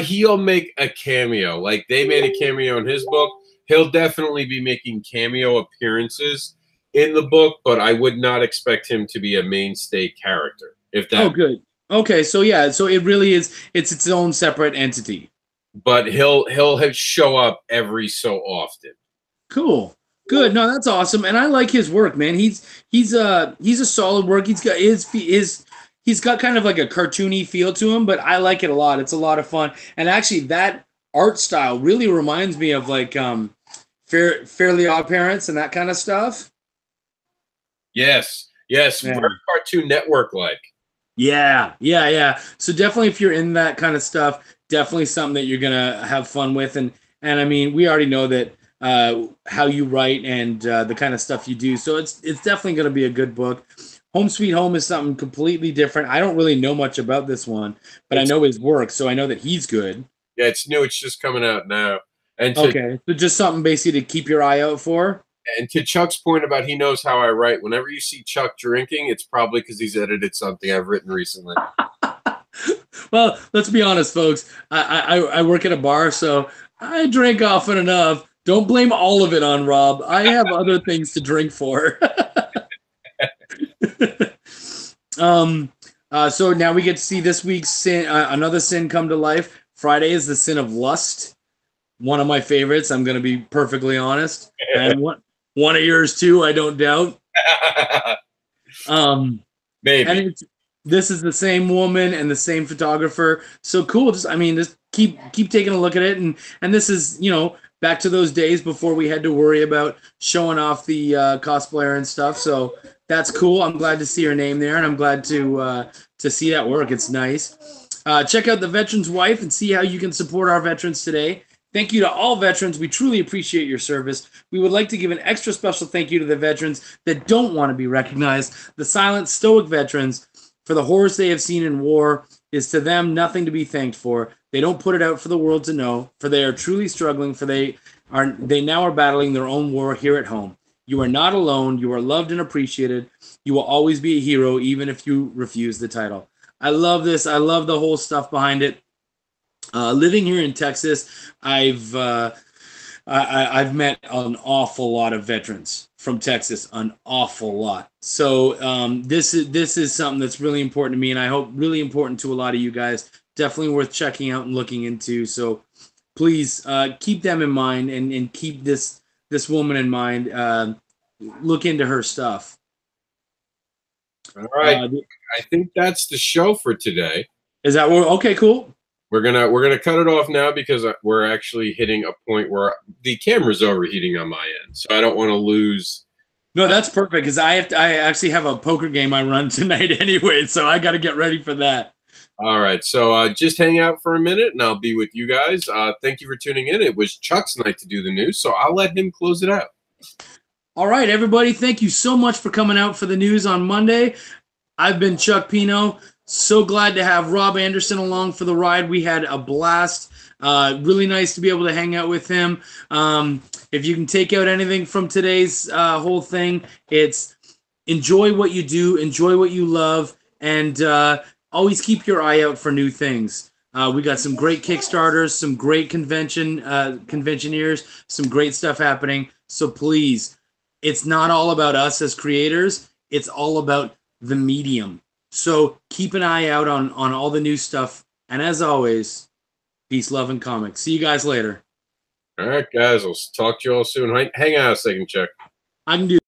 He'll make a cameo. Like, they made a cameo in his book. He'll definitely be making cameo appearances in the book, but I would not expect him to be a mainstay character. If that. Oh, good. Okay, so yeah, so it really is. It's its own separate entity. But he'll show up every so often. Cool. Good. No, that's awesome, and I like his work, man. He's a solid work. He's got he's got kind of like a cartoony feel to him, but I like it a lot. It's a lot of fun, and actually, that art style really reminds me of like Fairly Odd Parents and that kind of stuff. Yes, yeah. Very Cartoon Network like. Yeah. So definitely, if you're in that kind of stuff, definitely something that you're gonna have fun with, and I mean, we already know that how you write and the kind of stuff you do, so it's definitely gonna be a good book. Home Sweet Home is something completely different. I don't really know much about this one, but I know his work, so I know that he's good. Yeah, it's new. It's just coming out now. And okay, so just something basically to keep your eye out for. And to Chuck's point about he knows how I write, whenever you see Chuck drinking, it's probably because he's edited something I've written recently. Well, let's be honest, folks. I work at a bar, so I drink often enough. Don't blame all of it on Rob. I have other things to drink for. So now we get to see this week's sin, another sin come to life. Friday is the sin of lust. One of my favorites. I'm going to be perfectly honest. And one of yours too, I don't doubt. Maybe. And this is the same woman and the same photographer. So cool. Just keep taking a look at it. And this is, back to those days before we had to worry about showing off the cosplayer and stuff. So that's cool. I'm glad to see her name there, and I'm glad to see that work. It's nice. Check out The Veteran's Wife and see how you can support our veterans today. Thank you to all veterans. We truly appreciate your service. We would like to give an extra special thank you to the veterans that don't want to be recognized, the silent, stoic veterans. For the horrors they have seen in war is to them nothing to be thanked for. They don't put it out for the world to know, for they are truly struggling, for they now are battling their own war here at home. You are not alone. You are loved and appreciated. You will always be a hero, even if you refuse the title. I love this. I love the whole stuff behind it. Living here in Texas, I've met an awful lot of veterans from Texas, an awful lot. So this is something that's really important to me, and I hope really important to a lot of you guys. Definitely worth checking out and looking into. So please keep them in mind and keep this woman in mind. Look into her stuff. All right. I think that's the show for today. Is that what? Okay, cool. We're gonna cut it off now because we're actually hitting a point where the camera's overheating on my end, so I don't want to lose. No, that's perfect because I actually have a poker game I run tonight anyway, so I got to get ready for that. All right, so just hang out for a minute, and I'll be with you guys. Thank you for tuning in. It was Chuck's night to do the news, so I'll let him close it out. All right, everybody, thank you so much for coming out for the news on Monday. I've been Chuck Pineau. So glad to have Rob AnderSin along for the ride. We had a blast. Really nice to be able to hang out with him. If you can take out anything from today's whole thing, it's enjoy what you do, enjoy what you love, and always keep your eye out for new things. We got some great Kickstarters, some great conventioneers, some great stuff happening. So please, it's not all about us as creators. It's all about the medium. So keep an eye out on all the new stuff. And as always, peace, love, and comics. See you guys later. All right, guys. I'll talk to you all soon. Hang out a second, Chuck. I can do